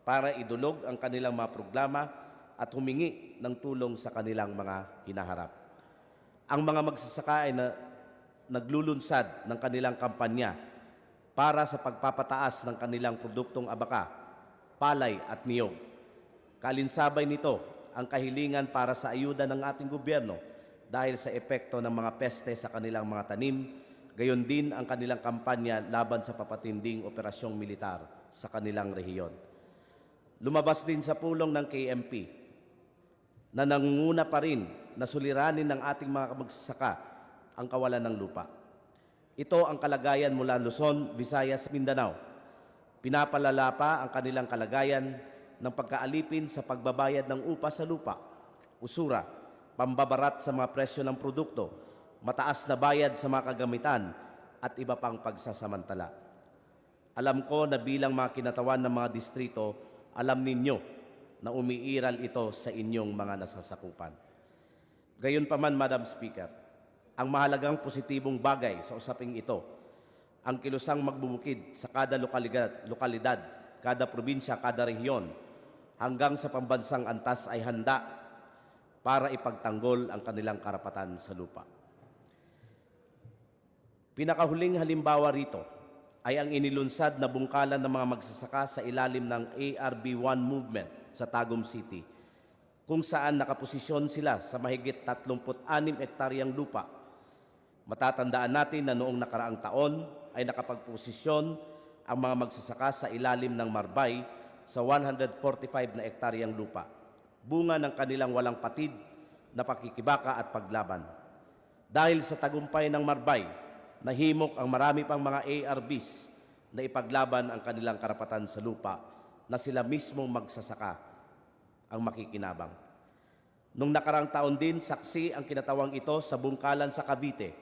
para idulog ang kanilang mga programa at humingi ng tulong sa kanilang mga hinaharap. Ang mga magsasaka ay naglulunsad ng kanilang kampanya para sa pagpapataas ng kanilang produktong abaka, palay at niyog. Kalinsabay nito ang kahilingan para sa ayuda ng ating gobyerno dahil sa epekto ng mga peste sa kanilang mga tanim, gayon din ang kanilang kampanya laban sa papatinding operasyong militar sa kanilang rehiyon. Lumabas din sa pulong ng KMP na nangunguna pa rin na suliranin ng ating mga magsasaka ang kawalan ng lupa. Ito ang kalagayan mula Luzon, Visayas, Mindanao. Pinapalala pa ang kanilang kalagayan ng pagkaalipin sa pagbabayad ng upa sa lupa, usura, pambabarat sa mga presyo ng produkto, mataas na bayad sa mga kagamitan at iba pang pagsasamantala. Alam ko na bilang mga kinatawan ng mga distrito, alam ninyo na umiiral ito sa inyong mga nasasakupan. Gayunpaman, Madam Speaker, ang mahalagang positibong bagay sa usaping ito, ang Kilusang Magbubukid sa kada lokalidad, kada probinsya, kada rehiyon, hanggang sa pambansang antas ay handa para ipagtanggol ang kanilang karapatan sa lupa. Pinakahuling halimbawa rito ay ang inilunsad na bungkalan ng mga magsasaka sa ilalim ng ARB1 movement sa Tagum City, kung saan nakaposisyon sila sa mahigit 36 hektaryang lupa Matatandaan natin na noong nakaraang taon ay nakapagposisyon ang mga magsasaka sa ilalim ng marbay sa 145 na ektaryang lupa, bunga ng kanilang walang patid na pakikibaka at paglaban. Dahil sa tagumpay ng marbay, nahimok ang marami pang mga ARBs na ipaglaban ang kanilang karapatan sa lupa na sila mismong magsasaka ang makikinabang. Nung nakaraang taon din, saksi ang kinatawang ito sa bungkalan sa Cavite,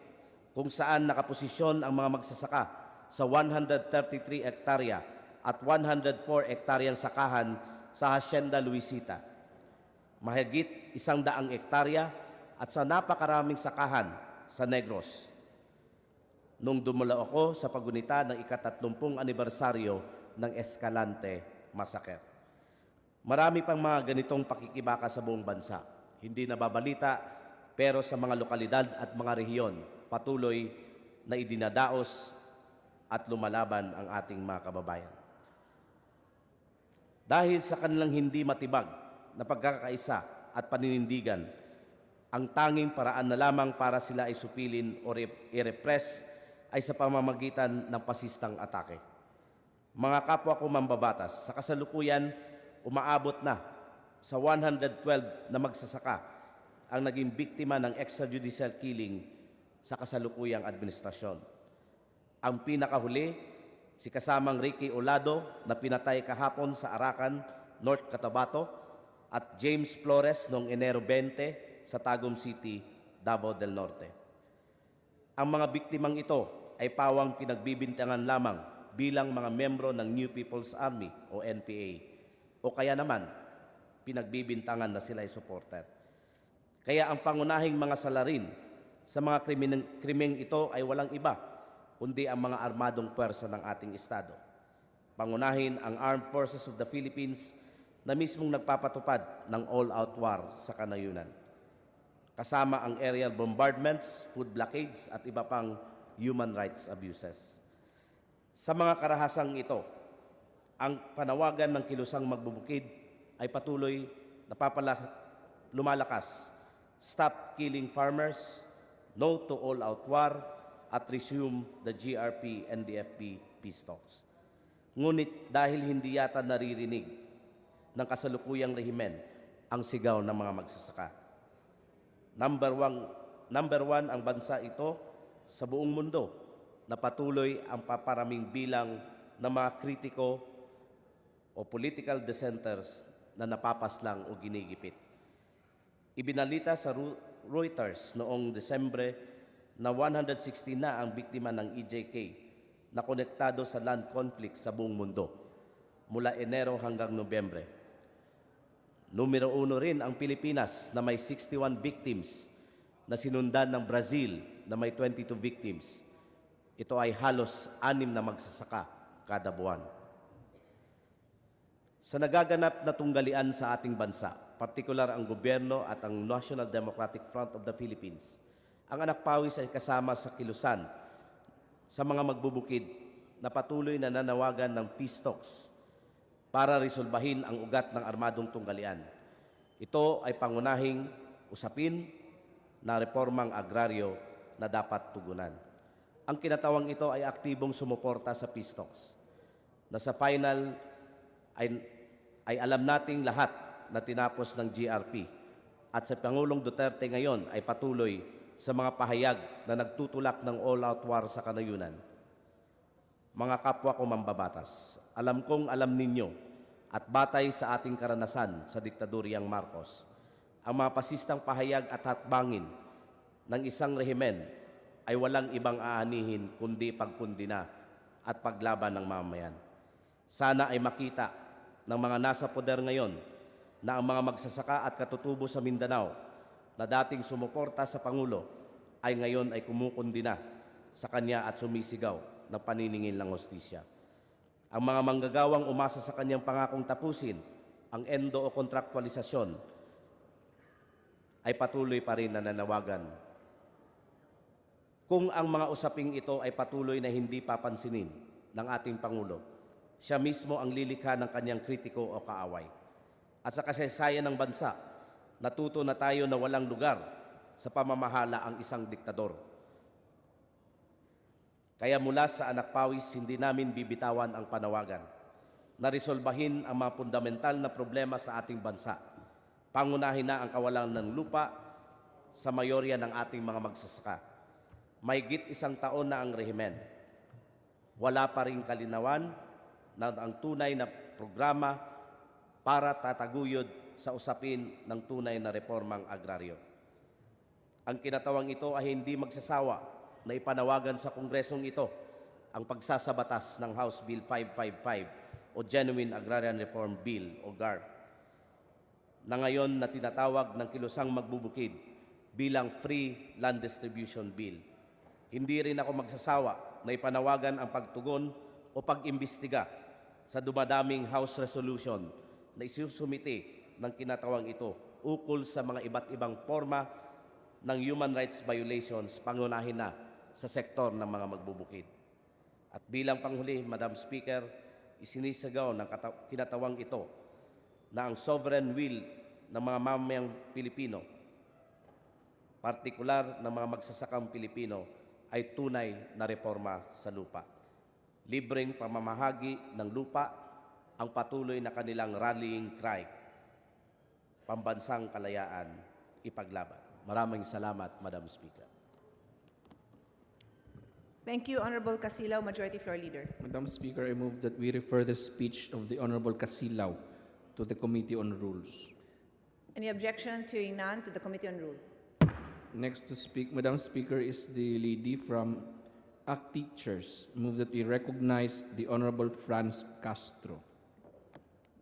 kung saan nakaposisyon ang mga magsasaka sa 133 hektarya at 104 hektaryang sakahan sa Hacienda Luisita. Mahigit 100 hektarya at sa napakaraming sakahan sa Negros. Nung dumalo ako sa pagunita ng ika-30 anibersaryo ng Escalante Massacre. Marami pang mga ganitong pakikibaka sa buong bansa. Hindi nababalita, pero sa mga lokalidad at mga rehiyon, patuloy na idinadaos at lumalaban ang ating mga kababayan. Dahil sa kanilang hindi matibag na pagkakaisa at paninindigan, ang tanging paraan na lamang para sila ay supilin o i-repress ay sa pamamagitan ng pasistang atake. Mga kapwa ko mambabatas, sa kasalukuyan, umaabot na sa 112 na magsasaka ang naging biktima ng extrajudicial killing sa kasalukuyang administrasyon. Ang pinakahuli, si kasamang Ricky Olado na pinatay kahapon sa Arakan, North Cotabato, at James Flores noong Enero 20 sa Tagum City, Davao del Norte. Ang mga biktimang ito ay pawang pinagbibintangan lamang bilang mga membro ng New People's Army o NPA, o kaya naman pinagbibintangan na sila ay supporter. Kaya ang pangunahing mga salarin sa mga krimeng ito ay walang iba kundi ang mga armadong puwersa ng ating Estado. Pangunahin ang Armed Forces of the Philippines na mismong nagpapatupad ng all-out war sa kanayunan. Kasama ang aerial bombardments, food blockades at iba pang human rights abuses. Sa mga karahasang ito, ang panawagan ng kilusang magbubukid ay patuloy na lumalakas. Stop killing farmers, no to all-out war, at resume the GRP-NDFP peace talks. Ngunit dahil hindi yata naririnig ng kasalukuyang rehimen ang sigaw ng mga magsasaka. Number one ang bansa ito sa buong mundo na patuloy ang paparaming bilang ng mga kritiko o political dissenters na napapaslang o ginigipit. Ibinalita sa Reuters noong Desembre na 160 na ang biktima ng EJK na konektado sa land conflict sa buong mundo mula Enero hanggang Nobyembre. Numero 1 rin ang Pilipinas na may 61 victims na sinundan ng Brazil na may 22 victims. Ito ay halos 6 na magsasaka kada buwan. Sa nagaganap na tunggalian sa ating bansa, partikular ang gobyerno at ang National Democratic Front of the Philippines, ang anak pawis ay kasama sa kilusan sa mga magbubukid na patuloy na nanawagan ng peace talks para resolbahin ang ugat ng armadong tunggalian. Ito ay pangunahing usapin na reformang agraryo na dapat tugunan. Ang kinatawang ito ay aktibong sumuporta sa peace talks na sa final ay alam nating lahat na tinapos ng GRP at sa Pangulong Duterte ngayon ay patuloy sa mga pahayag na nagtutulak ng all-out war sa kanayunan. Mga kapwa ko mambabatas, alam kong alam ninyo at batay sa ating karanasan sa diktadoryang Marcos, ang mga pasistang pahayag at hatbangin ng isang rehimen ay walang ibang aanihin kundi pagkundina at paglaban ng mamamayan. Sana ay makita ng mga nasa poder ngayon na ang mga magsasaka at katutubo sa Mindanao na dating sumuporta sa Pangulo ay ngayon ay kumukundina sa kanya at sumisigaw ng paniningil ng hustisya. Ang mga manggagawang umasa sa kanyang pangakong tapusin ang endo o kontraktualisasyon ay patuloy pa rin na nanawagan. Kung ang mga usaping ito ay patuloy na hindi papansinin ng ating Pangulo, siya mismo ang lilikha ng kanyang kritiko o kaaway. At sa kasaysayan ng bansa, natuto na tayo na walang lugar sa pamamahala ang isang diktador. Kaya mula sa anak pawis, hindi namin bibitawan ang panawagan na resolbahin ang mga fundamental na problema sa ating bansa. Pangunahin na ang kawalan ng lupa sa mayorya ng ating mga magsasaka. Mahigit 1 taon na ang rehimen. Wala pa ring kalinawan na ang tunay na programa para tataguyod sa usapin ng tunay na reformang agraryo. Ang kinatawang ito ay hindi magsasawa na ipanawagan sa kongresong ito ang pagsasabatas ng House Bill 555 o Genuine Agrarian Reform Bill o GARB na ngayon na tinatawag ng kilusang magbubukid bilang Free Land Distribution Bill. Hindi rin ako magsasawa na ipanawagan ang pagtugon o pag-imbestiga sa dumadaming House Resolution na isusumite ng kinatawang ito ukol sa mga iba't ibang forma ng human rights violations, pangunahin na sa sektor ng mga magbubukid. At bilang panghuli, Madam Speaker, isinisagaw ng kinatawang ito na ang sovereign will ng mga mamayang Pilipino, partikular ng mga magsasakang Pilipino, ay tunay na reforma sa lupa. Libreng pamamahagi ng lupa ang patuloy na kanilang rallying cry. Pambansang kalayaan, ipaglaban. Maraming salamat, Madam Speaker. Thank you, Honorable Casilaw, Majority Floor Leader. Madam Speaker, I move that we refer the speech of the Honorable Casilaw to the Committee on Rules. Any objections? Hearing none, to the Committee on Rules. Next to speak, Madam Speaker, is the lady from ACT Teachers. Move that we recognize the Honorable Franz Castro.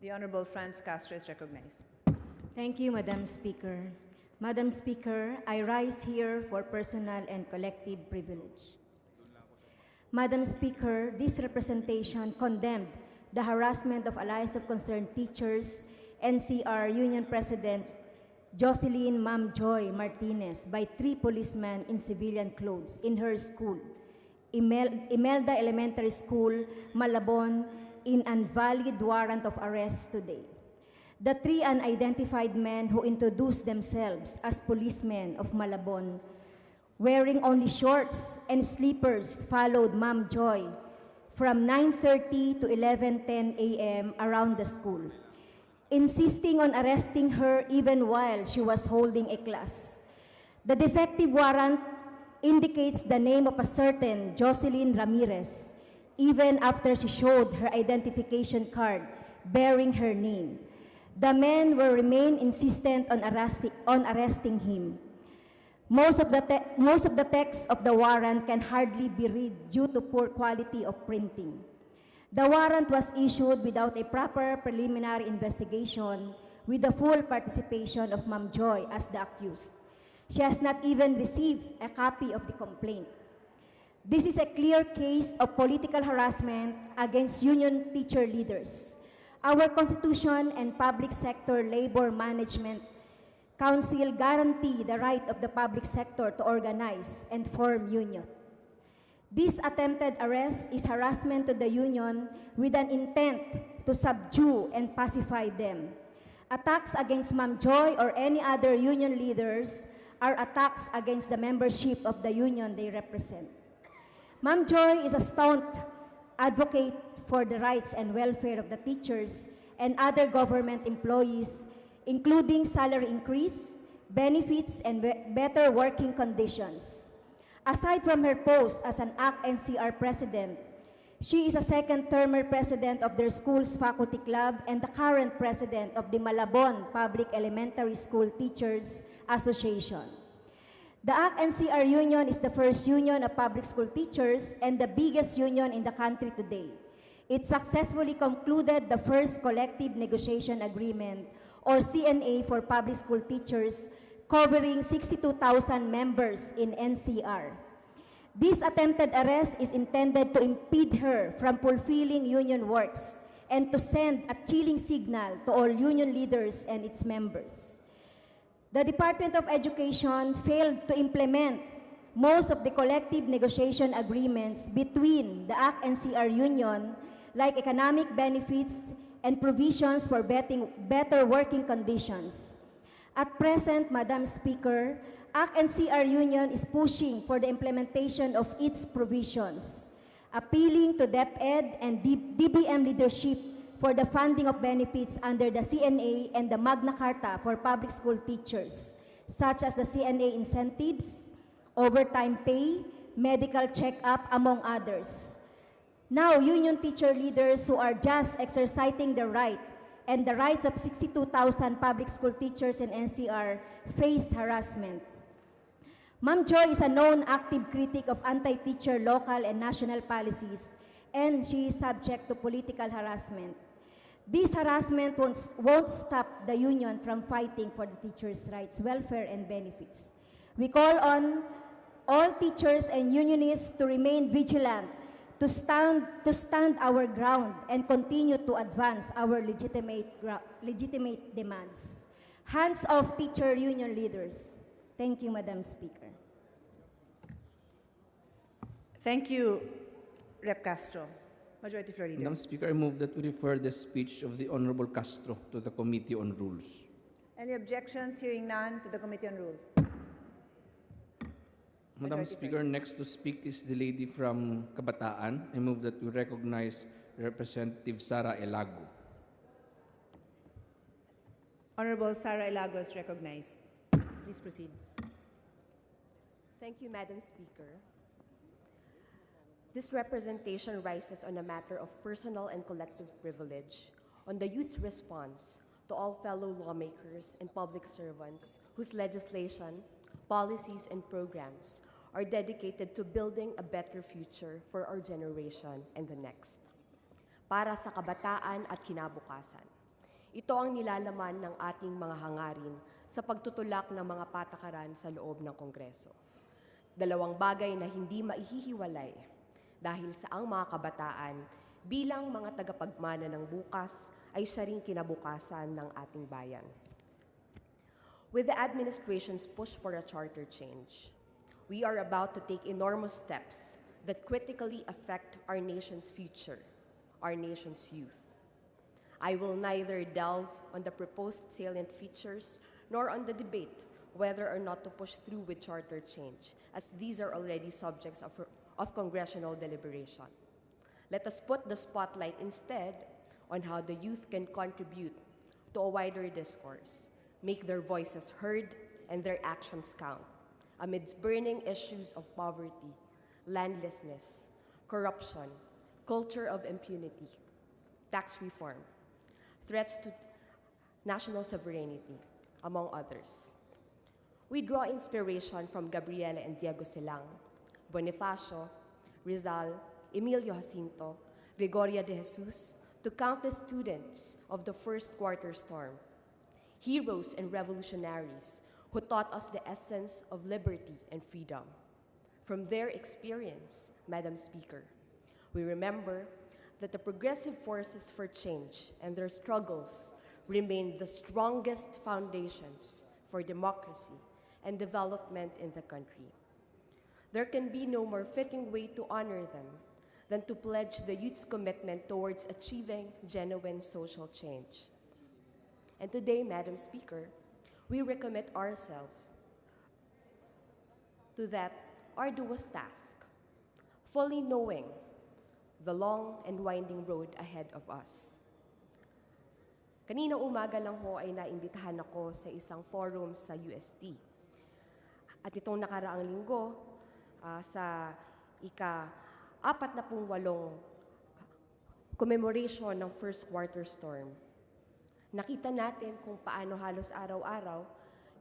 The Honorable Franz Castro is recognized. Thank you, Madam Speaker. Madam Speaker, I rise here for personal and collective privilege. Madam Speaker, this representation condemned the harassment of Alliance of Concerned Teachers, NCR Union President Jocelyn Ma'am Joy Martinez by 3 policemen in civilian clothes in her school, Imelda Elementary School, Malabon, in invalid warrant of arrest today. The 3 unidentified men who introduced themselves as policemen of Malabon, wearing only shorts and slippers, followed Ma'am Joy from 9:30 to 11:10 a.m. around the school, insisting on arresting her even while she was holding a class. The defective warrant indicates the name of a certain Jocelyn Ramirez, even after she showed her identification card bearing her name. The men will remain insistent on arresting him. Most of the text of the warrant can hardly be read due to poor quality of printing. The warrant was issued without a proper preliminary investigation with the full participation of Ma'am Joy as the accused. She has not even received a copy of the complaint. This is a clear case of political harassment against union teacher leaders. Our Constitution and Public Sector Labor Management Council guarantee the right of the public sector to organize and form union. This attempted arrest is harassment to the union with an intent to subdue and pacify them. Attacks against Ma'am Joy or any other union leaders are attacks against the membership of the union they represent. Ma'am Joy is a staunch advocate for the rights and welfare of the teachers and other government employees, including salary increase, benefits, and better working conditions. Aside from her post as an ACT-NCR president, she is a second-termer president of their school's faculty club and the current president of the Malabon Public Elementary School Teachers Association. The ACT-NCR Union is the first union of public school teachers and the biggest union in the country today. It successfully concluded the first collective negotiation agreement, or CNA, for public school teachers, covering 62,000 members in NCR. This attempted arrest is intended to impede her from fulfilling union works and to send a chilling signal to all union leaders and its members. The Department of Education failed to implement most of the collective negotiation agreements between the ACT-NCR Union, like economic benefits and provisions for better working conditions. At present, Madam Speaker, ACT-NCR Union is pushing for the implementation of its provisions. appealing to DepEd and DBM leadership for the funding of benefits under the CNA and the Magna Carta for public school teachers, such as the CNA incentives, overtime pay, medical check-up, among others. Now, union teacher leaders who are just exercising their right and the rights of 62,000 public school teachers in NCR face harassment. Ma'am Joy is a known active critic of anti-teacher local and national policies, and she is subject to political harassment. This harassment won't stop the union from fighting for the teachers' rights, welfare, and benefits. We call on all teachers and unionists to remain vigilant, to stand our ground, and continue to advance our legitimate demands. Hands off teacher union leaders. Thank you, Madam Speaker. Thank you, Rep. Castro. Majority Floor Leader. Madam Speaker, I move that we refer the speech of the Honorable Castro to the Committee on Rules. Any objections? Hearing none, to the Committee on Rules. Madam Speaker, next to speak is the lady from Kabataan. I move that we recognize Representative Sara Elago. Honorable Sara Elago is recognized. Please proceed. Thank you, Madam Speaker. This representation rises on a matter of personal and collective privilege, on the youth's response to all fellow lawmakers and public servants whose legislation, policies, and programs are dedicated to building a better future for our generation and the next. Para sa kabataan at kinabukasan. Ito ang nilalaman ng ating mga hangarin sa pagtutulak ng mga patakaran sa loob ng Kongreso. Dalawang bagay na hindi maihihiwalay dahil sa ang mga kabataan bilang mga tagapagmana ng bukas ay siya ring kinabukasan ng ating bayan. With the administration's push for a charter change, we are about to take enormous steps that critically affect our nation's future, our nation's youth. I will neither delve on the proposed salient features nor on the debate whether or not to push through with charter change, as these are already subjects of congressional deliberation. Let us put the spotlight instead on how the youth can contribute to a wider discourse, make their voices heard and their actions count amidst burning issues of poverty, landlessness, corruption, culture of impunity, tax reform, threats to national sovereignty, among others. We draw inspiration from Gabriela and Diego Silang, Bonifacio, Rizal, Emilio Jacinto, Gregoria de Jesus, to countless students of the first quarter storm, heroes and revolutionaries who taught us the essence of liberty and freedom. From their experience, Madam Speaker, we remember that the progressive forces for change and their struggles remain the strongest foundations for democracy and development in the country. There can be no more fitting way to honor them than to pledge the youth's commitment towards achieving genuine social change. And today, Madam Speaker, we recommit ourselves to that arduous task, fully knowing the long and winding road ahead of us. Kaninang umaga lang ho ay naimbitahan ako sa isang forum sa UST. At itong nakaraang linggo, sa ika-48 commemoration ng first quarter storm, nakita natin kung paano halos araw-araw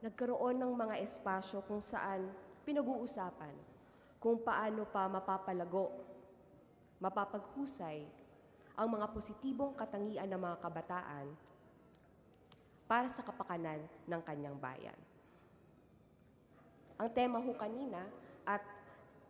nagkaroon ng mga espasyo kung saan pinag-uusapan kung paano pa mapapalago, mapapaghusay ang mga positibong katangian ng mga kabataan para sa kapakanan ng kanyang bayan. Ang tema ho kanina at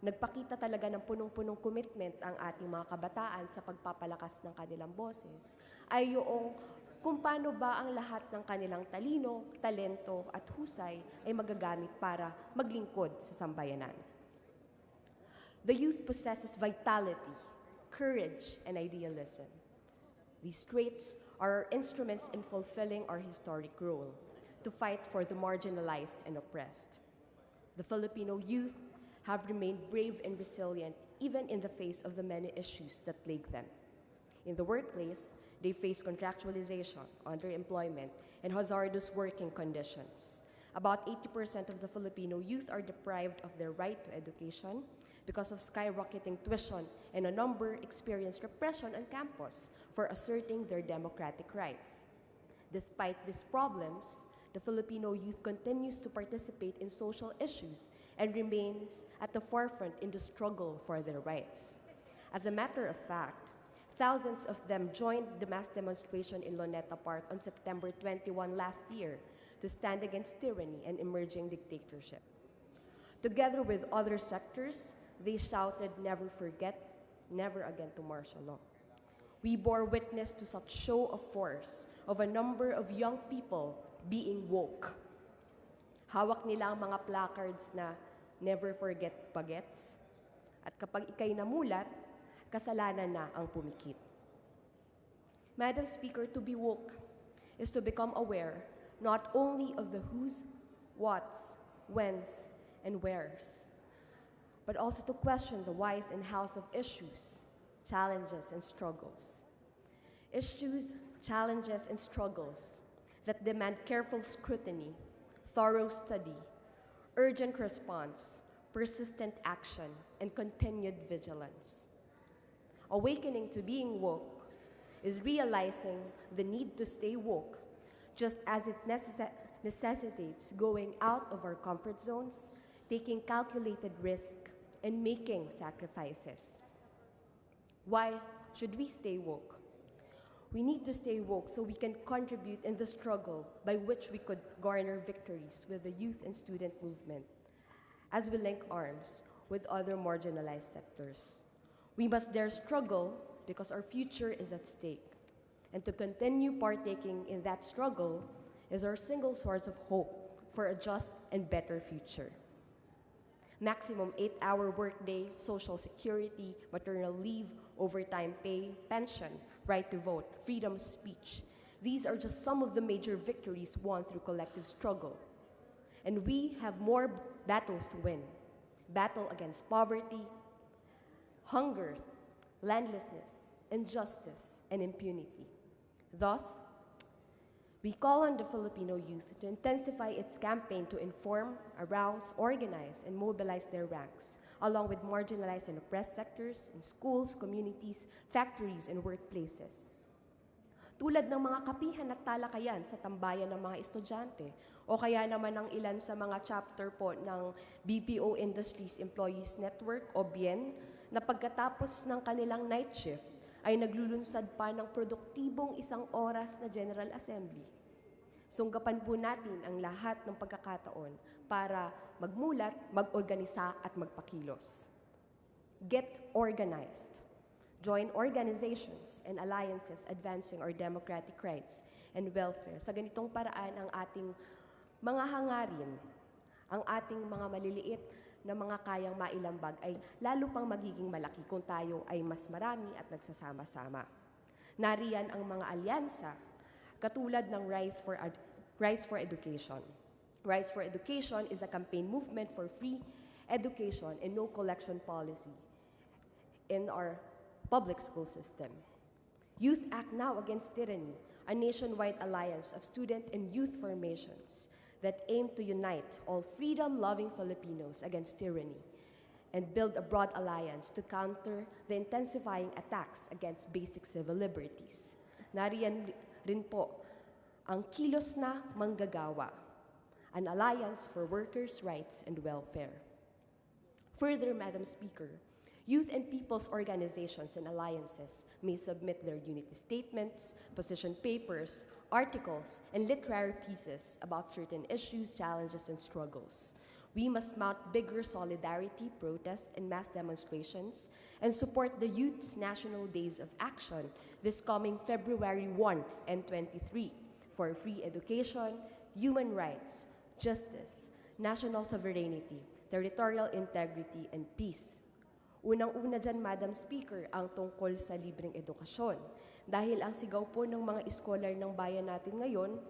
nagpakita talaga ng punong-punong commitment ang ating mga kabataan sa pagpapalakas ng kanilang boses ay yung kung paano ba ang lahat ng kanilang talino, talento at husay ay magagamit para maglingkod sa sambayanan. The youth possesses vitality, courage, and idealism. These traits are instruments in fulfilling our historic role to fight for the marginalized and oppressed. The Filipino youth have remained brave and resilient even in the face of the many issues that plague them. In the workplace, they face contractualization, underemployment, and hazardous working conditions. About 80% of the Filipino youth are deprived of their right to education because of skyrocketing tuition, and a number experience repression on campus for asserting their democratic rights. Despite these problems, the Filipino youth continues to participate in social issues and remains at the forefront in the struggle for their rights. As a matter of fact, thousands of them joined the mass demonstration in Luneta Park on September 21 last year to stand against tyranny and emerging dictatorship. Together with other sectors, they shouted, "Never forget, never again to martial law." We bore witness to such show of force of a number of young people being woke. Hawak nila ang mga placards na "Never forget bagets." At kapag ikay namulat, kasalanan na ang pumikit. Madam Speaker, to be woke is to become aware not only of the who's, what's, when's, and where's, but also to question the whys and how's of issues, challenges, and struggles. Issues, challenges, and struggles that demand careful scrutiny, thorough study, urgent response, persistent action, and continued vigilance. Awakening to being woke is realizing the need to stay woke, just as it necessitates going out of our comfort zones, taking calculated risk, and making sacrifices. Why should we stay woke? We need to stay woke so we can contribute in the struggle by which we could garner victories with the youth and student movement, as we link arms with other marginalized sectors. We must dare struggle because our future is at stake. And to continue partaking in that struggle is our single source of hope for a just and better future. Maximum 8-hour workday, social security, maternal leave, overtime pay, pension, right to vote, freedom of speech. These are just some of the major victories won through collective struggle. And we have more battles to win. Battle against poverty, hunger, landlessness, injustice, and impunity. Thus, we call on the Filipino youth to intensify its campaign to inform, arouse, organize, and mobilize their ranks, along with marginalized and oppressed sectors in schools, communities, factories, and workplaces. Tulad ng mga kapihan at talakayan sa tambayan ng mga estudyante, o kaya naman ng ilan sa mga chapter po ng BPO Industries Employees Network o BIEN, na pagkatapos ng kanilang night shift ay naglulunsad pa ng produktibong 1 oras na General Assembly. Sunggapan po natin ang lahat ng pagkakataon para magmulat, mag-organisa at magpakilos. Get organized. Join organizations and alliances advancing our democratic rights and welfare. Sa ganitong paraan ang ating mga hangarin, ang ating mga maliliit na mga kayang mailambag ay lalo pang magiging malaki kung tayo ay mas marami at nagsasama-sama. Nariyan ang mga alyansa katulad ng Rise for Education. Rise for Education is a campaign movement for free education and no collection policy in our public school system. Youth Act Now Against Tyranny, a nationwide alliance of student and youth formations that aim to unite all freedom-loving Filipinos against tyranny and build a broad alliance to counter the intensifying attacks against basic civil liberties. Nariyan rin po ang Kilos na Manggagawa, an alliance for workers' rights and welfare. Further, Madam Speaker, youth and people's organizations and alliances may submit their unity statements, position papers, articles, and literary pieces about certain issues, challenges, and struggles. We must mount bigger solidarity, protests, and mass demonstrations, and support the Youth's National Days of Action this coming February 1 and 23 for free education, human rights, justice, national sovereignty, territorial integrity, and peace. Unang-una dyan, Madam Speaker, ang tungkol sa libreng edukasyon. Dahil ang sigaw po ng mga scholar ng bayan natin ngayon,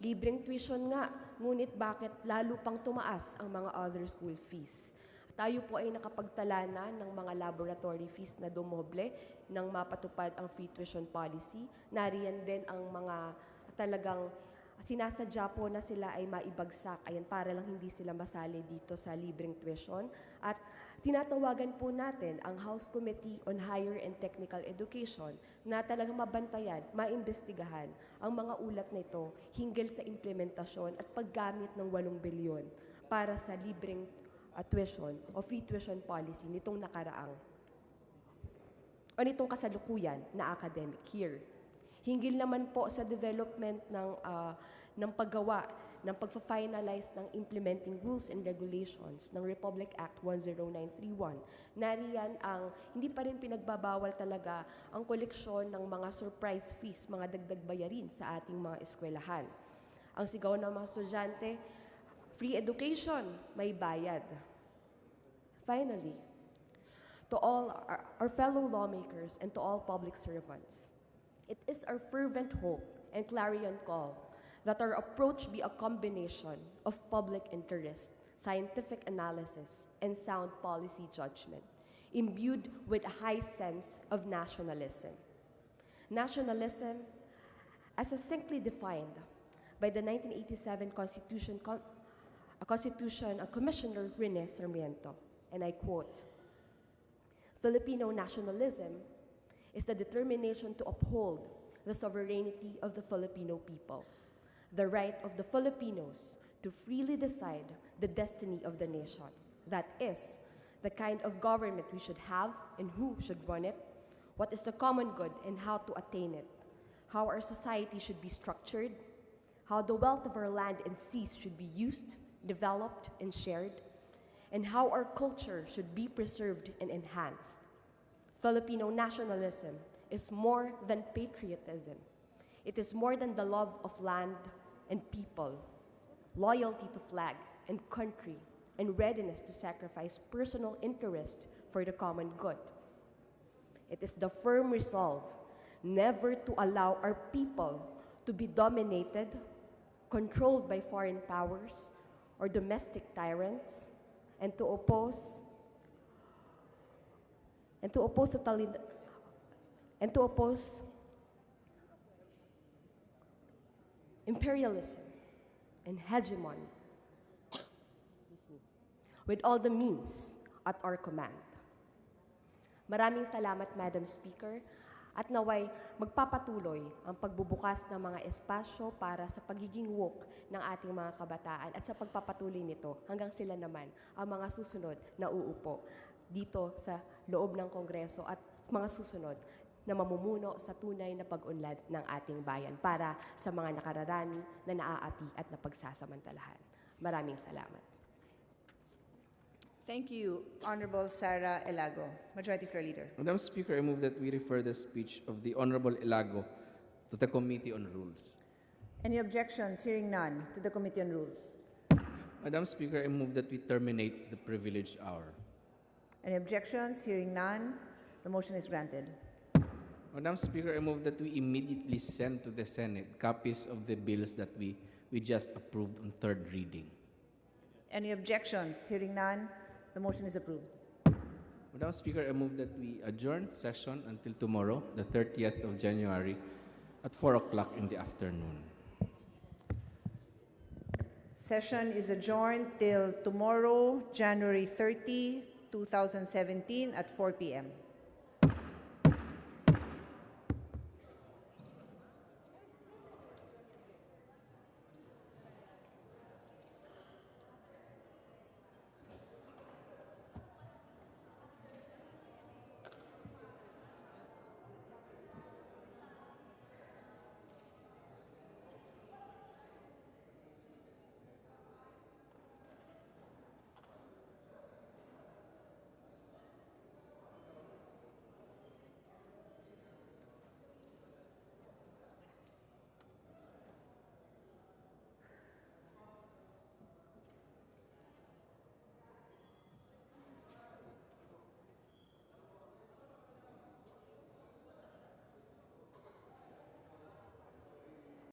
libreng tuition nga, ngunit bakit lalo pang tumaas ang mga other school fees? Tayo po ay nakapagtala na ng mga laboratory fees na dumoble nang mapatupad ang free tuition policy. Nariyan din ang mga talagang sinasadya po na sila ay maibagsak para lang hindi sila masali dito sa libreng tuition. At tinatawagan po natin ang House Committee on Higher and Technical Education na talagang mabantayan, maimbestigahan ang mga ulat na ito hinggil sa implementasyon at paggamit ng 8 bilyon para sa libreng tuition o free tuition policy nitong nakaraang o nitong kasalukuyan na academic year. Hinggil naman po sa development ng paggawa, ng pagpa-finalize ng implementing rules and regulations ng Republic Act 10931. Nariyan ang hindi pa rin pinagbabawal talaga ang koleksyon ng mga surprise fees, mga dagdag bayarin sa ating mga eskwelahan. Ang sigaw ng mga estudyante, free education, may bayad. Finally, to all our fellow lawmakers and to all public servants, it is our fervent hope and clarion call that our approach be a combination of public interest, scientific analysis, and sound policy judgment, imbued with a high sense of nationalism. Nationalism, as succinctly defined by the 1987 Constitution Commissioner Rene Sarmiento, and I quote, "Filipino nationalism is the determination to uphold the sovereignty of the Filipino people, the right of the Filipinos to freely decide the destiny of the nation. That is, the kind of government we should have and who should run it, what is the common good and how to attain it, how our society should be structured, how the wealth of our land and seas should be used, developed, and shared, and how our culture should be preserved and enhanced. Filipino nationalism is more than patriotism. It is more than the love of land and people, loyalty to flag and country, and readiness to sacrifice personal interest for the common good. It is the firm resolve never to allow our people to be dominated, controlled by foreign powers or domestic tyrants, and to oppose imperialism and hegemony with all the means at our command. Maraming salamat, Madam Speaker, at naway magpapatuloy ang pagbubukas ng mga espasyo para sa pagiging woke ng ating mga kabataan at sa pagpapatuloy nito hanggang sila naman ang mga susunod na uupo dito sa loob ng Kongreso at mga susunod na mamumuno sa tunay na pag-unlad ng ating bayan para sa mga nakararami na naaapi at napagsasamantalahan. Maraming salamat. Thank you, Honorable Sara Elago, Majority Floor Leader. Madam Speaker, I move that we refer the speech of the Honorable Elago to the Committee on Rules. Any objections? Hearing none, to the Committee on Rules. Madam Speaker, I move that we terminate the privilege hour. Any objections? Hearing none, the motion is granted. Madam Speaker, I move that we immediately send to the Senate copies of the bills that we just approved on third reading. Any objections? Hearing none, the motion is approved. Madam Speaker, I move that we adjourn session until tomorrow, the 30th of January, at 4 o'clock in the afternoon. Session is adjourned till tomorrow, January 30, 2017 at 4 p.m.